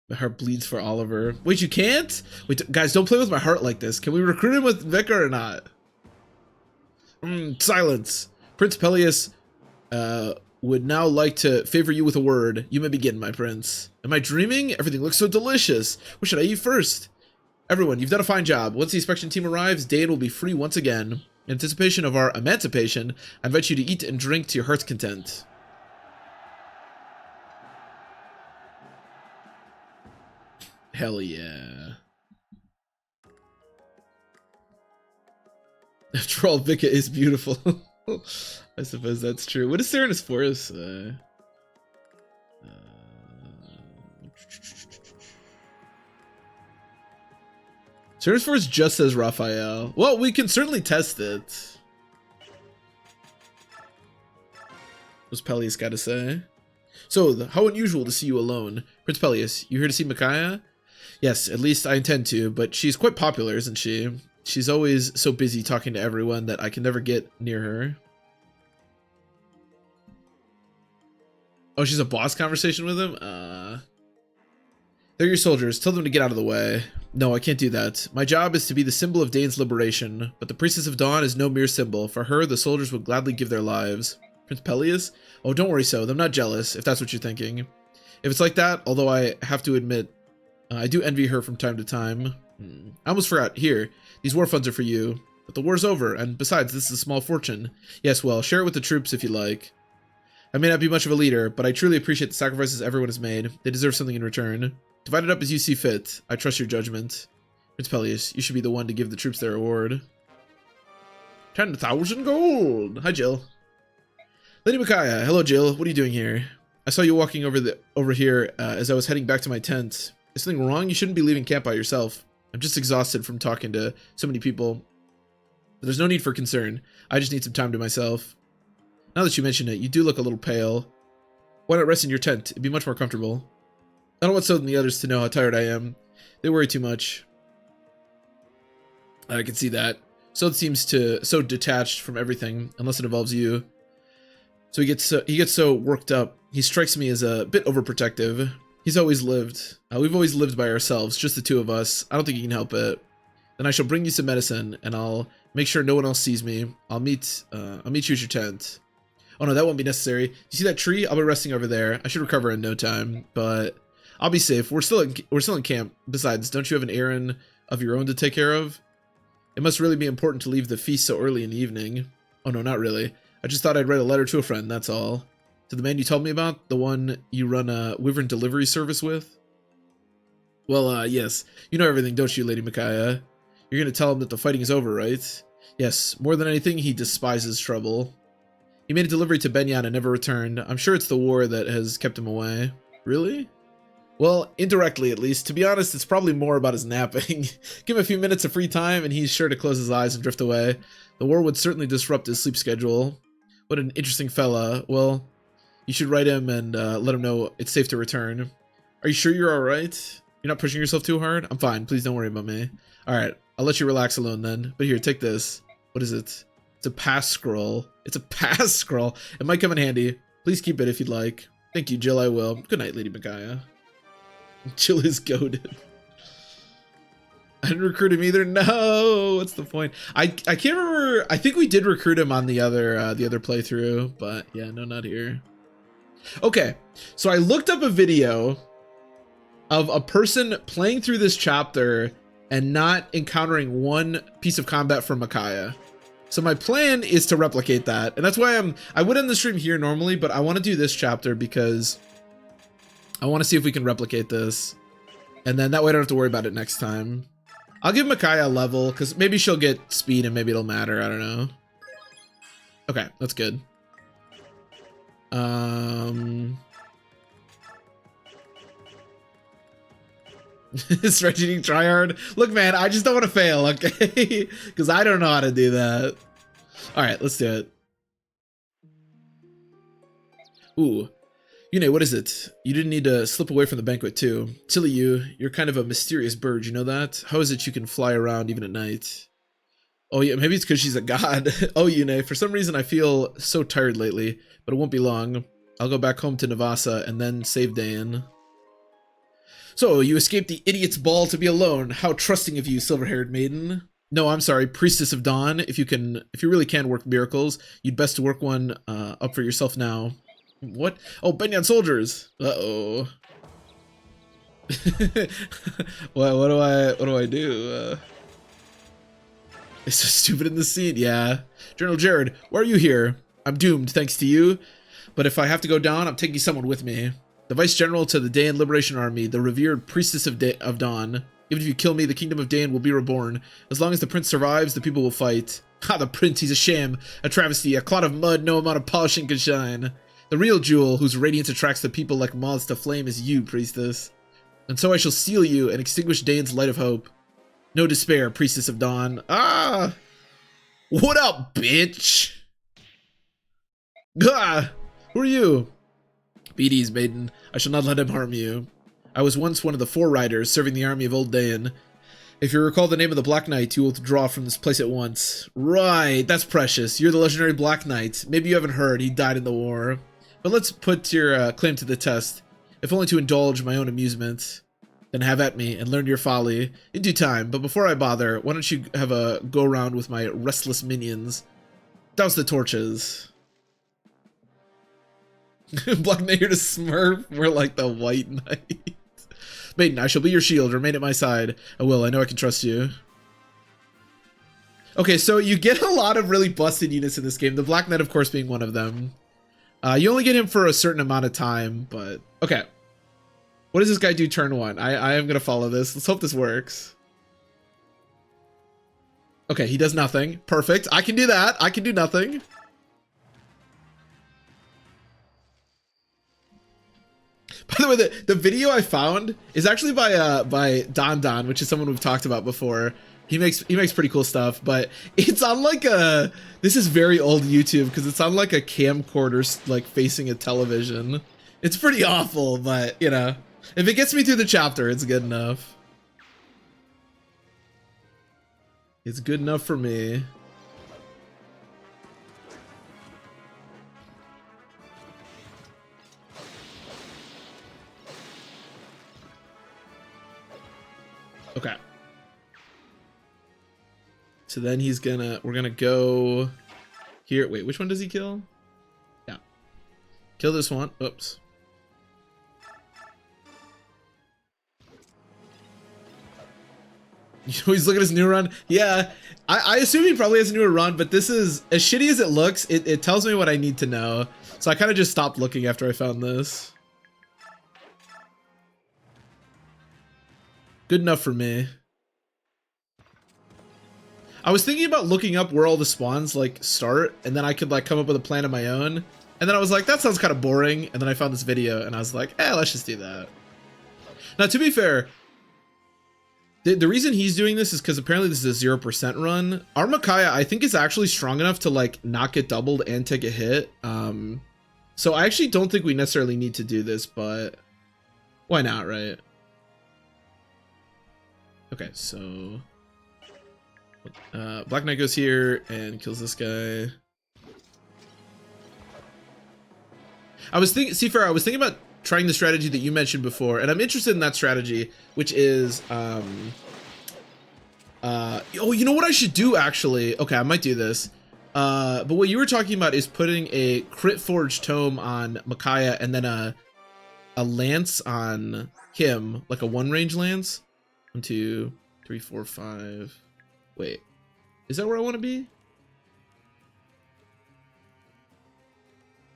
My heart bleeds for Oliver. Wait, you can't? Wait, guys, don't play with my heart like this. Can we recruit him with Vika or not? Silence. Prince Peleus, would now like to favor you with a word. You may begin, my prince. Am I dreaming? Everything looks so delicious. What should I eat first? Everyone, you've done a fine job. Once the inspection team arrives, Dane will be free once again. In anticipation of our emancipation, I invite you to eat and drink to your heart's content. Hell yeah. After all, Vika is beautiful. I suppose that's true. What does Serenus say? Serenus just says Raphael. Well, we can certainly test it. What's Peleus got to say? So, how unusual to see you alone. Prince Peleus, you here to see Micaiah? Yes, at least I intend to, but she's quite popular, isn't she? She's always so busy talking to everyone that I can never get near her. Oh, she's a boss conversation with him? They're your soldiers. Tell them to get out of the way. No, I can't do that. My job is to be the symbol of Dane's liberation, but the Priestess of Dawn is no mere symbol. For her, the soldiers would gladly give their lives. Prince Peleus? Oh, don't worry, so. I'm not jealous, if that's what you're thinking. If it's like that, although I have to admit, I do envy her from time to time. I almost forgot. Here, these war funds are for you. But the war's over, and besides, this is a small fortune. Yes, well, share it with the troops if you like. I may not be much of a leader, but I truly appreciate the sacrifices everyone has made. They deserve something in return. Divide it up as you see fit. I trust your judgment. Prince Peleus, you should be the one to give the troops their reward. 10,000 gold! Hi, Jill. Lady Micaiah, hello, Jill. What are you doing here? I saw you walking over here as I was heading back to my tent. Is something wrong? You shouldn't be leaving camp by yourself. I'm just exhausted from talking to so many people. There's no need for concern. I just need some time to myself. Now that you mention it, you do look a little pale. Why not rest in your tent? It'd be much more comfortable. I don't want so than the others to know how tired I am. They worry too much. I can see that. So it seems so detached from everything, unless it involves you. So he gets so worked up. He strikes me as a bit overprotective. He's always lived. We've always lived by ourselves, just the two of us. I don't think he can help it. Then I shall bring you some medicine, and I'll make sure no one else sees me. I'll meet you at your tent. Oh no, that won't be necessary. You see that tree? I'll be resting over there. I should recover in no time, but I'll be safe. We're still in camp. Besides, don't you have an errand of your own to take care of? It must really be important to leave the feast so early in the evening. Oh no, not really. I just thought I'd write a letter to a friend, that's all. To the man you told me about? The one you run a wyvern delivery service with? Well, yes. You know everything, don't you, Lady Micaiah? You're gonna tell him that the fighting is over, right? Yes, more than anything, he despises trouble. He made a delivery to Benyan and never returned. I'm sure it's the war that has kept him away. Really? Well, indirectly at least. To be honest, it's probably more about his napping. Give him a few minutes of free time and he's sure to close his eyes and drift away. The war would certainly disrupt his sleep schedule. What an interesting fella. Well, you should write him and let him know it's safe to return. Are you sure you're alright? You're not pushing yourself too hard? I'm fine. Please don't worry about me. Alright, I'll let you relax alone then. But here, take this. What is it? It's a pass scroll. It's a pass scroll. It might come in handy. Please keep it if you'd like. Thank you, Jill. I will. Good night, Lady Micaiah. Jill is goaded. I didn't recruit him either. No, what's the point? I can't remember. I think we did recruit him on the other playthrough, but yeah, no, not here. Okay, so I looked up a video of a person playing through this chapter and not encountering one piece of combat from Micaiah. So my plan is to replicate that, and that's why I would end the stream here normally, but I want to do this chapter because I want to see if we can replicate this, and then that way I don't have to worry about it next time. I'll give Micaiah a level because maybe she'll get speed and maybe it'll matter. I don't know. Okay, that's good. Stretching try hard. Look, man, I just don't want to fail, okay? Because I don't know how to do that. All right, let's do it. Ooh. Yune, what is it? You didn't need to slip away from the banquet, too. Silly you. You're kind of a mysterious bird, you know that? How is it you can fly around even at night? Oh, yeah, maybe it's because she's a god. Oh, Yune, for some reason I feel so tired lately, but it won't be long. I'll go back home to Navasa and then save Dayan. So, you escaped the idiot's ball to be alone. How trusting of you, silver-haired maiden. No, I'm sorry, priestess of dawn. If you really can work miracles, you'd best to work one up for yourself now. What? Oh, Benyan soldiers. Uh-oh. what do I do? It's so stupid in the scene. Yeah. General Jared, why are you here? I'm doomed, thanks to you. But if I have to go down, I'm taking someone with me. The Vice General to the Dayan Liberation Army, the revered Priestess of Dawn. Even if you kill me, the Kingdom of Dayan will be reborn. As long as the Prince survives, the people will fight. Ha, the Prince, he's a sham, a travesty, a clod of mud no amount of polishing can shine. The real jewel, whose radiance attracts the people like moths to flame, is you, Priestess. And so I shall seal you and extinguish Dayan's light of hope. No despair, Priestess of Dawn. Ah! What up, bitch? Ah! Who are you? BD's maiden. I shall not let him harm you. I was once one of the Four Riders serving the army of Old Dayan. If you recall the name of the Black Knight, you will withdraw from this place at once. Right, that's precious. You're the legendary Black Knight. Maybe you haven't heard, he died in the war. But let's put your claim to the test, if only to indulge my own amusement. Then have at me and learn your folly in due time. But before I bother, why don't you have a go around with my restless minions? Douse the torches. Black Knight here to smurf. We're like the White Knight. Maiden, I shall be your shield. Remain at my side. I will. I know I can trust you. Okay, so you get a lot of really busted units in this game. The Black Knight, of course, being one of them. You only get him for a certain amount of time, but... Okay. What does this guy do turn one? I am going to follow this. Let's hope this works. Okay, he does nothing. Perfect. I can do that. I can do nothing. By the way, the video I found is actually by Don Don, which is someone we've talked about before. He makes pretty cool stuff, but it's on like a, this is very old YouTube because it's on like a camcorder like facing a television. It's pretty awful, but you know, if it gets me through the chapter, it's good enough. It's good enough for me. Okay. So then we're gonna go here. Wait, which one does he kill? Yeah. Kill this one. Oops. You know, he's looking at his new run. Yeah, I assume he probably has a newer run, but this is as shitty as it looks. It tells me what I need to know. So I kind of just stopped looking after I found this. Good enough for me. I was thinking about looking up where all the spawns like start, and then I could like come up with a plan of my own. And then I was like, that sounds kind of boring. And then I found this video, and I was like, let's just do that. Now, to be fair, the reason he's doing this is because apparently this is a 0% run. Our Micaiah, I think, is actually strong enough to like not get doubled and take a hit. So I actually don't think we necessarily need to do this, but why not, right? Okay, so Black Knight goes here and kills this guy. I was thinking, Seafair, I was thinking about trying the strategy that you mentioned before, and I'm interested in that strategy, which is oh, you know what I should do actually? Okay, I might do this. But what you were talking about is putting a crit forged tome on Micaiah and then a lance on him, like a one range lance. 1, 2, 3, 4, 5. Wait, is that where I want to be?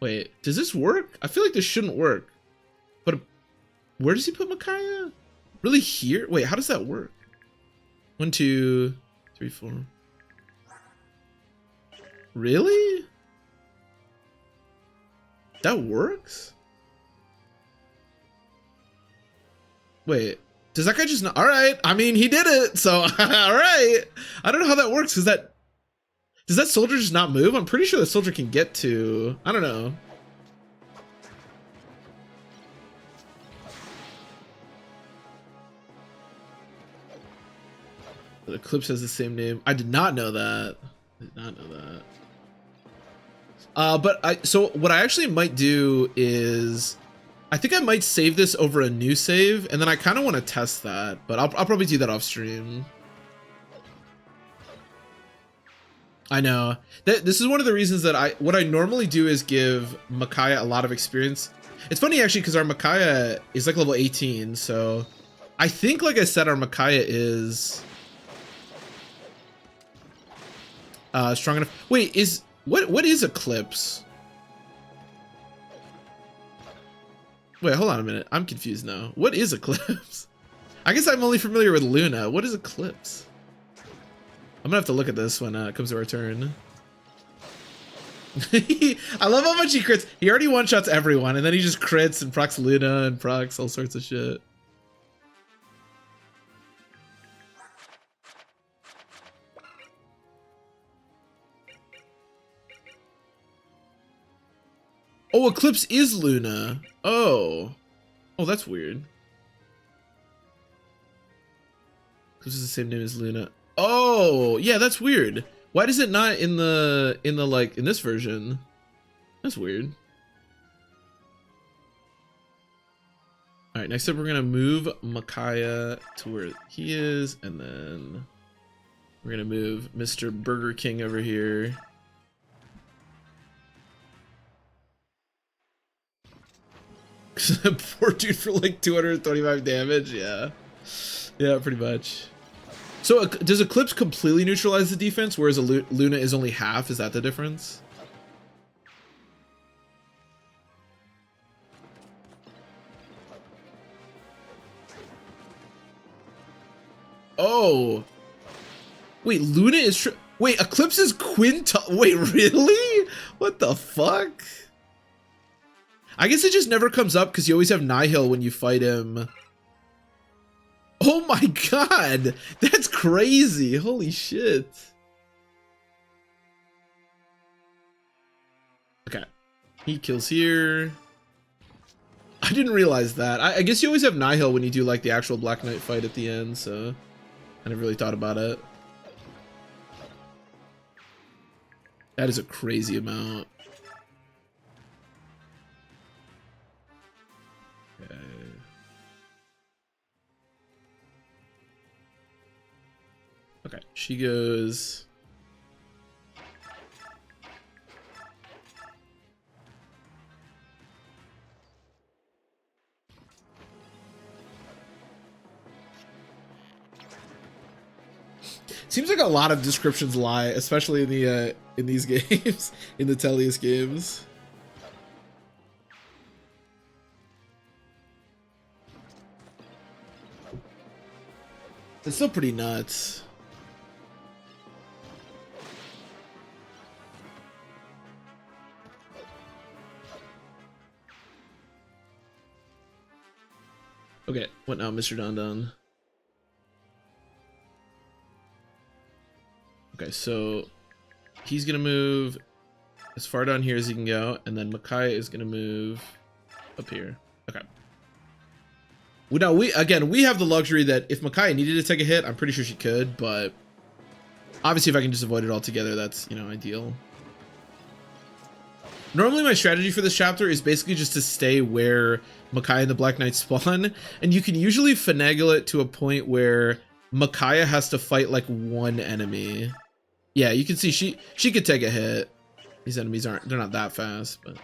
Wait, does this work? I feel like this shouldn't work. But where does he put Micaiah? Really here? Wait, how does that work? 1, 2, 3, 4. Really? That works? Wait, does that guy just not? All right, I mean, he did it, so all right. I don't know how that works. Does that soldier just not move? I'm pretty sure the soldier can get to, I don't know. The Eclipse has the same name. I did not know that. I did not know that. So what I actually might do is, I think I might save this over a new save, and then I kind of want to test that, but I'll probably do that off stream. I know. This is one of the reasons that what I normally do is give Micaiah a lot of experience. It's funny actually, because our Micaiah is like level 18, so I think, like I said, our Micaiah is strong enough. Wait, what is Eclipse? Wait, hold on a minute. I'm confused now. What is Eclipse? I guess I'm only familiar with Luna. What is Eclipse? I'm gonna have to look at this when it comes to our turn. I love how much he crits. He already one-shots everyone, and then he just crits and procs Luna and procs all sorts of shit. Oh, Eclipse is Luna. Oh, that's weird. Eclipse is the same name as Luna. Oh, yeah, that's weird. Why does it not in the like in this version? That's weird. All right, next up we're gonna move Micaiah to where he is, and then we're gonna move Mr. Burger King over here. Poor dude for like 225 damage. Yeah, pretty much. So does Eclipse completely neutralize the defense, whereas Luna is only half? Is that the difference? Oh, wait, Luna is wait, Eclipse is wait, really? What the fuck? I guess it just never comes up because you always have Nihil when you fight him. Oh my god, that's crazy. Holy shit. Okay, he kills here. I didn't realize that. I guess you always have Nihil when you do like the actual Black Knight fight at the end, so I never really thought about it. That is a crazy amount. Okay. Okay, she goes. Seems like a lot of descriptions lie, especially in these games, in the Tellius games. It's still pretty nuts. Okay, what now, Mr. Don Don? Okay, so he's gonna move as far down here as he can go, and then Micaiah is gonna move up here. Okay. Now we have the luxury that if Micaiah needed to take a hit, I'm pretty sure she could, but obviously if I can just avoid it altogether, that's, you know, ideal. Normally my strategy for this chapter is basically just to stay where Micaiah and the Black Knight spawn, and you can usually finagle it to a point where Micaiah has to fight like one enemy. Yeah, you can see she could take a hit. These enemies they're not that fast, but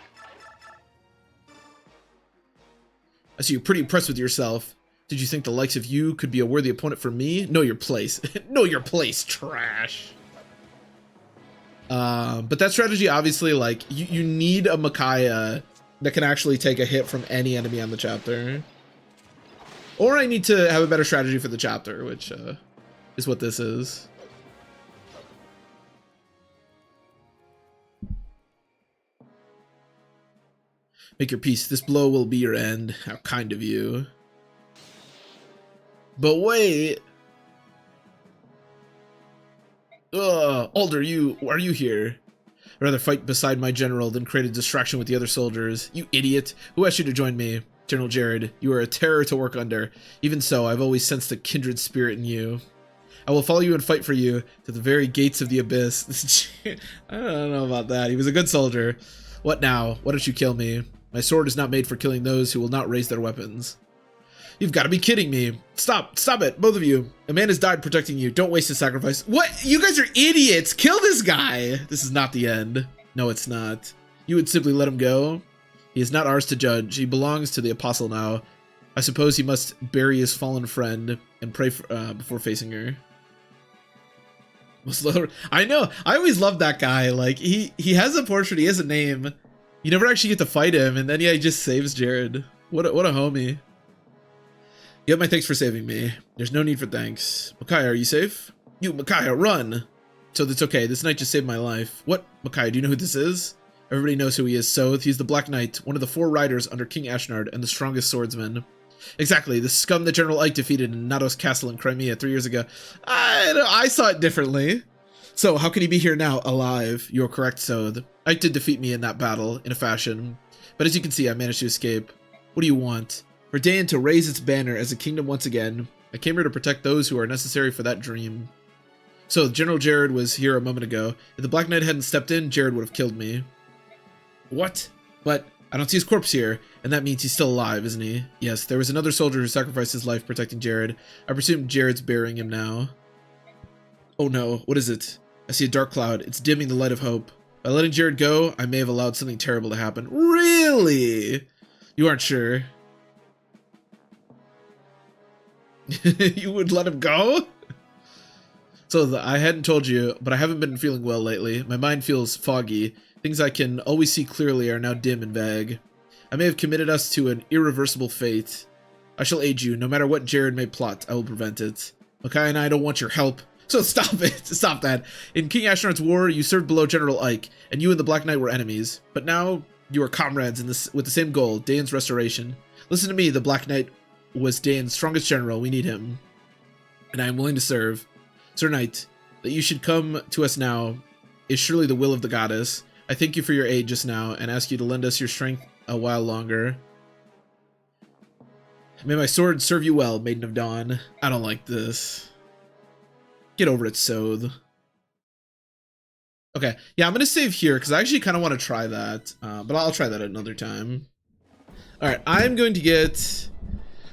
I see you're pretty impressed with yourself. Did you think the likes of you could be a worthy opponent for me? Know your place. Know your place, trash. But that strategy, obviously, like, you need a Micaiah that can actually take a hit from any enemy on the chapter. Or I need to have a better strategy for the chapter, which is what this is. Make your peace. This blow will be your end. How kind of you. But wait. Alder, are you here? I'd rather fight beside my general than create a distraction with the other soldiers. You idiot. Who asked you to join me? General Jared, you are a terror to work under. Even so, I've always sensed a kindred spirit in you. I will follow you and fight for you to the very gates of the abyss. I don't know about that. He was a good soldier. What now? Why don't you kill me? My sword is not made for killing those who will not raise their weapons. You've got to be kidding me. Stop it, both of you. A man has died protecting you. Don't waste his sacrifice. What? You guys are idiots. Kill this guy. This is not the end. No, it's not. You would simply let him go? He is not ours to judge. He belongs to the apostle now. I suppose he must bury his fallen friend and pray for, before facing her. I know. I always loved that guy. Like, he has a portrait. He has a name. You never actually get to fight him, and then he just saves Jared. What a homie. You have my thanks for saving me. There's no need for thanks. Micaiah, are you safe? You, Micaiah, run! So that's okay. This knight just saved my life. What? Micaiah, do you know who this is? Everybody knows who he is, Soth. He's the Black Knight, one of the 4 riders under King Ashnard, and the strongest swordsman. Exactly, the scum that General Ike defeated in Nados Castle in Crimea 3 years ago. I saw it differently. So, how can he be here now, alive? You're correct, Soth. Ike did defeat me in that battle, in a fashion. But as you can see, I managed to escape. What do you want? For Dain to raise its banner as a kingdom once again. I came here to protect those who are necessary for that dream. So, General Jared was here a moment ago. If the Black Knight hadn't stepped in, Jared would have killed me. What? But I don't see his corpse here, and that means he's still alive, isn't he? Yes, there was another soldier who sacrificed his life protecting Jared. I presume Jared's burying him now. Oh no, what is it? I see a dark cloud. It's dimming the light of hope. By letting Jared go, I may have allowed something terrible to happen. Really? You aren't sure? You would let him go? So I hadn't told you, but I haven't been feeling well lately. My mind feels foggy. Things I can always see clearly are now dim and vague. I may have committed us to an irreversible fate. I shall aid you. No matter what Jared may plot, I will prevent it. Micaiah and I don't want your help. So stop it. Stop that. In King Ashnard's war, you served below General Ike, and you and the Black Knight were enemies. But now, you are comrades in this with the same goal, Dain's restoration. Listen to me, the Black Knight was Dain's strongest general. We need him. And I am willing to serve. Sir Knight, that you should come to us now is surely the will of the goddess. I thank you for your aid just now, and ask you to lend us your strength a while longer. May my sword serve you well, Maiden of Dawn. I don't like this. Get over it, Soth. Okay, yeah, I'm gonna save here, because I actually kind of want to try that, but I'll try that another time. Alright, I'm going to get...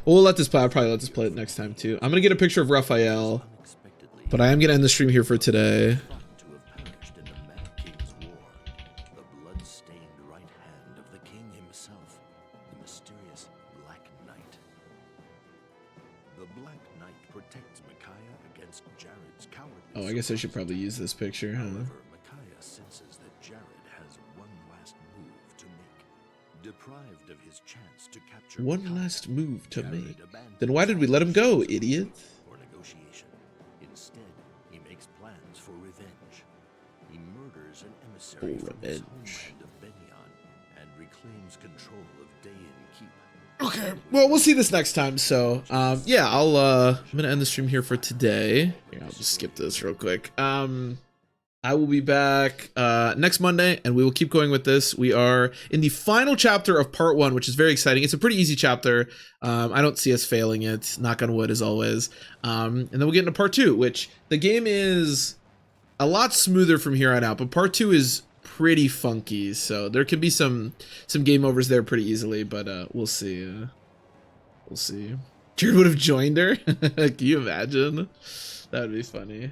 We'll let this play. I'll probably let this play it next time, too. I'm gonna get a picture of Raphael, but I am gonna end the stream here for today. The The Black Knight protects Micaiah against Jared's cowardly Oh, I guess I should surprise probably use this picture, huh? However, Micaiah senses that Jared has one last move to make. Deprived of his chance to capture One Micaiah, last move to Jared make. abandons Then why did we let him go, idiot? for negotiation. Instead, he makes plans for revenge. He murders an emissary For from his revenge. homeland of Benyon and reclaims control of Dayan Keep. Okay, well, we'll see this next time. So, yeah, I'm gonna end the stream here for today. Here, I'll just skip this real quick. I will be back next Monday, and we will keep going with this. We are in the final chapter of part 1, which is very exciting. It's a pretty easy chapter. I don't see us failing it. Knock on wood, as always. And then we'll get into part 2, which the game is a lot smoother from here on out, but part 2 is pretty funky, so there could be some game overs there pretty easily, but we'll see. We'll see. Jared would have joined her. Can you imagine? That would be funny.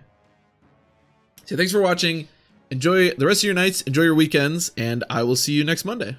So thanks for watching. Enjoy the rest of your nights, enjoy your weekends, and I will see you next Monday.